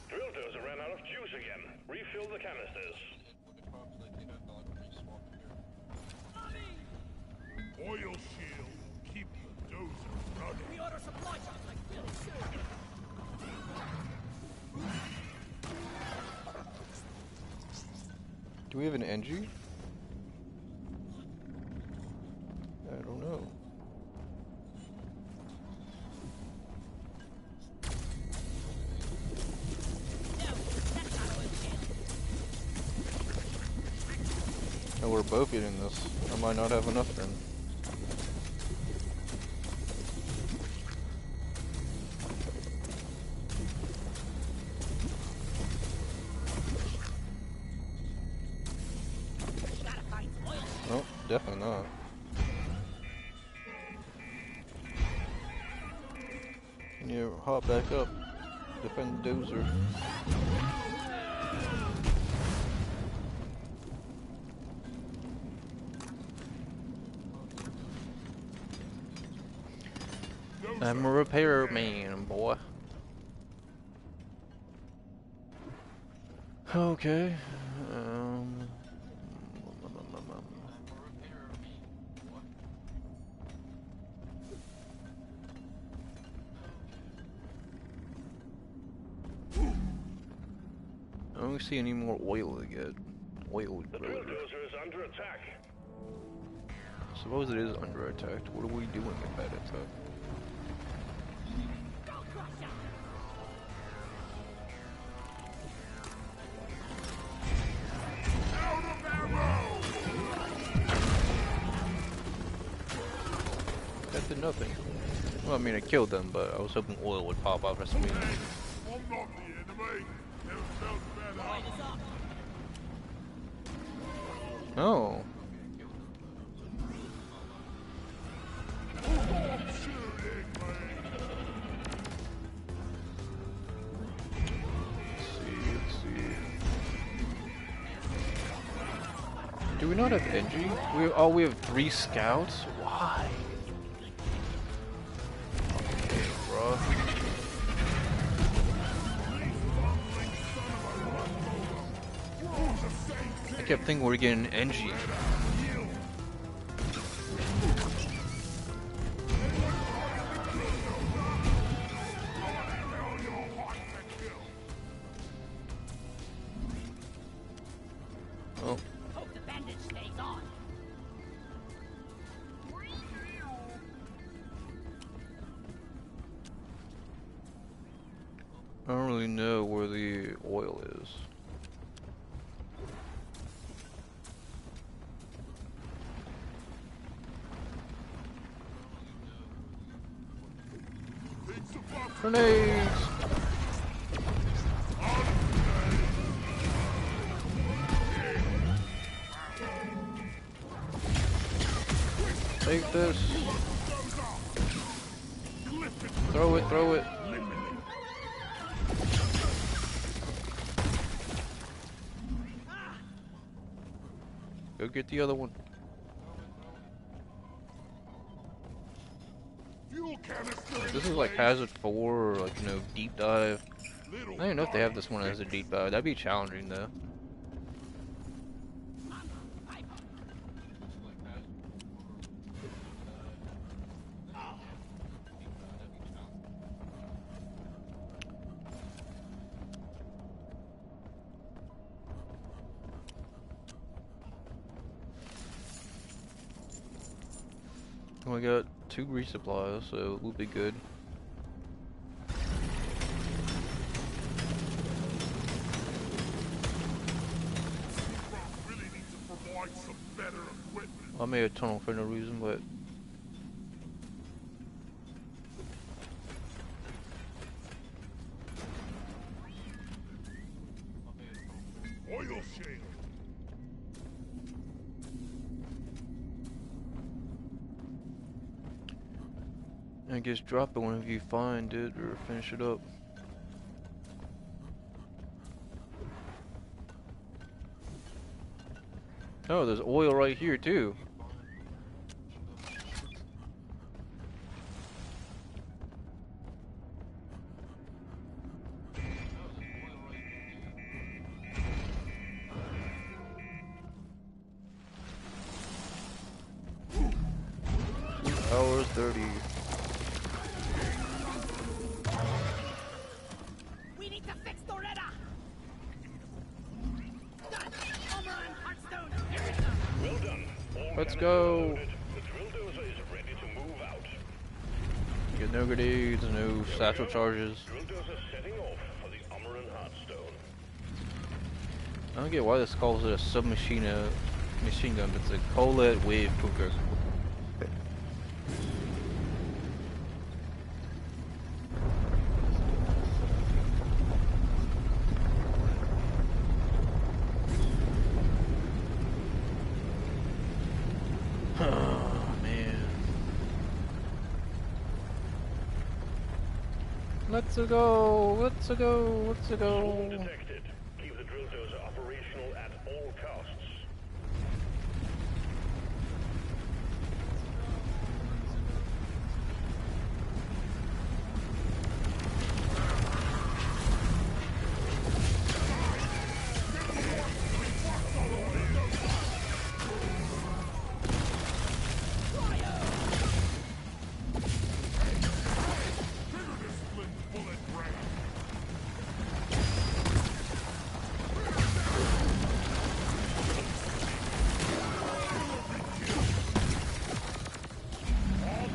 Drill dozer ran out of juice again. Refill the canisters. Oil shield will keep the dozer running. We order supply shops like really soon. Do we have an NG? I don't know. Oh, we're both getting this. I might not have enough then. Nope, definitely not. Can you hop back up? Defend the dozer. I'm a repairman, boy. Okay. I don't see any more oil to get. Oil. The drill dozer is under attack. Suppose it is under attack. What are we doing about it, though? That did nothing. Well, I mean, it killed them, but I was hoping oil would pop out for some reason. I'm not the enemy. Never felt better. Oh. Let's see. Do we not have NG? We have 3 scouts? Why? Okay, bro. I kept thinking we were getting NG. I don't really know where the oil is. Grenades! Take this. Throw it, throw it. Go get the other one. This is like Hazard 4 or like, you know, Deep Dive. I don't even know if they have this one as a Deep Dive. That'd be challenging though. We got 2 resupplies, so we'll be good. Really need to provide some better equipment. I made a tunnel for no reason, but Oil shale. I guess drop it whenever you find it or finish it up. Oh, there's oil right here too. Hours 30. We need to fix the radar. Done. Armor and Hearthstone. Here we go. Well done. All Let's cannons go. are loaded. The drill dozer is ready to move out. Get no grenades, no satchel charges. Drill dozer setting off for the Armor and Hearthstone. I don't get why this calls it a submachine machine gun. It's a Colette wave cooker. Oh man. Let's go, let's go, let's Swarm go. detected. Keep the drill dozer operational at all costs.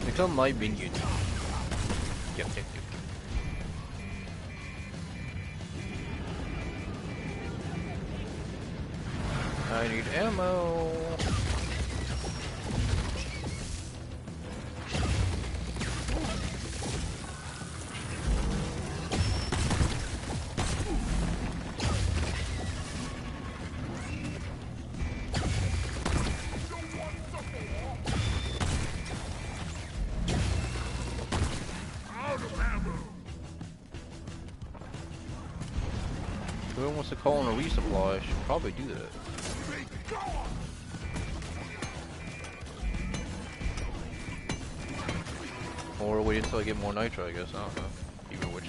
Become my minion. Yep, yep, yep. I need ammo. Whoever wants to call in a resupply should probably do that. Or wait until I get more nitro, I guess. I don't know. Either which.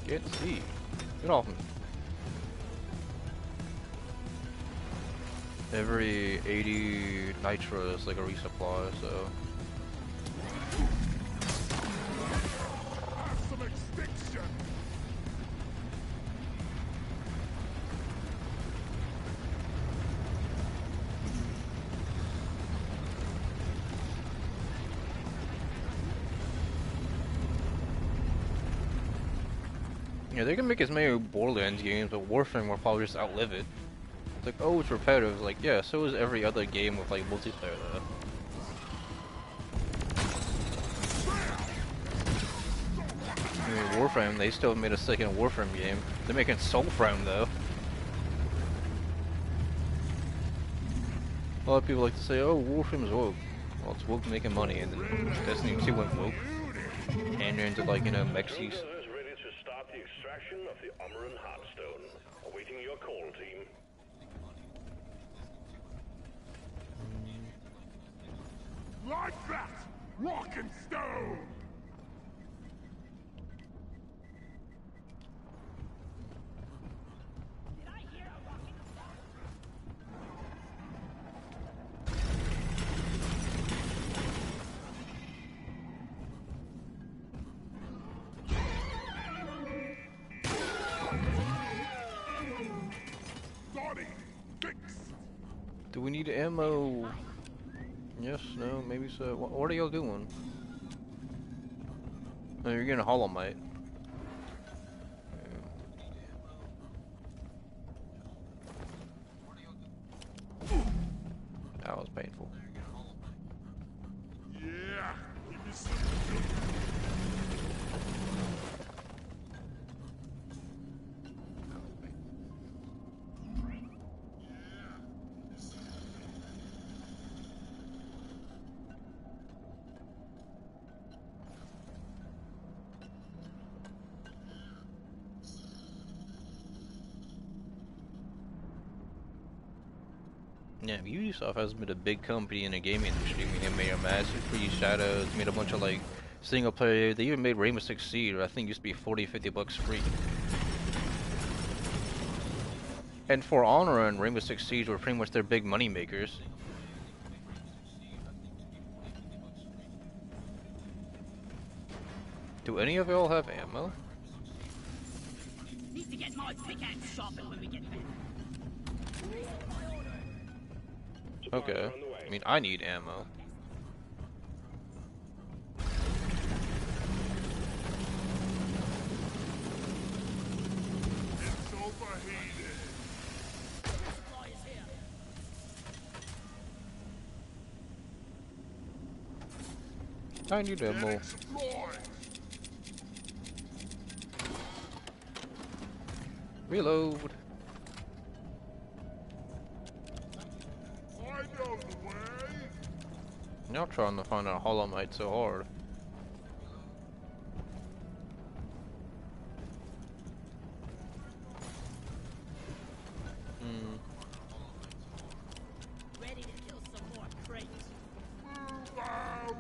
Get C. Get off me. Every 80 nitro is like a resupply, so. Some extinction. Yeah, they can make as many Borderlands games, but Warframe will probably just outlive it. It's like, oh, it's repetitive. It's like, yeah, so is every other game with like multiplayer though. I mean, Warframe, they still made a second Warframe game. They're making Soulframe though. A lot of people like to say, oh, Warframe's woke. Well, it's woke making money, and then Destiny 2 went woke. And they're into like, you know, Mexies. Is ready to start the extraction of the Omeran Heartstone. Awaiting your call, team. Like that! Rock and stone! Did I hear a rocking stone? Body fixed! Do we need ammo? Yes, no, maybe so. What are y'all doing? Oh, you're getting a Hollow Knight. That was painful. Yeah! Give me some. Yeah, Ubisoft has been a big company in the gaming industry. I mean, they made a massive Free Shadows, made a bunch of like single player. They even made Rainbow Six Siege, I think used to be 40, 50 bucks free. And For Honor and Rainbow Six Siege were pretty much their big money makers. Do any of y'all have ammo? Need to get my pickaxe sharpened when we get back. Okay. I mean, I need ammo. It's overheated! Supply is here. I need ammo. Getting supplies! Reload. I know the way! Y'all trying to find out Hollow Knight so hard. Ready to kill some more crates. Move out!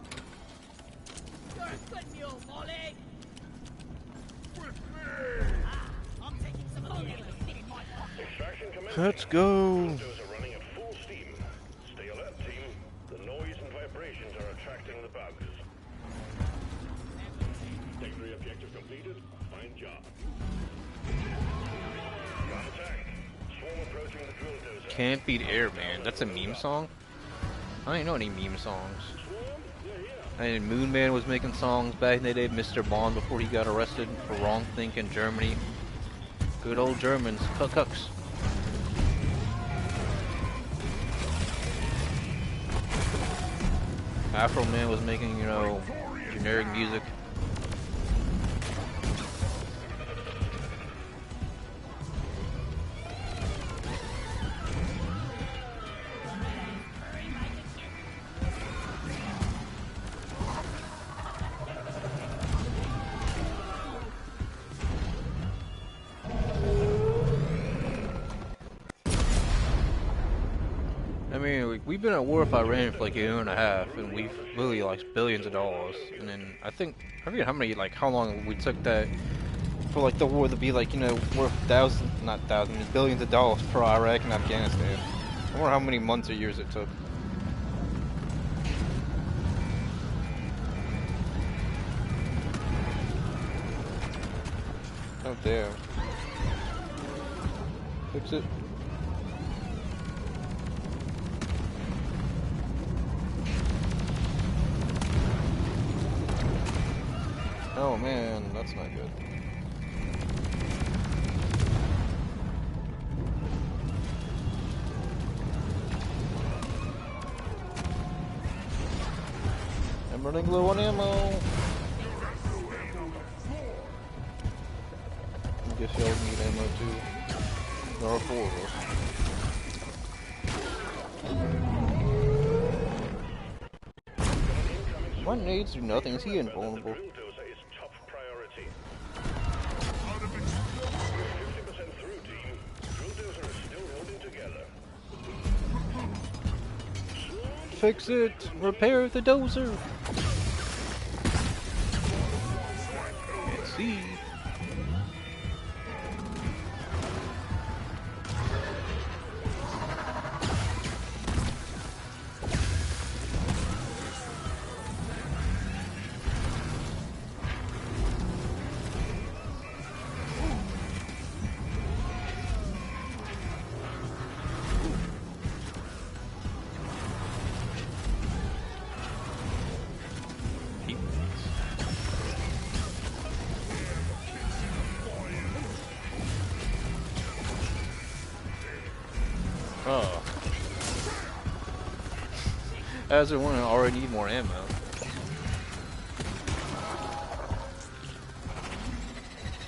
You're a good mule, Molly. With me! I'm taking some of the to stick in my pocket. Extraction commencing. Let's go. Those are running at full steam. Stay alert, team. The noise and vibrations are attracting the bugs. Secondary objective completed. Fine job. Ground attack. Swarm approaching the drill dozer. Can't beat Airman. That's a meme song? I ain't know any meme songs. Swarm? Yeah. And Moon Man was making songs back in the day, Mr. Bond, before he got arrested for wrong think in Germany. Good old Germans, cucks. Afro Man was making, you know, generic music. I mean, we've been at war with Iran for like a year and a half, and we've really lost billions of dollars. And then I forget how many, like, how long we took that for like the war to be like, you know, worth billions of dollars for Iraq and Afghanistan. I wonder how many months or years it took. Oh damn. Fix it. Oh man, that's not good. I'm running low on ammo. I guess y'all need ammo too. There are 4 of us. My nades do nothing. Is he invulnerable? Fix it! Repair the dozer! Can't see. Oh. As a one, I already need more ammo.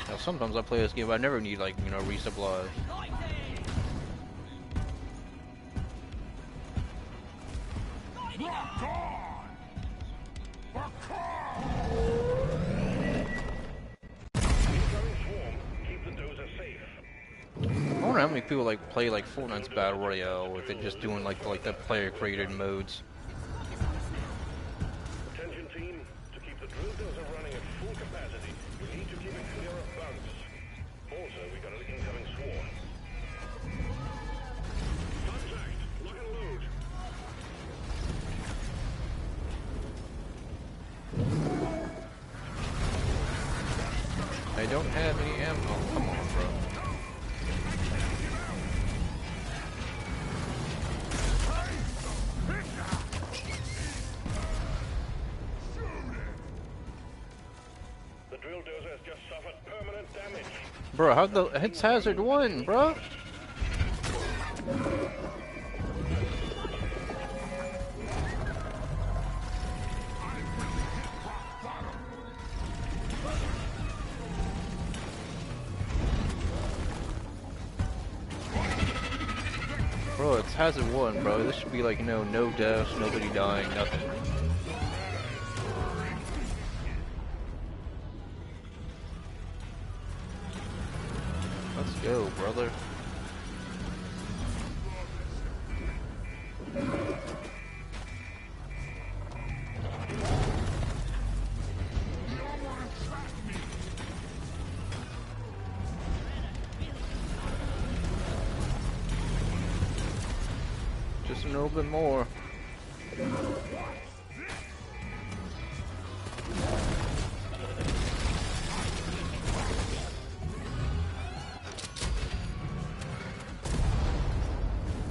Now, sometimes I play this game, I never need, like, you know, resupplies. I wonder how many people like play like Fortnite's Battle Royale with it just doing like the player created modes. Attention team, to keep the drill dozer running at full capacity, you need to keep it clear of bugs. Also, we got an incoming swarm. Contact! Lock and load! I don't have any ammo. Come on, bro. The drill dozer has just suffered permanent damage. Bro, how the it's hazard 1, bro? Bro, it's hazard 1, bro. This should be like, you know, no deaths, nobody dying, nothing. Let's go, brother. Just a little bit more.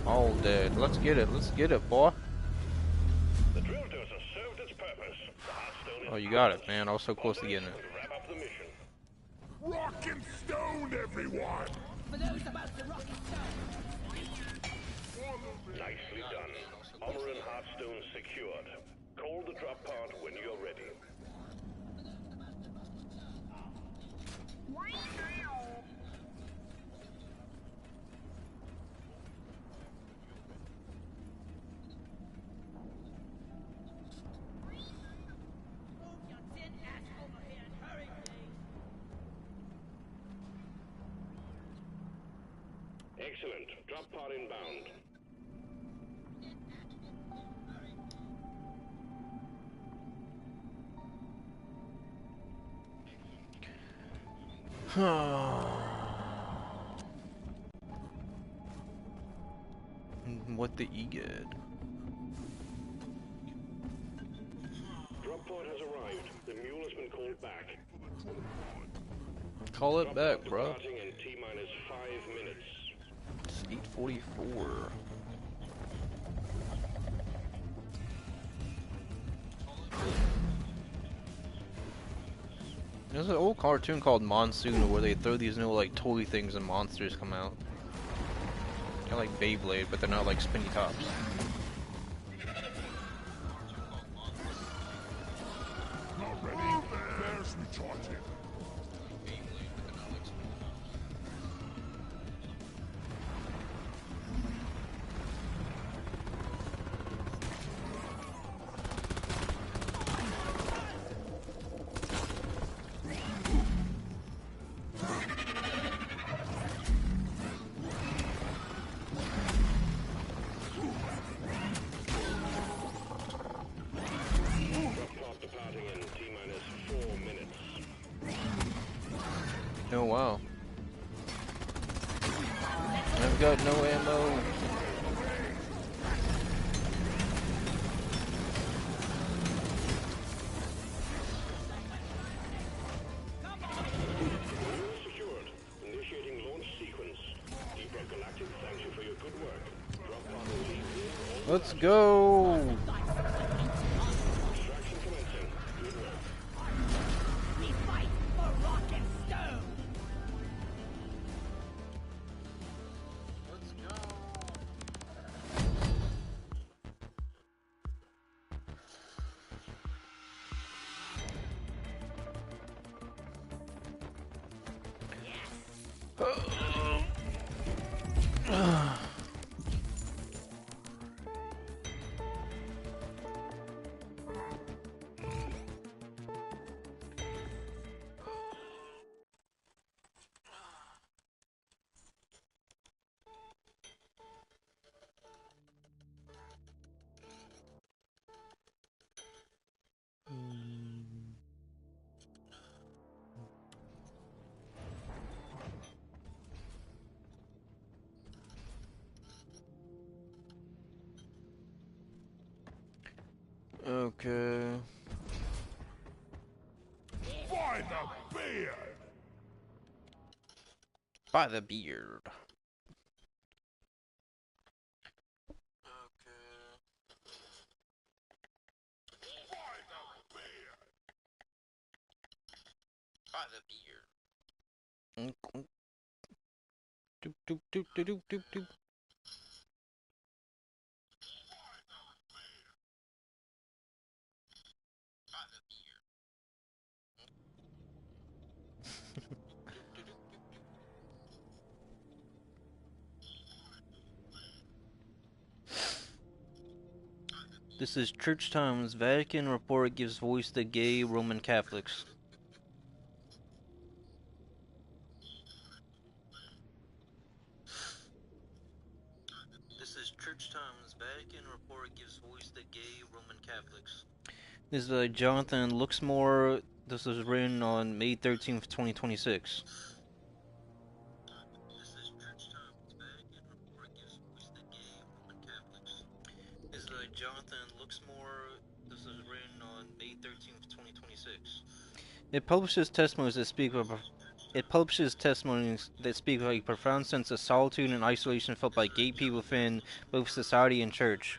All dead. Let's get it, boy. The drill dozer served its purpose. The Hearthstone is Oh, you got it, man. I was so close to getting it. wrap up the mission. Rock and stone, everyone! For those about to rock and stone. Nicely done. Armor and Hearthstone secured. Call the drop pod when you're ready. Move your tin ass over here and hurry, please. Excellent. Drop pod inbound. What the egad? Drop pod has arrived. The mule has been called back. Call it back, bro. Departing in T-minus 5 minutes. It's 8:44. There's an old cartoon called Monsoon where they throw these new like toy things and monsters come out. They're like Beyblade, but they're not like spinny tops. Alex recharging. Oh wow. I've got no ammo. Secured. Initiating launch sequence. Deep Rock Galactic, thank you for your good work. Drop pod will leave you. Let's go. Extraction commencing. Good work. We fight for rock and stone. Let's go. Okay. By the beard! By the beard. By the beard. Doop doop doop doop doop doop doop. This is Church Times. Vatican report gives voice to gay Roman Catholics. This is Church Times. Vatican report gives voice to gay Roman Catholics. This is Jonathan Luxmore. This was written on May 13th, 2026. This is Church Times. Vatican report gives voice to gay Roman Catholics. This is Jonathan Luxmore. This was written on May 13th, 2026. It publishes testimonies that speak of a profound sense of solitude and isolation felt by gay people within both society and church.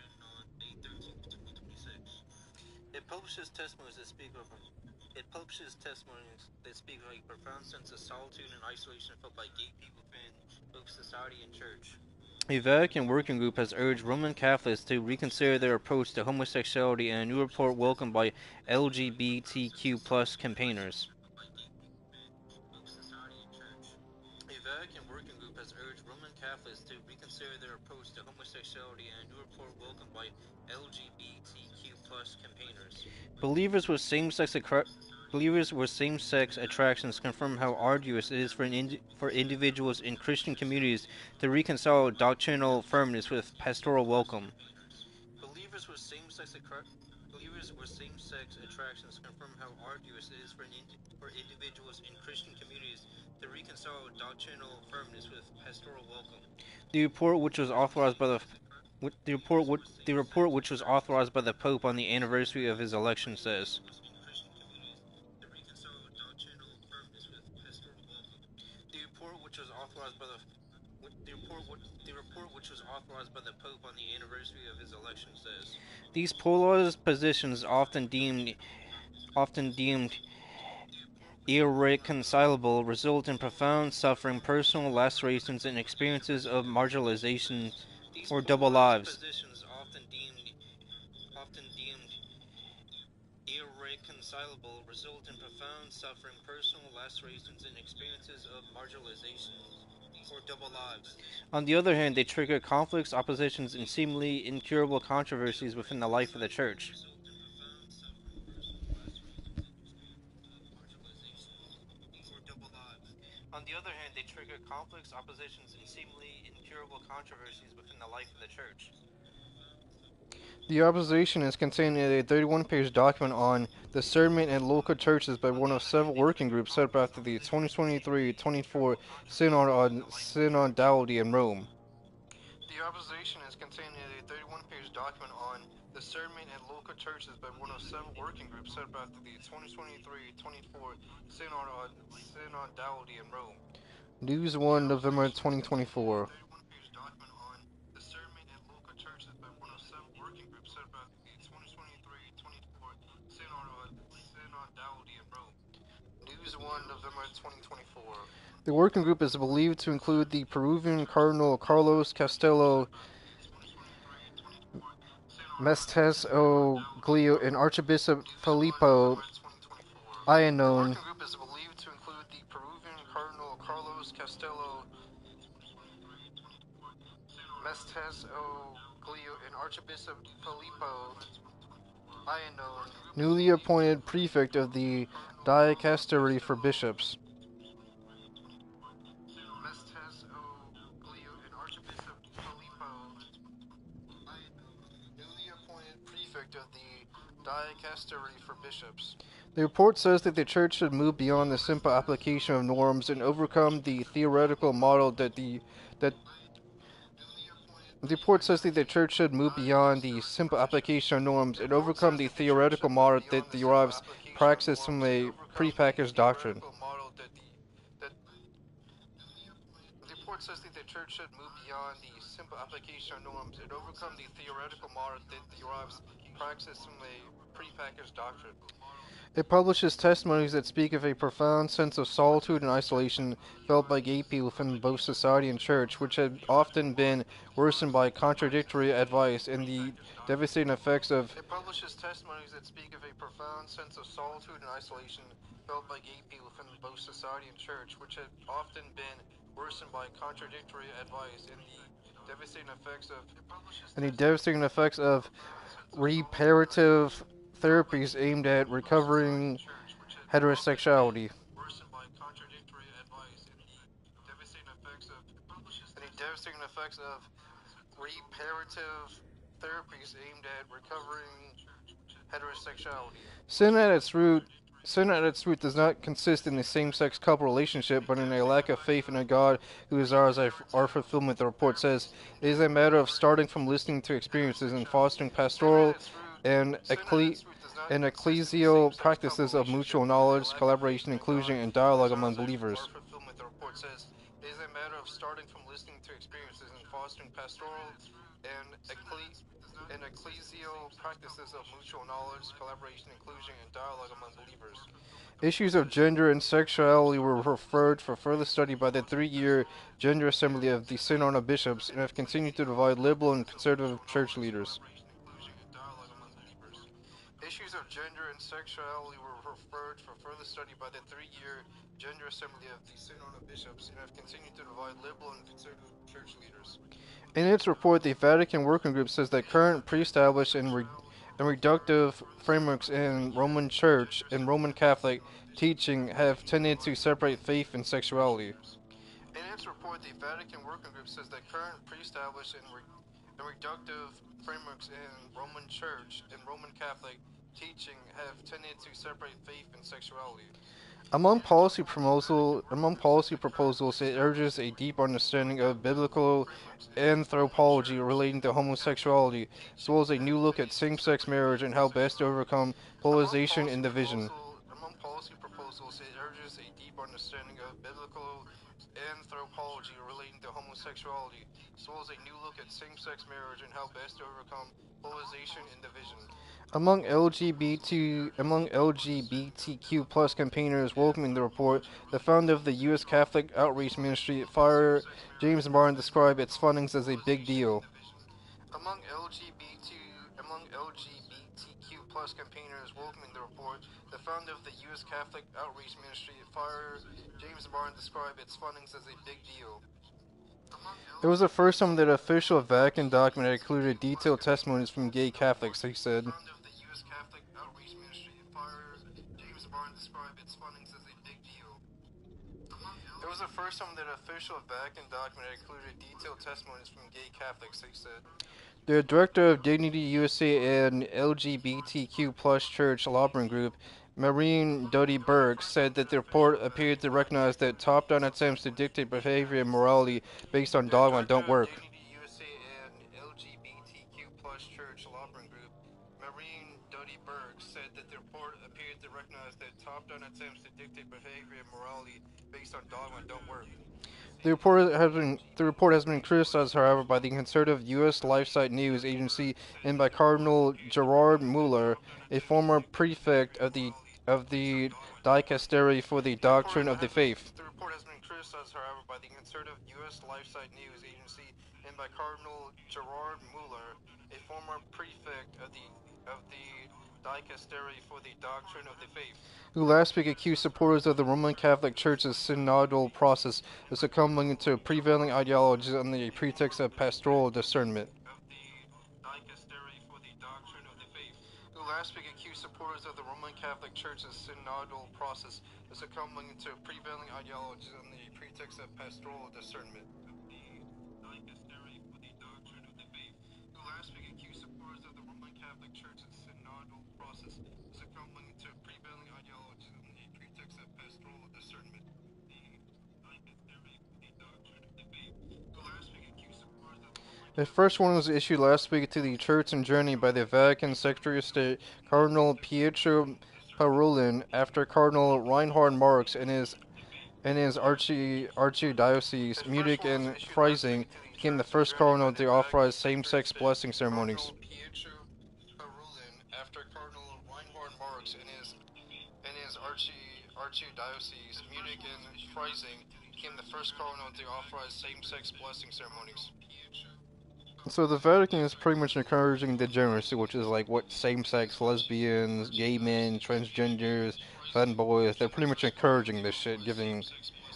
It publishes testimonies that speak of a profound sense of solitude and isolation felt by gay people within both society and church. A Vatican working group has urged Roman Catholics to reconsider their approach to homosexuality in a new report welcomed by LGBTQ+ campaigners. A Vatican working group has urged Roman Catholics to reconsider their approach to homosexuality in a new report welcomed by LGBTQ+ campaigners. Believers with same-sex attractions confirm how arduous it is for individuals in Christian communities to reconcile doctrinal firmness with pastoral welcome. Believers with same-sex attractions confirm how arduous it is for individuals in Christian communities to reconcile doctrinal firmness with pastoral welcome. The report, which was authorized by the Pope on the anniversary of his election, says. The report, which was authorized by the Pope on the anniversary of his election, says. These polarized positions, often deemed irreconcilable, result in profound suffering, personal lacerations, and experiences of marginalization or double lives. irreconcilable, result in profound suffering, personal lacerations, and experiences of marginalization or double lives. On the other hand, they trigger conflicts, oppositions, and seemingly incurable controversies within the life of the church. On the other hand, they trigger conflicts, oppositions, and seemingly incurable controversies within the life of the church. The opposition is contained in a 31-page document on discernment in local churches by one of several working groups set up after the 2023-24 Synod on Synodality in Rome. The opposition is contained in a 31-page document on discernment in local churches by one of several working groups set up after the 2023-24 Synod on Synodality in Rome. News 1, November 2024. News 1, November 2024. The working group is believed to include the Peruvian Cardinal Carlos Castello Mestes Oglio and Archbishop Filippo Ayanon. The working group is believed to include the Peruvian Cardinal Carlos Castello Mestes Oglio and Archbishop Filippo Ayanon, newly appointed prefect of the Dicastery for Bishops. The report says that the church should move beyond the simple application of norms and overcome the theoretical model that the report says that the church should move beyond the simple application of norms and overcome the theoretical model that derives praxis from a prepackaged doctrine. The report says that the church should move beyond the simple application of norms and overcome the theoretical model that derives praxis from a prepackaged doctrine. It publishes testimonies that speak of a profound sense of solitude and isolation felt by gay people within both society and church, which had often been worsened by contradictory advice and the devastating effects of... It publishes testimonies that speak of a profound sense of solitude and isolation felt by gay people within both society and church, which had often been worsened by contradictory advice and the devastating effects of reparative therapies aimed at recovering heterosexuality. Sin at its root does not consist in a same-sex couple relationship, but in a lack of faith in a God who desires our fulfillment, the report says. It is a matter of starting from listening to experiences and fostering pastoral and ecclesial practices of mutual knowledge, collaboration, inclusion, and dialogue among believers. It is a matter of starting from listening to experiences and fostering pastoral and ecclesial practices of mutual knowledge, collaboration, inclusion, and dialogue among believers. Issues of gender and sexuality were referred for further study by the 3-year Gender Assembly of the Synod of Bishops and have continued to divide liberal and conservative church leaders. Issues of gender and sexuality were referred for further study by the 3-year Gender Assembly of the Synod of Bishops and have continued to divide liberal and conservative church leaders. In its report, the Vatican Working Group says that current pre-established and reductive frameworks in Roman Church and Roman Catholic teaching have tended to separate faith and sexuality. In its report, the Vatican Working Group says that current pre-established and reductive frameworks in Roman Church and Roman Catholic teaching have tended to separate faith and sexuality. Among policy proposals, it urges a deep understanding of biblical anthropology relating to homosexuality, as well as a new look at same-sex marriage and how best to overcome polarization and division. Among policy proposals, it urges a deep understanding of biblical anthropology relating to homosexuality, as well as a new look at same-sex marriage and how best to overcome polarization and division. Among LGBTQ plus campaigners welcoming the report, the founder of the U.S. Catholic Outreach Ministry, Father James Martin, described its findings as a big deal. Among LGBTQ Plus campaigners welcoming the report. The founder of the U.S. Catholic Outreach Ministry, Father James Martin, described its findings as a big deal. It was the first time that an official Vatican document had included detailed testimonies from gay Catholics, he said. It was the first time that an official Vatican document had included detailed testimonies from gay Catholics, he said. The director of Dignity USA and LGBTQ plus church lobbying group, Marine Duddy Berg, said that the report appeared to recognize that top-down attempts to dictate behavior and morality based on dogma don't work. Dignity USA and LGBTQ plus church lobbying group, Marine Duddy Berg, said that the report appeared to recognize that top-down attempts to dictate behavior and morality based on dogma don't work. The report has been criticized, however, by the conservative U.S. LifeSite News Agency and by Cardinal Gerard Mueller, a former prefect of the Dicastery for the Doctrine of the Faith. The report has been criticized, however, by the conservative U.S. LifeSite News Agency and by Cardinal Gerard Mueller, a former prefect of the Dicastery for the Doctrine of the Faith, who last week accused supporters of the Roman Catholic Church's synodal process of succumbing to prevailing ideologies under the pretext of pastoral discernment. Who last week accused supporters of the Roman Catholic Church's synodal process of succumbing to prevailing ideologies under the pretext of pastoral discernment. Who last week accused supporters of the Roman Catholic Church's synodal process of succumbing to prevailing ideologies under the pretext of pastoral discernment. The first one was issued last week to the Church and Journey by the Vatican Secretary of State, Cardinal Pietro Parolin, after Cardinal Reinhard Marx and his archdiocese, Munich and Freising, became the first cardinal to authorize same-sex blessing ceremonies. After Cardinal Reinhard Marx and his archdiocese, Munich and Freising, became the first cardinal to authorize same-sex blessing ceremonies. So the Vatican is pretty much encouraging degeneracy, which is like what same-sex, lesbians, gay men, transgenders, fanboys, they're pretty much encouraging this shit, giving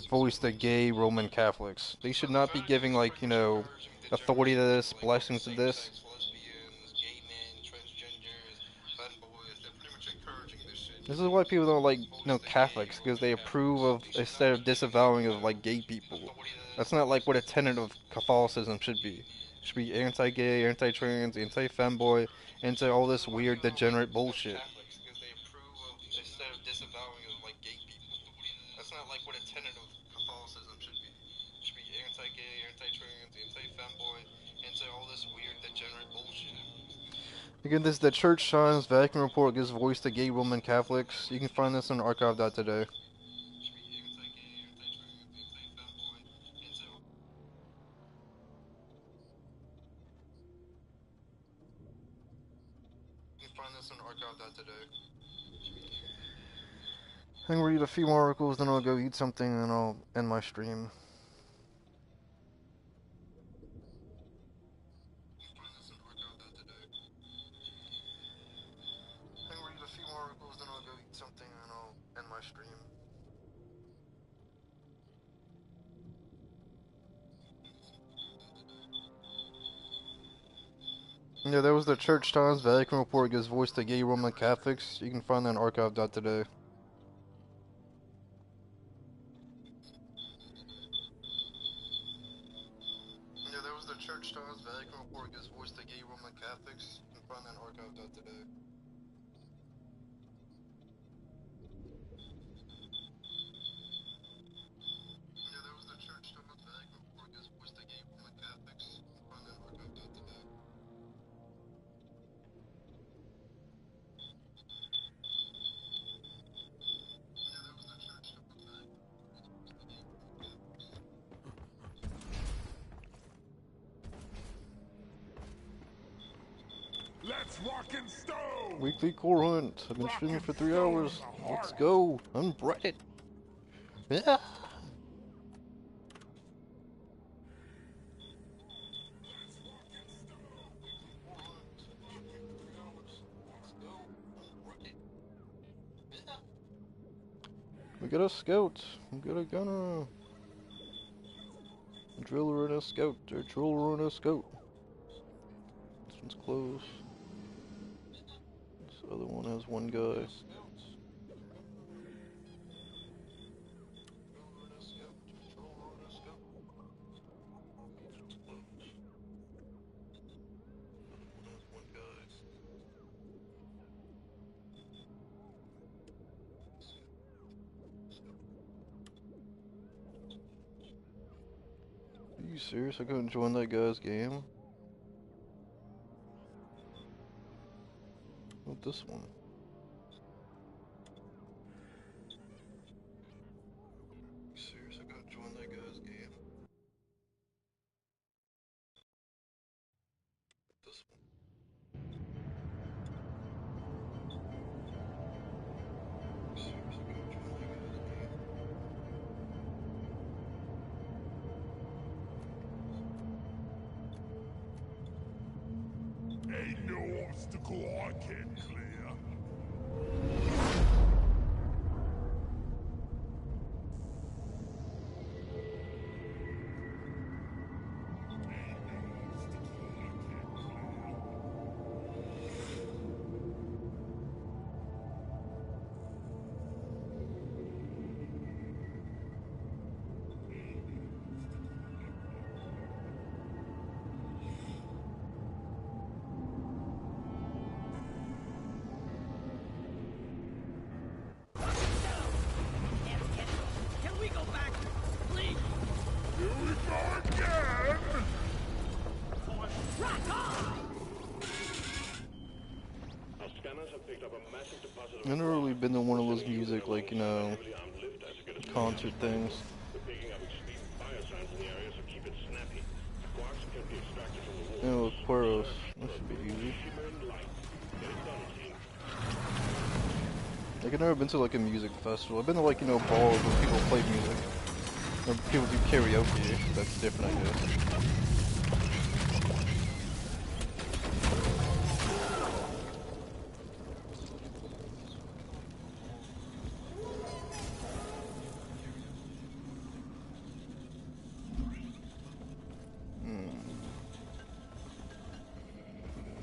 voice to gay Roman Catholics. They should not be giving, like, you know, authority to this, blessings to this. This is why people don't like, you know, Catholics, because they approve of, instead of disavowing of, like, gay people. That's not, like, what a tenet of Catholicism should be. It should be anti-gay, anti-trans, anti-femboy, anti all this weird, degenerate bullshit. That's not, like, what a tenet of Catholicism should be. It should be anti-gay, anti-trans, anti-femboy, anti all this weird, degenerate bullshit. Again, this is the Church Times Vatican Report gives voice to gay Roman Catholics. You can find this on archive.today. You can find this on archive.today. I'm gonna read a few more articles, then I'll go eat something, and I'll end my stream. I'm gonna read a few more articles, then I'll go eat something, and I'll end my stream. Yeah, that was the Church Times Vatican Report gives voice to gay Roman Catholics. You can find that on archive.today. Yeah, that was the Church Times Vatican Report gives voice to gay Roman Catholics. You can find that on archive.today. Yeah, that was the Church Times Vatican Report gives voice to gay Roman Catholics. You can find that on archive.today. Let's rock and stone! Weekly core hunt. I've been streaming for 3 hours. Let's go. I'm Reddit. Yeah. We got a scout. We got a gunner. A driller and a scout. Or driller and a scout. This one's close. This other one has one guy. Are you serious? I couldn't join that guy's game? What this one? Serious? I couldn't join that guy's game? This one? Serious? I couldn't join that guy's game? Ain't no obstacle I can't clear. Can we go back? Please! Here we go again! Rock on! Our scanners have picked up a massive deposit I've never really been to one of those music, like, you know, concert things. We're picking up extreme fire signs in the area, so keep it snappy. Quarks can be extracted from the You walls. know, Quaros. That should be easy. Shimmering light. Get it done, team. Like, I've never been to, like, a music festival. I've been to, like, you know, bars where people play music. Or people do karaoke. That's different, I guess.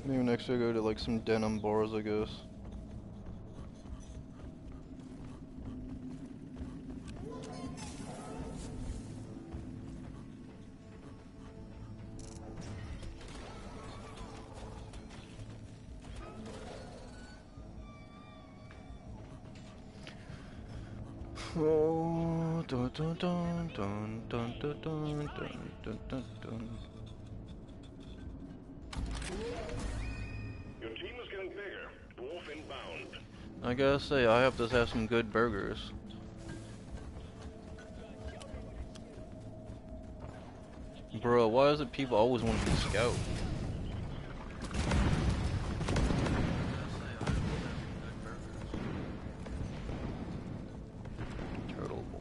Maybe next I go to, like, some denim bars, I guess. Oh, dun dun dun dun dun dun dun dun dun dun. Your team is getting bigger. Dwarf inbound. I gotta say, I have to have some good burgers. Bro, why is it people always want to be scout? Turtle boy.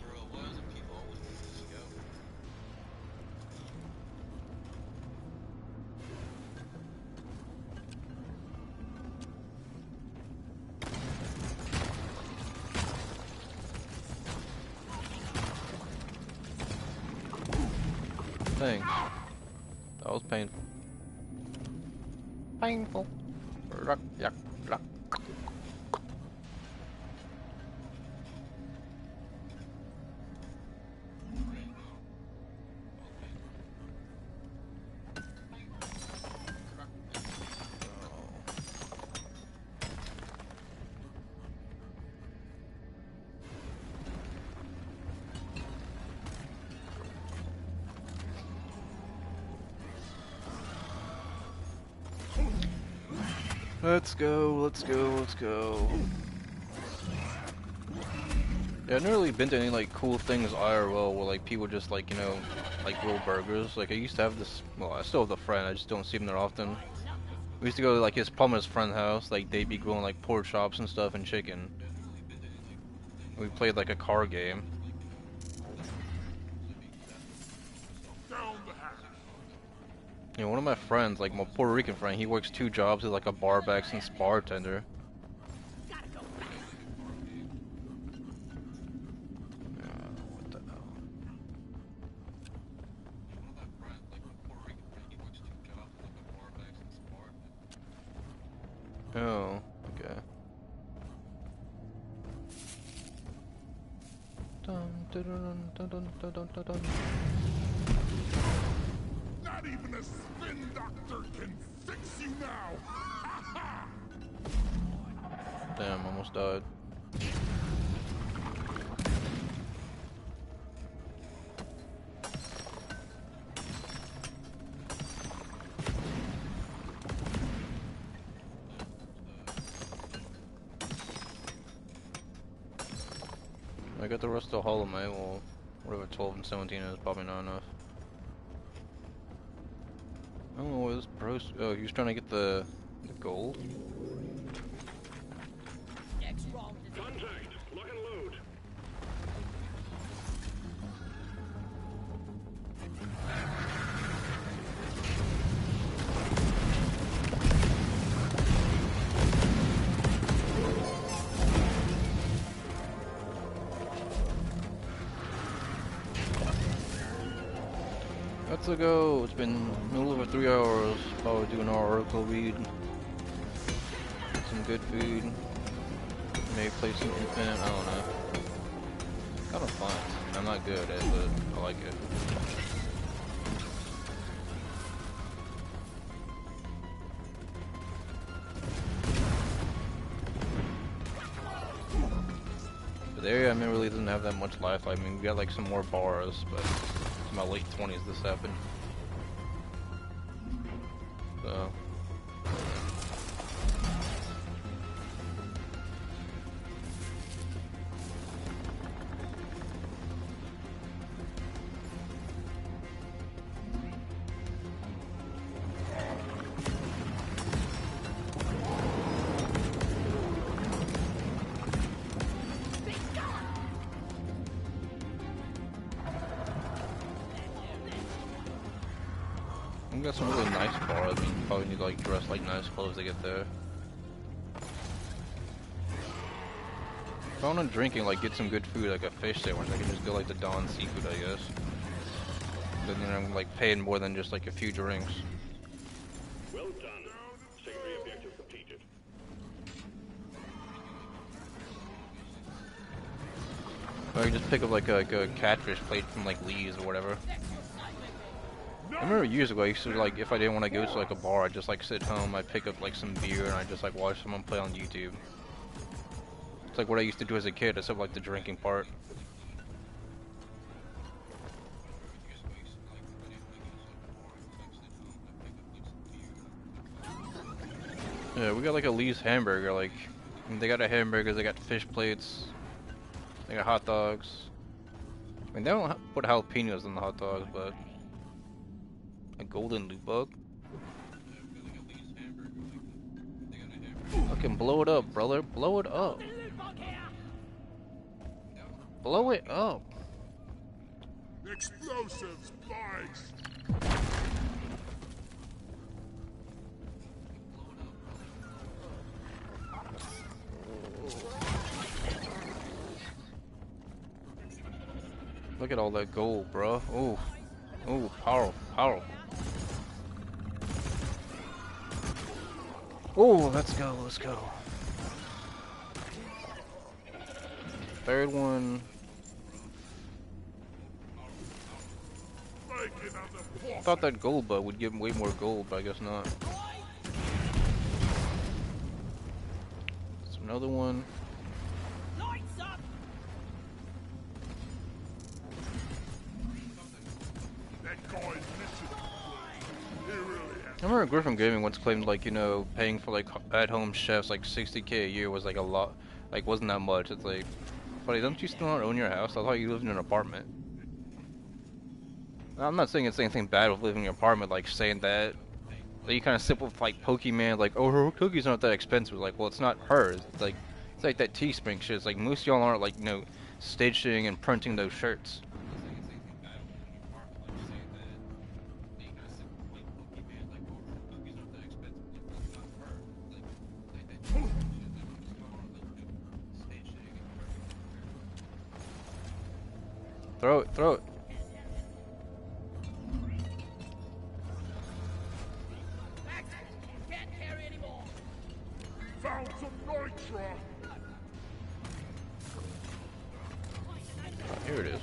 Bro, why is it people always want to be scout? Thanks. That was painful. Painful. Ruck, yuck, ruck. Let's go, let's go, let's go. Yeah, I've never really been to any like cool things IRL where like people just like, you know, like grill burgers. Like I used to have this, well I still have a friend, I just don't see him there often. We used to go to like his plumber's friend's house, like they'd be grilling like pork chops and stuff and chicken. We played like a car game. Down the hatch. You know, one of my friends, like my Puerto Rican friend, he works 2 jobs as like a bar back since bartender. Not even a spin doctor can fix you now! Damn, almost died. I got the rest of the Hollow Knight, well, whatever 12 and 17 is, probably not enough. I don't know where this bro's. Oh, he was trying to get the gold? Next round is Contact! Lock and load! Let's go. It's been a little over 3 hours. Probably doing our Oracle read. Some good food. Maybe play some Infinite. I don't know. Kind of fun. I mean, I'm not good at it, but I like it. But the area I mean really doesn't have that much life. I mean, we got like some more bars, but in my late 20s this happened. So. We got some really nice bars. I mean, you probably need to like dress like nice clothes to get there. If I want to drinking, like get some good food, like a fish sandwich, I can just go like the Dawn Seafood, I guess. But then I'm like paying more than just like a few drinks. Well done. Secondary objective completed. Or I can just pick up like a catfish plate from like Lee's or whatever. I remember years ago I used to like, if I didn't want to go to like a bar, I'd just like sit home, I'd pick up like some beer and I'd just like watch someone play on YouTube. It's like what I used to do as a kid, except like the drinking part. Yeah, we got like a Lee's hamburger, like, they got a hamburger, they got fish plates, they got hot dogs. I mean, they don't put jalapenos in the hot dogs, but a golden loot bug. Fucking blow it up, brother. Blow it up. Blow it up. Explosives, boys! Look at all that gold, bro. Ooh. Ooh, powerful, powerful. Oh, let's go, let's go. Third one. I thought that gold bug would give him way more gold, but I guess not. It's another one. lights up. That guy's missing. He really has. I remember Griffin Gaming once claimed, like, you know, paying for like at-home chefs like $60K a year was like a lot, like wasn't that much. It's like, buddy, don't you still not own your house? I thought you lived in an apartment. I'm not saying it's anything bad with living in an apartment, like saying that. Like, you kind of simple with like Pokemon, like, oh, her cookies aren't that expensive. Like, well, it's not hers. It's like that Teespring shit. It's like most of y'all aren't like, you know, staging and printing those shirts. Throw it, throw it. Can't carry anymore. Found some nitra! Here it is.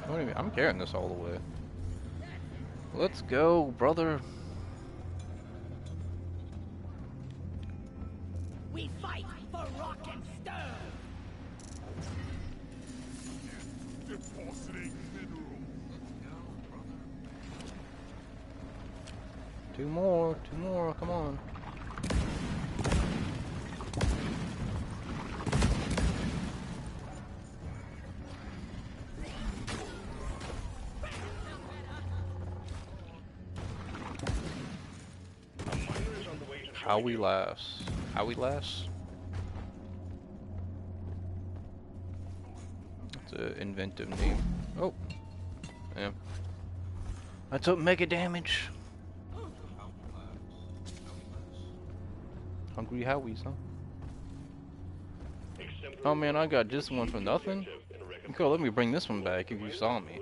What do you mean? I'm carrying this all the way. Let's go, brother. We fight for rock and stone. Depositing minerals. Two more, come on. How we last? How we last? It's an inventive name. Oh, yeah. I took mega damage. Hungry Howies, huh? Oh man, I got this one for nothing. You could let me bring this one back if you saw me.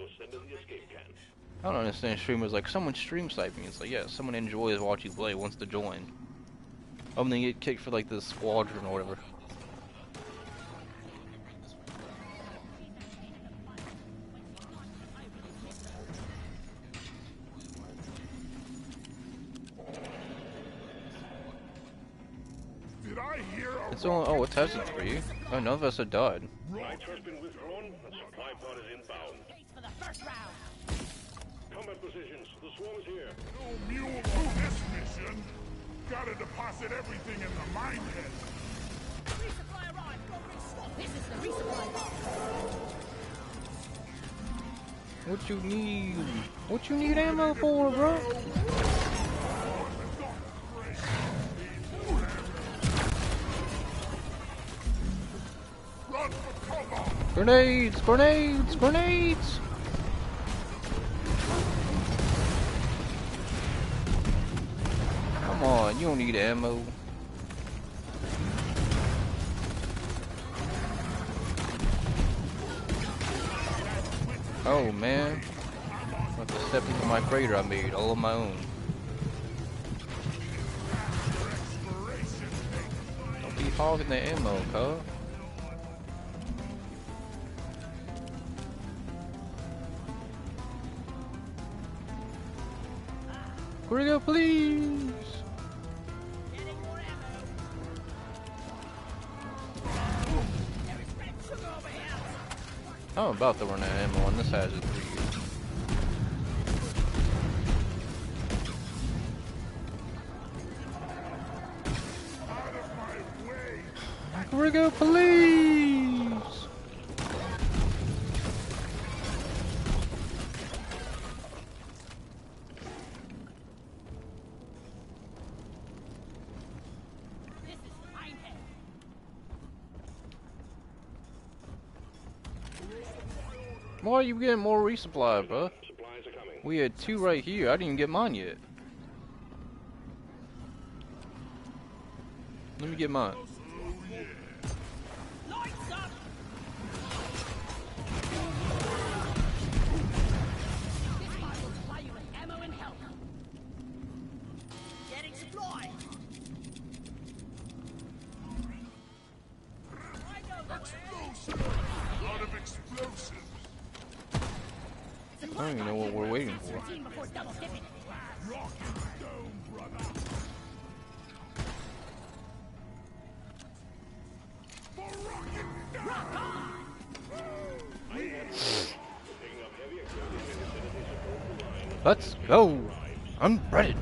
I don't understand streamers like someone stream sniping. It's like, yeah, someone enjoys watching you play, wants to join. I'm gonna get kicked for like this squadron or whatever. Did I hear a It's only, oh, it tested for you. Oh, none of us have died. Light has been withdrawn and supply pod is inbound. For the first round. Combat positions. The swarm is here. no mule on this mission? Gotta deposit everything in the mine pit. Resupply arrived. This is the resupply box. What you need? What you need ammo for, bro? Run for cover! Grenades! Grenades! Grenades! Come on, you don't need ammo. Oh man, I'm about to step into my crater I made all on my own. Don't be hogging the ammo, cuz. Gringo, please! Getting more ammo. There is red sugar over here. I'm about to run out of ammo on this hazard for you. Out of my way! Gringo, please! This is Minehead. Why are you getting more resupply, bro? Supplies are coming. We had two right here. I didn't even get mine yet. Let me get mine. Lights up. This part will supply you with ammo and help. Getting supply. Out of explosives! I don't even know what we're waiting for. Before double dipping. Rock and stone, brother! For rock and stone! Rock on! Let's go! I'm ready.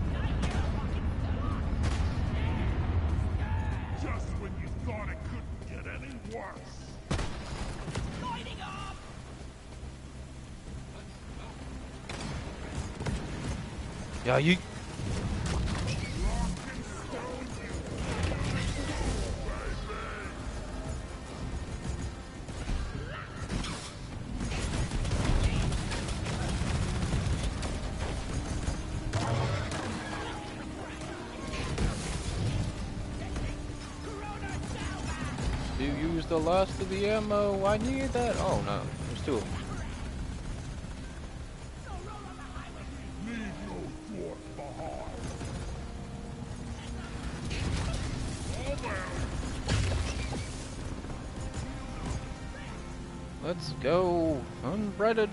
Just when you thought it couldn't get any worse! Lighting up! Yeah, you. You used the last of the ammo. I need that. Oh no, there's two of them. Leave no thought behind! Let's go. Unbreaded.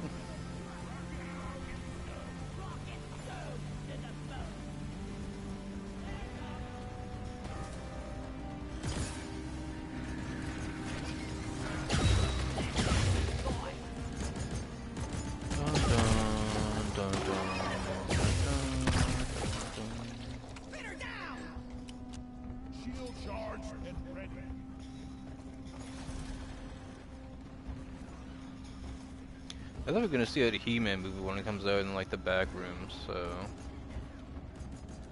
Shield charged and ready. I thought we were gonna see a He-Man movie when it comes out in like the back rooms, so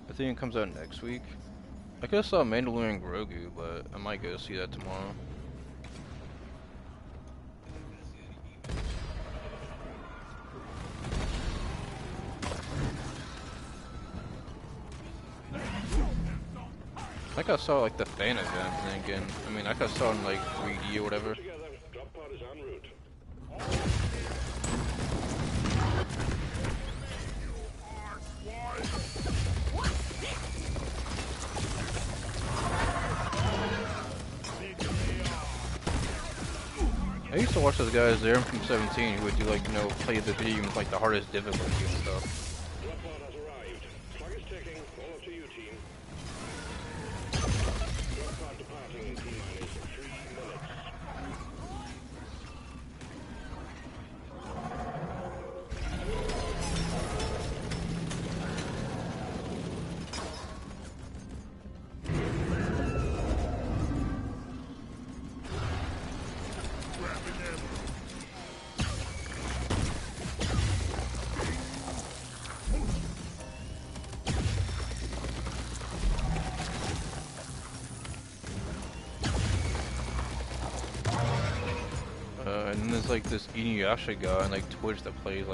I think it comes out next week. I could have saw Mandalorian Grogu, but I might go see that tomorrow. I think I saw like the fan event, and then again, I mean, I could have saw it in like 3D or whatever. Together, drop pod is en route. I used to watch those guys there from 17 who would do like, you know, play the video with like the hardest difficulty and stuff. Drop pod has arrived. Clock is ticking. All up to you, team. Drop pod departing in T-minus 3 minutes. And then there's like this Inuyasha guy on like Twitch that plays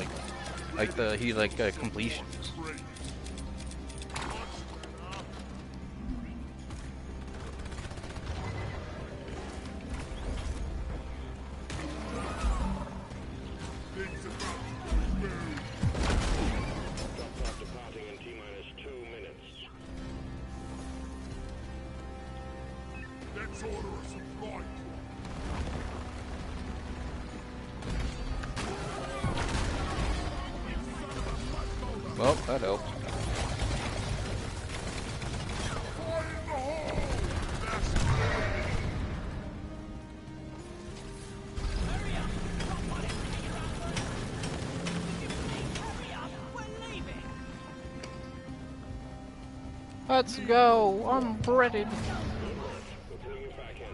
he's like completions. Things about to move. Drop pod departing in T-minus 2 minutes. Let's order a supply. Well, that helped. Let's go. I'm breaded. We're pulling you back in.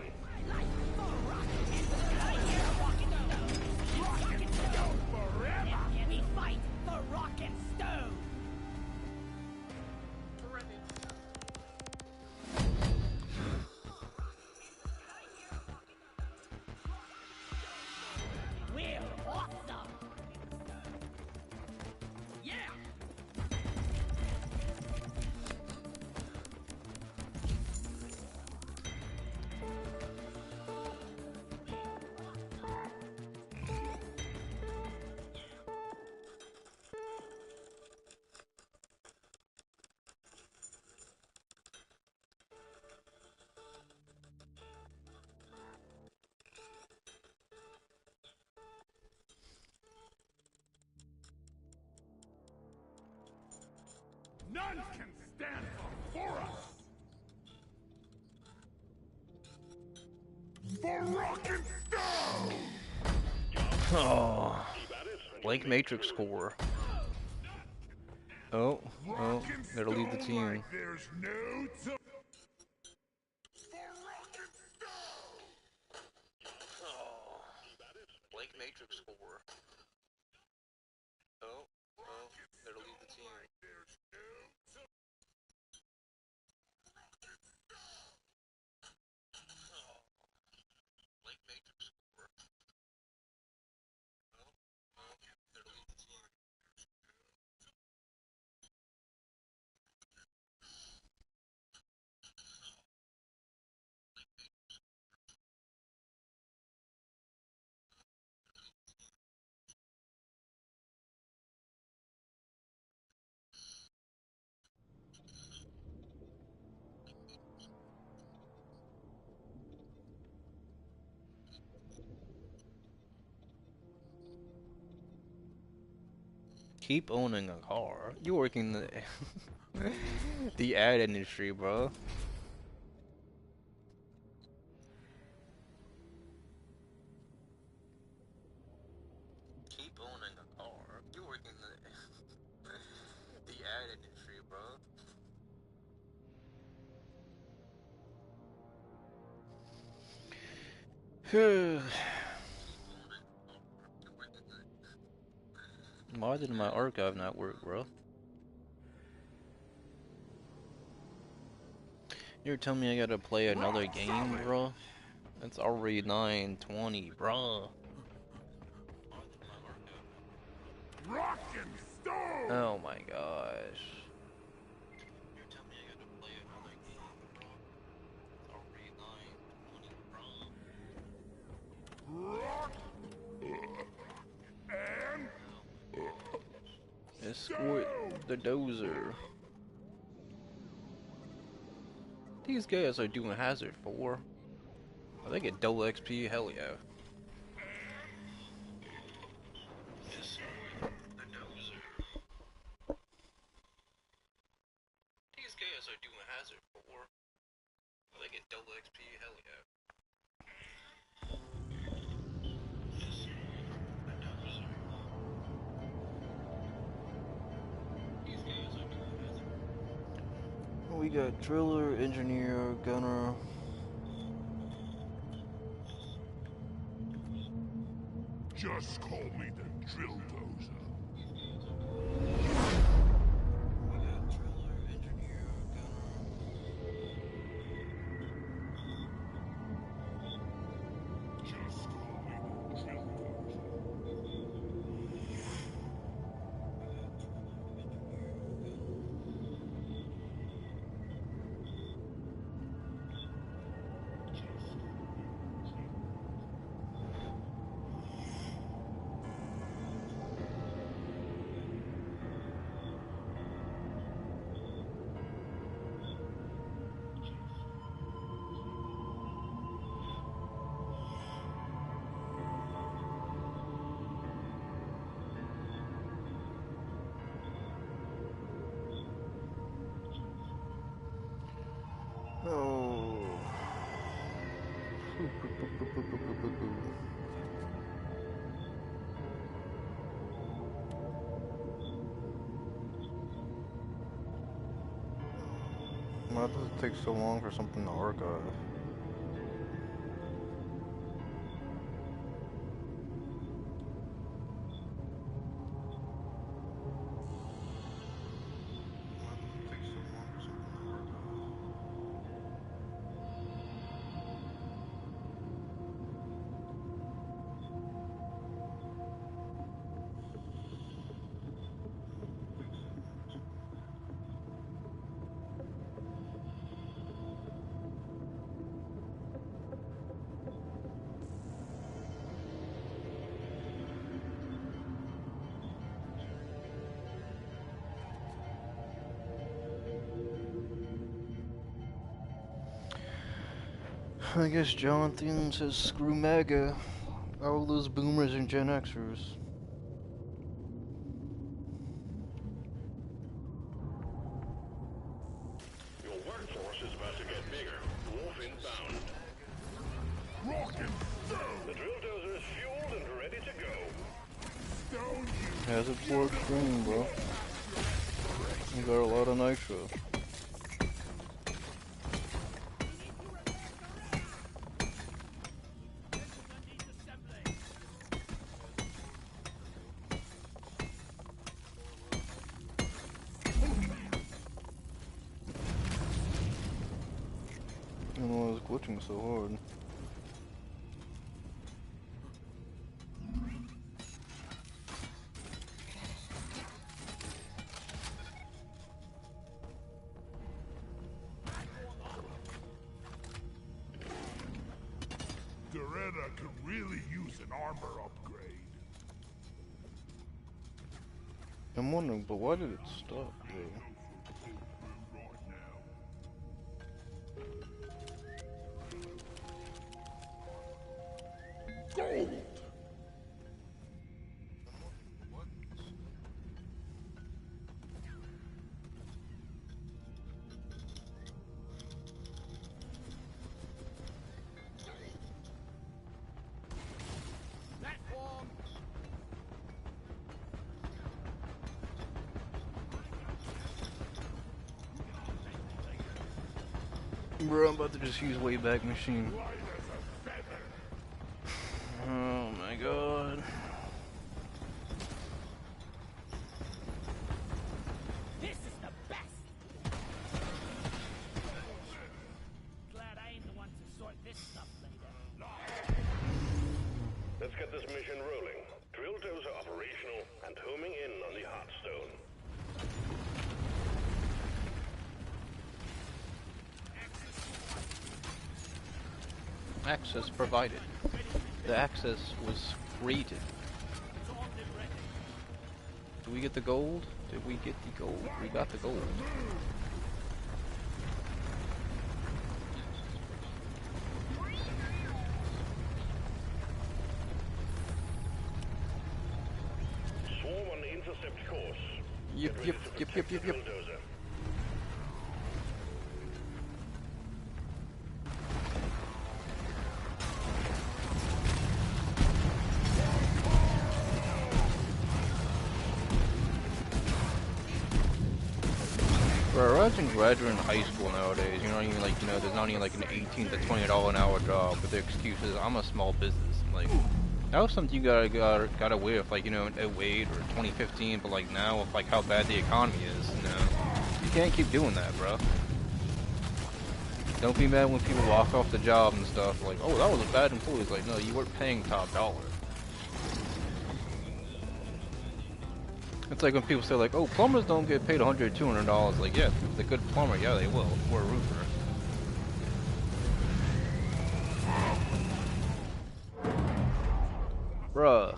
We fight for rock and stone. We're awesome. Yeah. None can stand before us. For rock and stone. Oh, Keep at it. Blake Matrix core. Oh, Rock and that'll leave the stone team. like there's no tomorrow. For rock and stone. Blake Matrix core. Oh, that'll leave the team. There's no Blake Matrix core. Oh, that'll leave the team. Keep owning a car. You work in the the ad industry, bro. Keep owning a car. You work in the the ad industry, bro. Why did my archive not work, bro? You're telling me I gotta play another game, bro? It's already 9:20, bro. Rock and stone! Oh my gosh. You're telling me I gotta play another game, bro? It's already 9:20, bro. Rock and Escort the dozer. These guys are doing Hazard 4. Oh, they get double XP, hell yeah. Escort the dozer. These guys are doing Hazard 4. Oh, they get double XP, hell yeah. We got driller, engineer, gunner. just call me the drill dozer. Just call me the drill Oh. Why does it take so long for something to archive? I guess Jonathan says screw MAGA. All those boomers and Gen Xers. Your workforce is about to get bigger. Dwarf inbound. rock and stone! The drill dozer is fueled and ready to go. Stone Has it for extreme, bro. You got a lot of nitro. I don't know why it's glitching so hard. Doretta could really use an armor upgrade. I'm wondering, but why did it stop, bro? Gold! Bro, I'm about to just use Wayback Machine. Oh my god. This is the best. Glad I ain't the one to sort this stuff later. Let's get this mission rolling. Drill dozer operational and homing in on the Hearthstone. Access provided. The access was created. Did we get the gold? Did we get the gold? We got the gold. Swarm on the intercept course. Yep. Drill dozer. Bro, imagine graduating high school nowadays. You're not even like, there's not even like an $18 to $20 an hour job with the excuses, I'm a small business. Like, that was something you gotta weigh with, like, in 08 or 2015, but like now with like how bad the economy is, you can't keep doing that, bro. Don't be mad when people walk off the job and stuff, like, oh, that was a bad employee. It's like, no, you weren't paying top dollar. It's like when people say like, oh, plumbers don't get paid $100, $200. Like, yeah, the good plumber, yeah, they will. Or a roofer. Bruh.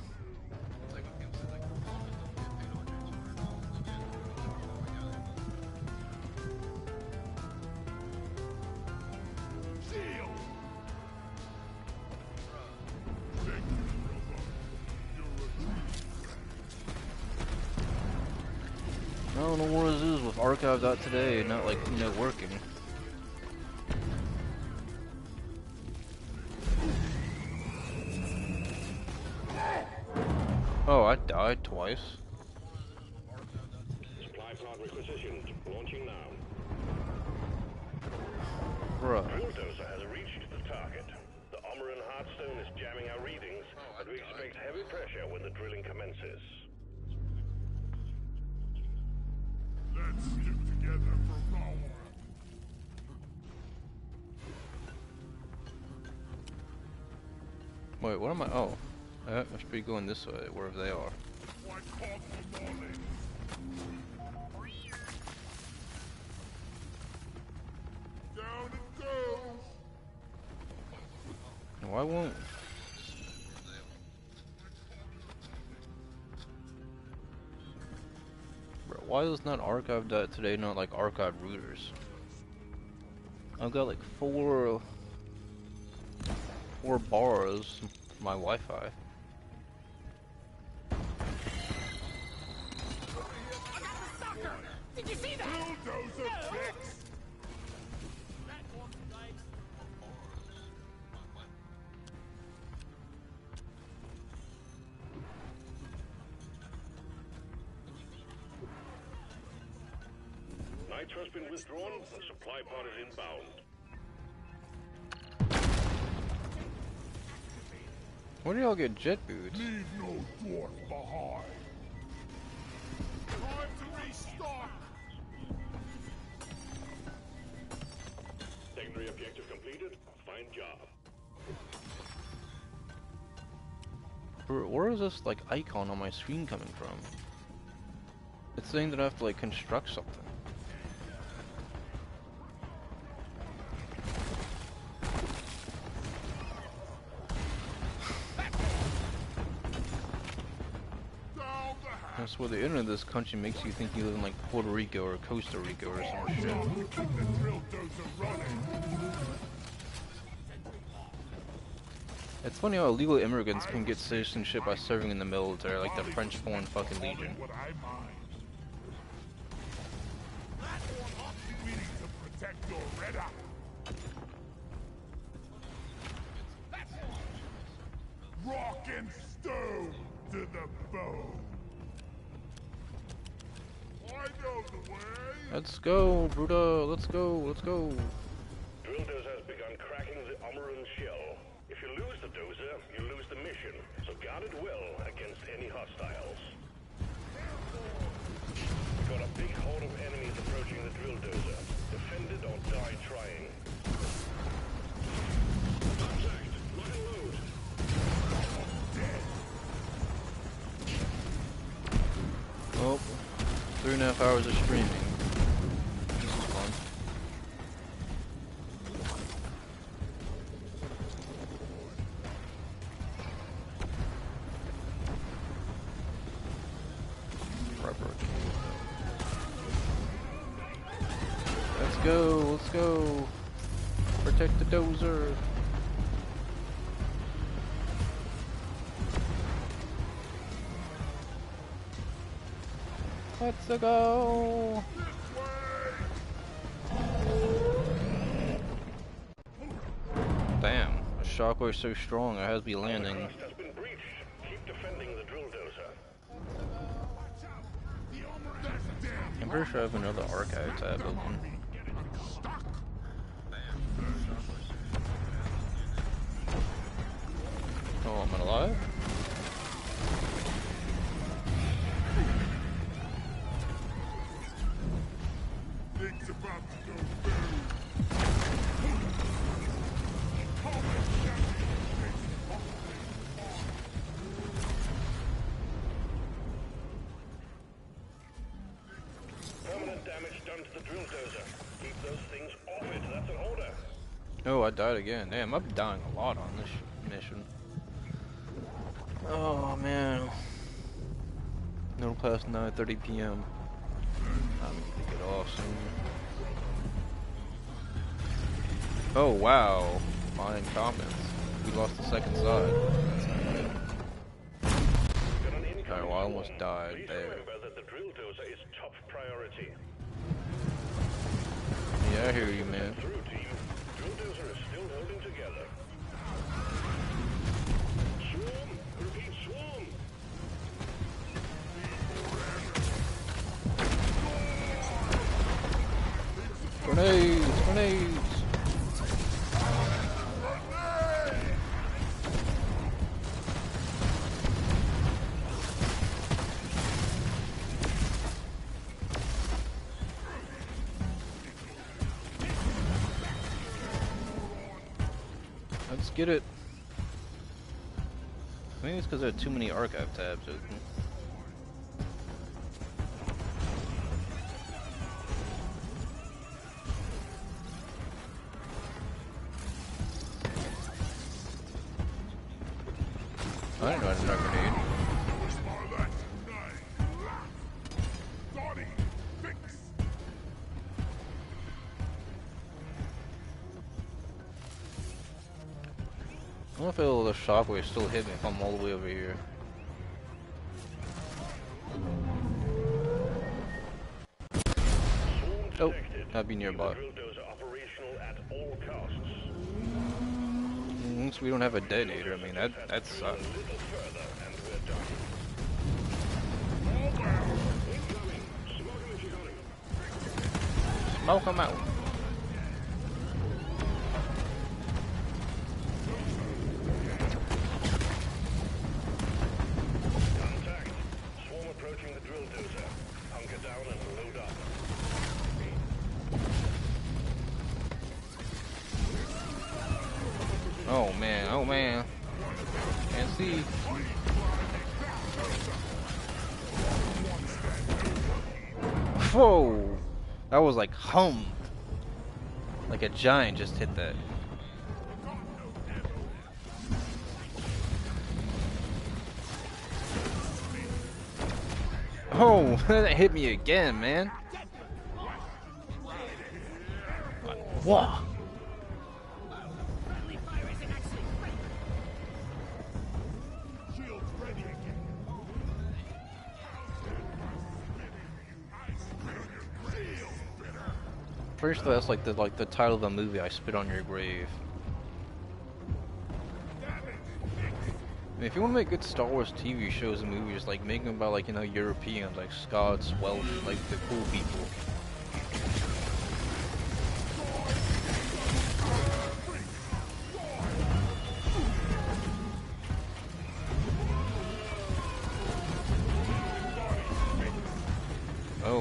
I don't know what it is with archive.today not like, working. Oh, I died twice. Supply pod requisitioned. Launching now. Bruh. Drill dozer has reached the target. The Omeran Hearthstone is jamming our readings, but we expect heavy pressure when the drilling commences. Let's stick together for power. Wait, what am I? Oh. I must be going this way, wherever they are. Why call for morning? Down it goes. Why won't... Bro, why is not archive.today not like archive routers? I've got like four bars for my Wi-Fi. Did you see that? Bulldozer fix. Nitro's been withdrawn and supply pod is inbound. Where do y'all get jet boots? Leave no dwarf behind. Time to restock. Secondary objective completed. Fine job. Bro, where is this like icon on my screen coming from? It's saying that I have to like construct something. I swear the internet of this country makes you think you live in like Puerto Rico or Costa Rica or some shit. Keep the drill dozer running. It's funny how illegal immigrants can get citizenship by serving in the military, like the French Foreign fucking Legion. What I mind. We need to protect your redder. Rock and stone to the bone. I know the way. Let's go, Bruda. Let's go. Let's go. drill dozer has begun cracking the Omeran shell. If you lose the dozer, you lose the mission, so guard it well against any hostiles. We've got a big horde of enemies approaching the drill dozer. Defend it or die trying. Contact! Lock and load! Well, 3.5 hours of streaming. This is fun. Let's go, let's go. Protect the dozer. Let's go. Damn, the shockwave's so strong it has to be landing. The has been breached. Keep defending the drill dozer. I'm pretty sure I have another archive tab open. Oh, am I alive? Things about to go very Permanent damage done to the drill dozer. Keep those things off it. That's an order. Oh, I died again. Damn, I've been dying a lot on this mission. Oh man. No past 9:30 p.m. I need to get off soon. Oh wow, fine comments. We lost the second side. Alright, well I almost died Please there. remember that the drill dozer is top priority. Yeah, I hear you, man. Through team, drill dozer is still holding together. Swarm! Repeat swarm! Grenades! Grenades! Let's get it. I think it's because there are too many archive tabs open. I didn't know I had another grenade. I don't know if the shockwave still hit me if I'm all the way over here. Oh, that'd be nearby. Once we don't have a detonator, I mean that sucks. Smoke him out. Contact. Swarm approaching the drill dozer. Hunker down and load up. Oh man, can't see. Whoa! That was like hummed. Like a giant just hit that. Oh, that hit me again, man. Whoa. Pretty sure that's like the title of the movie, I Spit on Your Grave. I mean, if you want to make good Star Wars TV shows and movies, like make them about like, you know, Europeans, like Scots, Welsh, like the cool people.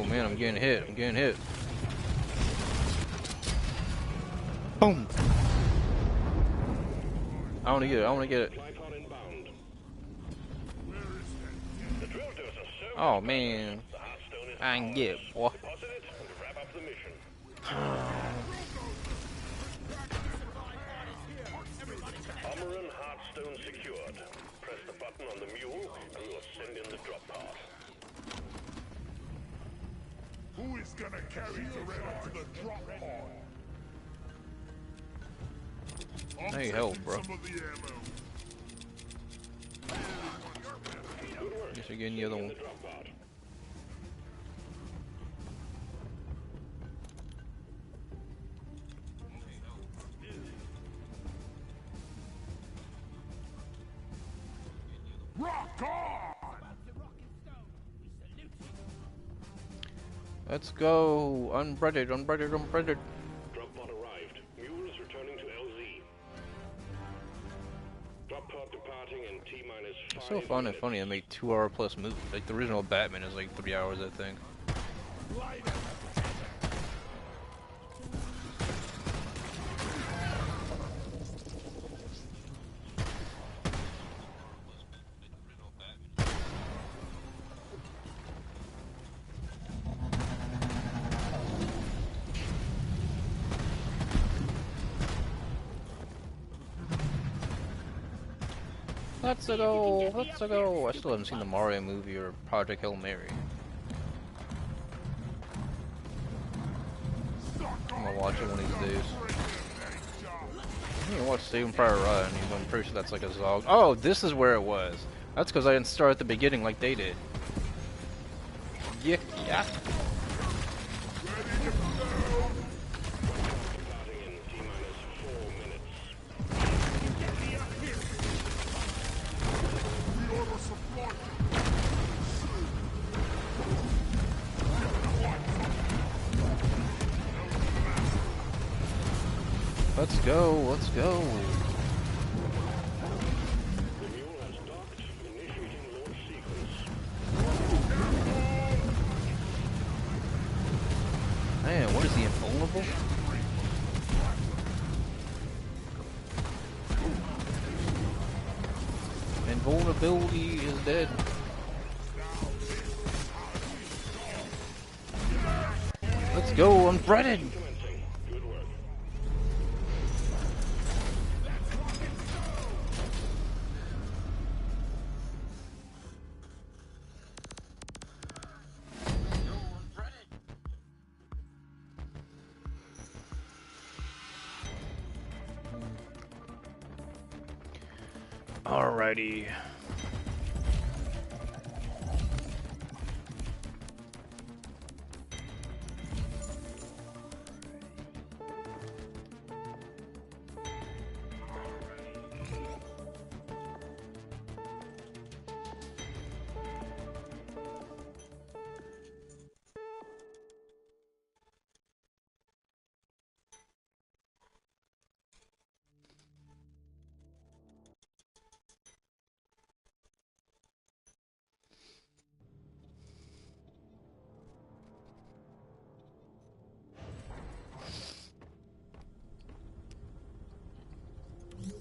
Oh man, I'm getting hit. I'm getting hit. Boom. I want to get it. I want to get it. Oh man. I can get it, boy. Armor and Hearthstone secured. Press the button on the mule and we will send in the drop pod. Who is gonna carry Toretta to the drop pod? I'm Hey, help, bro. some of the ammo. Guess you're getting the other one. Rock on! Let's go. Unbreaded, unbreaded, unbreaded. Drop pod arrived. Mule is returning to LZ. Drop pod departing in T-minus 5 It's so fun and funny to make 2-hour plus movies. Like the original Batman is like 3 hours, I think. Let's go, let's go. I still haven't seen the Mario movie or Project Hail Mary. I'm gonna watch it one of these days. I'm gonna watch Saving Private Ryan. I'm pretty sure that's like a Zog. Oh, this is where it was. That's because I didn't start at the beginning like they did. Yeah, yeah. Let's go, let's go. The mule has docked, initiating launch sequence. Man, what is he, invulnerable? Invulnerability is dead. Let's go, unbreaded! Good work. Alrighty.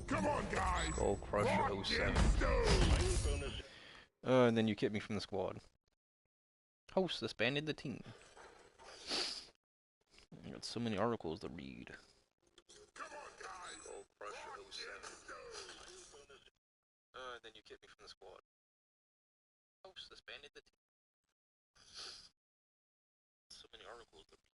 Come on, guys! Skull Crusher 07. And then you kicked me from the squad. Host disbanded the team. I got so many articles to read. Come on, guys! Skull Crusher 07. And then you kicked me from the squad. Host disbanded the team. So many articles to read.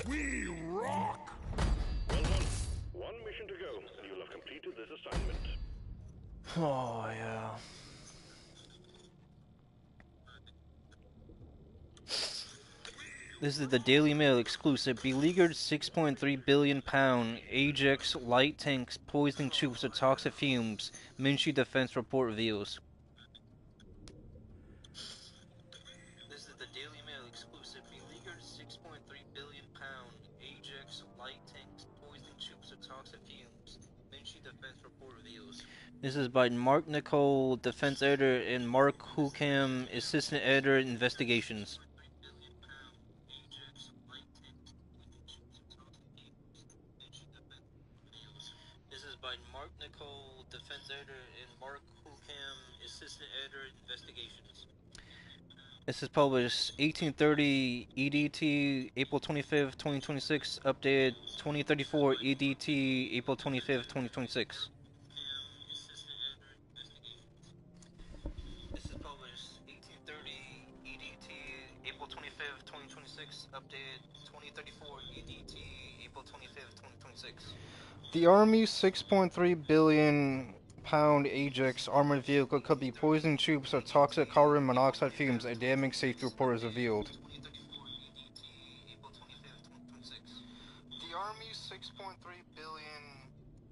We rock! Well done. One mission to go, and you'll have completed this assignment. Oh, yeah. This is the Daily Mail exclusive. Beleaguered 6.3 billion pound Ajax light tanks poisoning troops with toxic fumes. Ministry Defense report reveals. This is the Daily Mail exclusive. Beleaguered 6.3 billion pound Ajax light tanks poisoning troops with toxic fumes. Ministry This is by Mark Nicole, defense editor, and Mark Hukam, assistant editor, investigations. This is by Mark Nicole, defense editor, and Mark Hukam, assistant editor, investigations. This is published 1830 EDT, April 25th, 2026, updated 2034 EDT, April 25th, 2026. This is published 1830 EDT, April 25th, 2026, updated 2034 EDT, April 25th, 2026. The Army's 6.3 billion pound Ajax armored vehicle could be poisoning troops or toxic carbon monoxide fumes, a damning safety report has revealed. The Army's 6.3 billion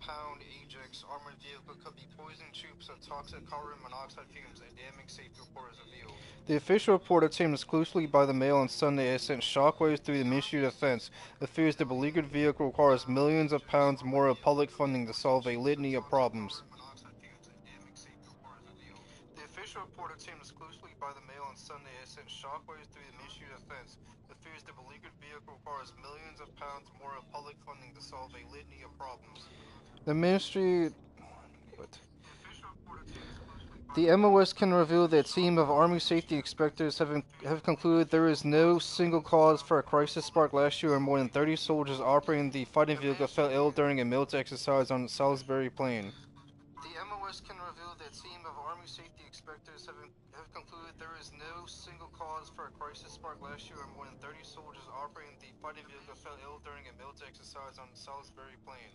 pound Ajax armored vehicle could be poisoning troops or toxic carbon monoxide fumes, a damning safety report has revealed. The official report obtained exclusively by the mail on Sunday has sent shockwaves through the Ministry of Defense. It fears the beleaguered vehicle requires millions of pounds more of public funding to solve a litany of problems. The official report obtained exclusively by the mail on Sunday has sent shockwaves through the Ministry of Defense. It fears the beleaguered vehicle requires millions of pounds more of public funding to solve a litany of problems. The Ministry... What? The MOS can reveal that a team of Army safety inspectors have concluded there is no single cause for a crisis sparked last year when more than 30 soldiers operating the fighting vehicle fell ill during a military exercise on Salisbury Plain. The MOS can reveal that a team of Army safety inspectors have concluded there is no single cause for a crisis sparked last year when more than 30 soldiers operating the fighting vehicle fell ill during a military exercise on Salisbury Plain.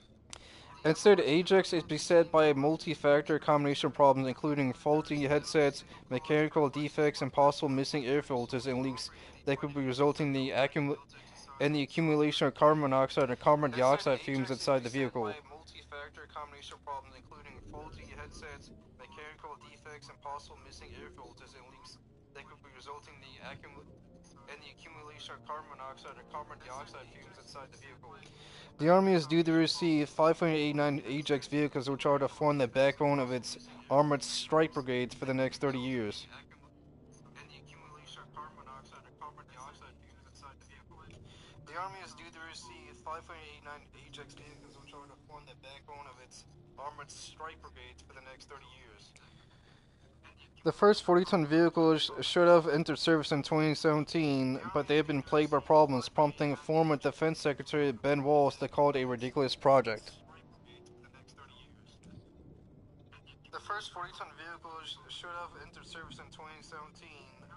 Instead, Ajax is beset by a multi-factor combination of problems including faulty headsets, mechanical defects, and possible missing air filters and leaks that could be resulting in the accumulation of carbon monoxide and carbon dioxide fumes inside the vehicle. Multi-factor combination of problems including faulty headsets, mechanical defects, and possible missing air filters and leaks that could be resulting in the accumulation of carbon monoxide and carbon dioxide fumes inside the vehicle. The Army is due to receive 589 Ajax vehicles which are to form the backbone of its armored strike brigades for the next 30 years. The Army is due to receive 589 Ajax vehicles which are to form the backbone of its armored strike brigades for the next 30 years. The first 40-ton vehicles should have entered service in 2017, but they have been plagued by problems, prompting former Defense Secretary Ben Wallace to call it a ridiculous project. The first 40-ton vehicles should have entered service in 2017,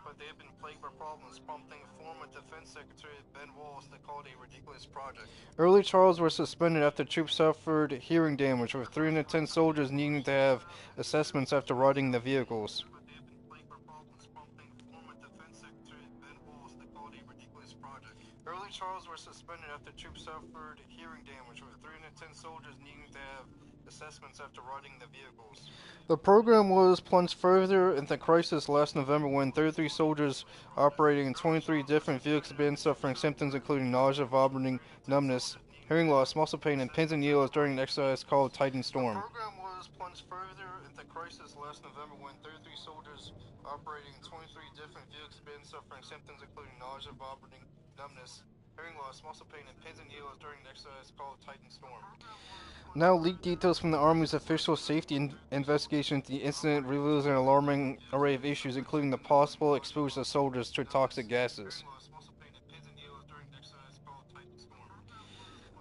but they have been plagued by problems, prompting former Defense Secretary Ben Wallace to call it a ridiculous project. Early trials were suspended after troops suffered hearing damage, with 310 soldiers needing to have assessments after riding the vehicles. Early trials were suspended after troops suffered hearing damage, with 310 soldiers needing to have assessments after riding the vehicles. The program was plunged further into crisis last November when 33 soldiers operating in 23 different vehicles began suffering symptoms including nausea, vomiting, numbness, hearing loss, muscle pain, and pins and needles during an exercise called Titan Storm. The program was plunged further into crisis last November when 33 soldiers operating in 23 different vehicles began suffering symptoms including nausea, vomiting, numbness, hearing loss, muscle pain, and pins and needles during an exercise called Titan Storm. Now leaked details from the Army's official safety investigation into the incident reveals an alarming array of issues, including the possible exposure of soldiers to toxic gases.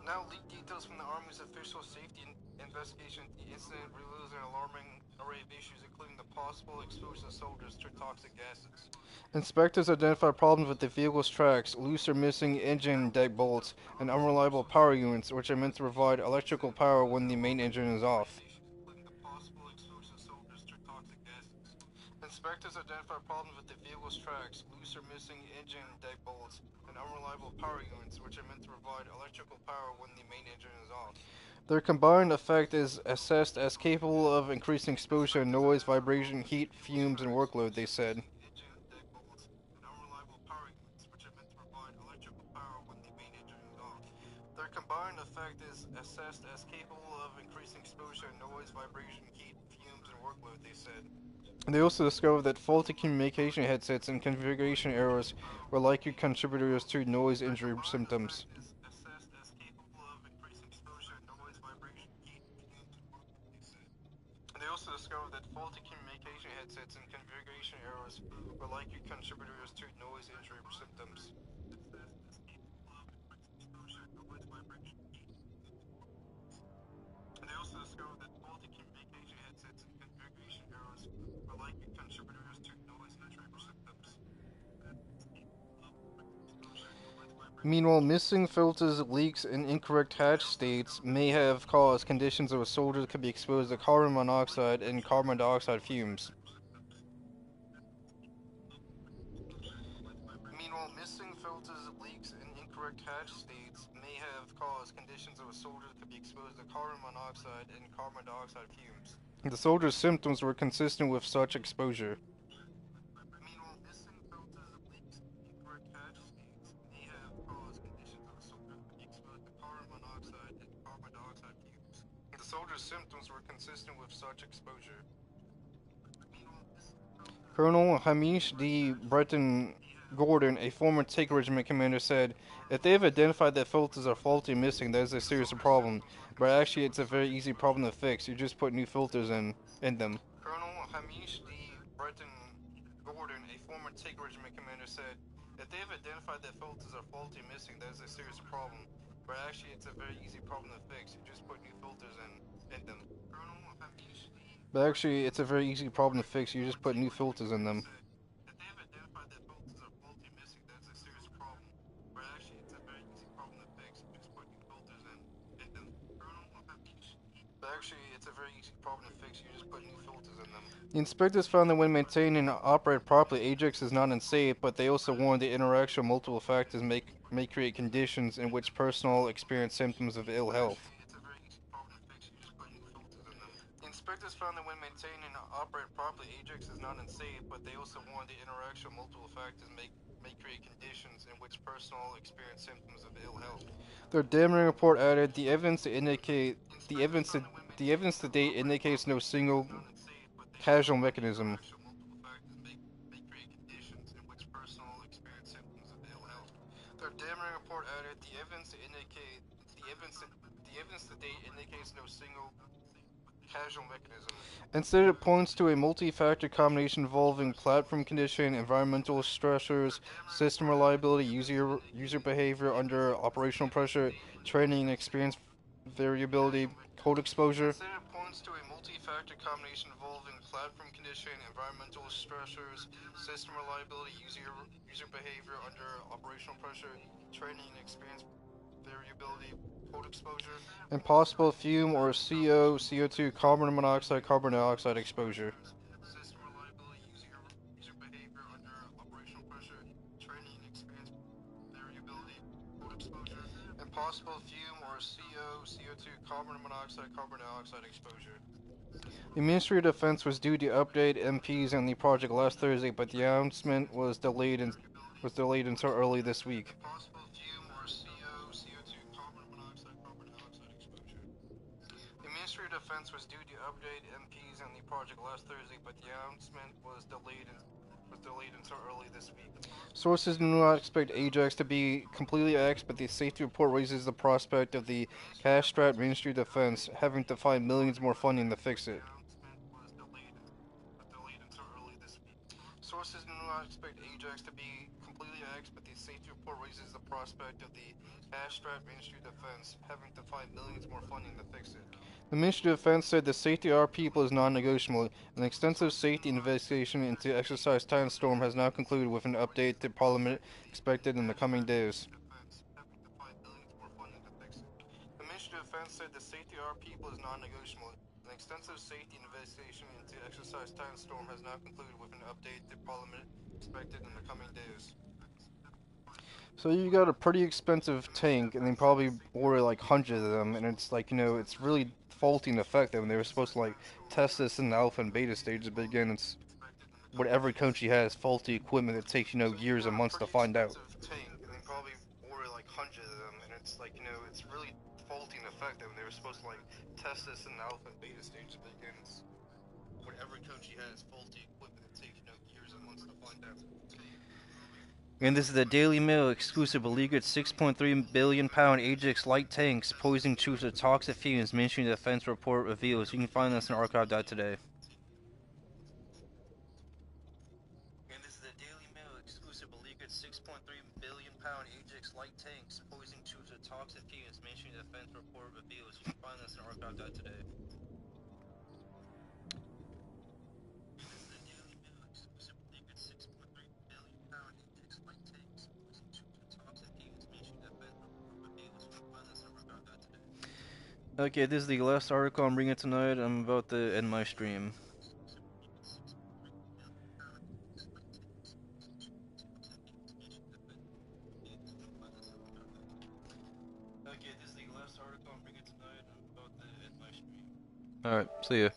Now leaked details from the Army's official safety investigation into the incident reveals an alarming array of issues, including the possible exposure of soldiers to toxic gases. Inspectors identified problems with the vehicle's tracks, loose or missing engine deck bolts, and unreliable power units, which are meant to provide electrical power when the main engine is off. Inspectors identified problems with the vehicle's tracks, loose or missing engine deck bolts, and unreliable power units, which are meant to provide electrical power when the main engine is off. Their combined effect is assessed as capable of increasing exposure to noise, vibration, heat, fumes, and workload, they said. Their combined effect is assessed as capable of increasing exposure to noise, vibration, heat, fumes, and workload, they said. They also discovered that faulty communication headsets and configuration errors were likely contributors to noise injury symptoms. They also discovered that faulty communication headsets and configuration errors were likely contributors to noise injury symptoms. They also discovered that faulty communication headsets and configuration errors were likely contributors to noise injury symptoms. Meanwhile, missing filters, leaks, and incorrect hatch states may have caused conditions where soldiers could be exposed to carbon monoxide and carbon dioxide fumes. Meanwhile, missing filters, leaks, and incorrect hatch states may have caused conditions where soldiers could be exposed to carbon monoxide and carbon dioxide fumes. The soldiers' symptoms were consistent with such exposure. Meanwhile, missing filters, leaks, and incorrect hatch states may have caused conditions where soldiers could be exposed to carbon monoxide and carbon dioxide fumes. The soldiers' symptoms were consistent with such exposure. Colonel Hamish D. Breton Gordon, a former Tank Regiment commander, said, "If they have identified that filters are faulty and missing, that is a serious problem. But actually, it's a very easy problem to fix. You just put new filters in them." Colonel Hamish D. Breton Gordon, a former Tank Regiment commander, said, "If they have identified that filters are faulty and missing, that is a serious problem. But actually, it's a very easy problem to fix. You just put new filters in them." But actually, it's a very easy problem to fix. You just put new filters in them. The inspectors found that when maintained and operated properly, Ajax is not unsafe, but they also warned the interaction of multiple factors may create conditions in which personnel experience symptoms of ill health. The inspectors found that when maintained and operated properly, Ajax is not unsafe, but they also warned the interaction of multiple factors may create conditions in which personnel experience symptoms of ill health. Their damning report added, the evidence to date indicates no single causal mechanism. Their damning report added, the evidence to date indicates no single causal mechanism. Instead, it points to a multi-factor combination involving platform condition, environmental stressors, system reliability, user behavior under operational pressure, training and experience variability, code exposure. Instead, it points to a multi-factor combination involving platform condition, environmental stressors, system reliability, user behavior under operational pressure, training and experience variability, code exposure, and possible fume or CO, CO2, carbon monoxide, carbon dioxide exposure. System reliability, user behavior under operational pressure, training and experience variability, code exposure, and possible fume or CO, CO2, carbon monoxide, carbon dioxide exposure. The Ministry of Defense was due to update MPs on the project last Thursday, but the announcement was delayed until early this week. The Ministry of Defense was due to update MPs on the project last Thursday, but the announcement was delayed until early this week. Sources do not expect Ajax to be completely axed, but the safety report raises the prospect of the cash-strapped Ministry of Defense having to find millions more funding to fix it. Sources do not expect Ajax to be completely axed, but the safety report raises the prospect of the cash-strapped Ministry of Defense having to find millions more funding to fix it. The Ministry of Defense said the safety of our people is non-negotiable. An extensive safety investigation into Exercise Storm has now concluded with an update to Parliament expected in the coming days. The Ministry of Defense said the safety of our people is non-negotiable. An extensive safety investigation into Exercise Storm has now concluded with an update to Parliament expected in the coming days. So you got a pretty expensive tank, and they probably order like hundreds of them, and it's like, it's really faulty and effective, and they were supposed to like test this in the alpha and beta stages, but again, it's what every country has, faulty equipment that takes, years and months to find out. of them, and it's like, you know, it's really faulty and effective, and they were supposed to like test this in the alpha and beta stages, but again, it's whatever country has faulty equipment, it takes, you know, years and months to find out. And this is the Daily Mail exclusive beleaguered 6.3 billion pound Ajax light tanks poisoning troops with toxic fumes. Ministry of Defense report reveals. You can find this in archive.today. And this is the Daily Mail exclusive beleaguered 6.3 billion pound Ajax light tanks poisoning troops with toxic fumes. Ministry of Defense report reveals. You can find this in archive.today. Okay, this is the last article I'm bringing tonight. I'm about to end my stream. Okay, this is the last article I'm bringing tonight. I'm about to end my stream. Alright, see ya.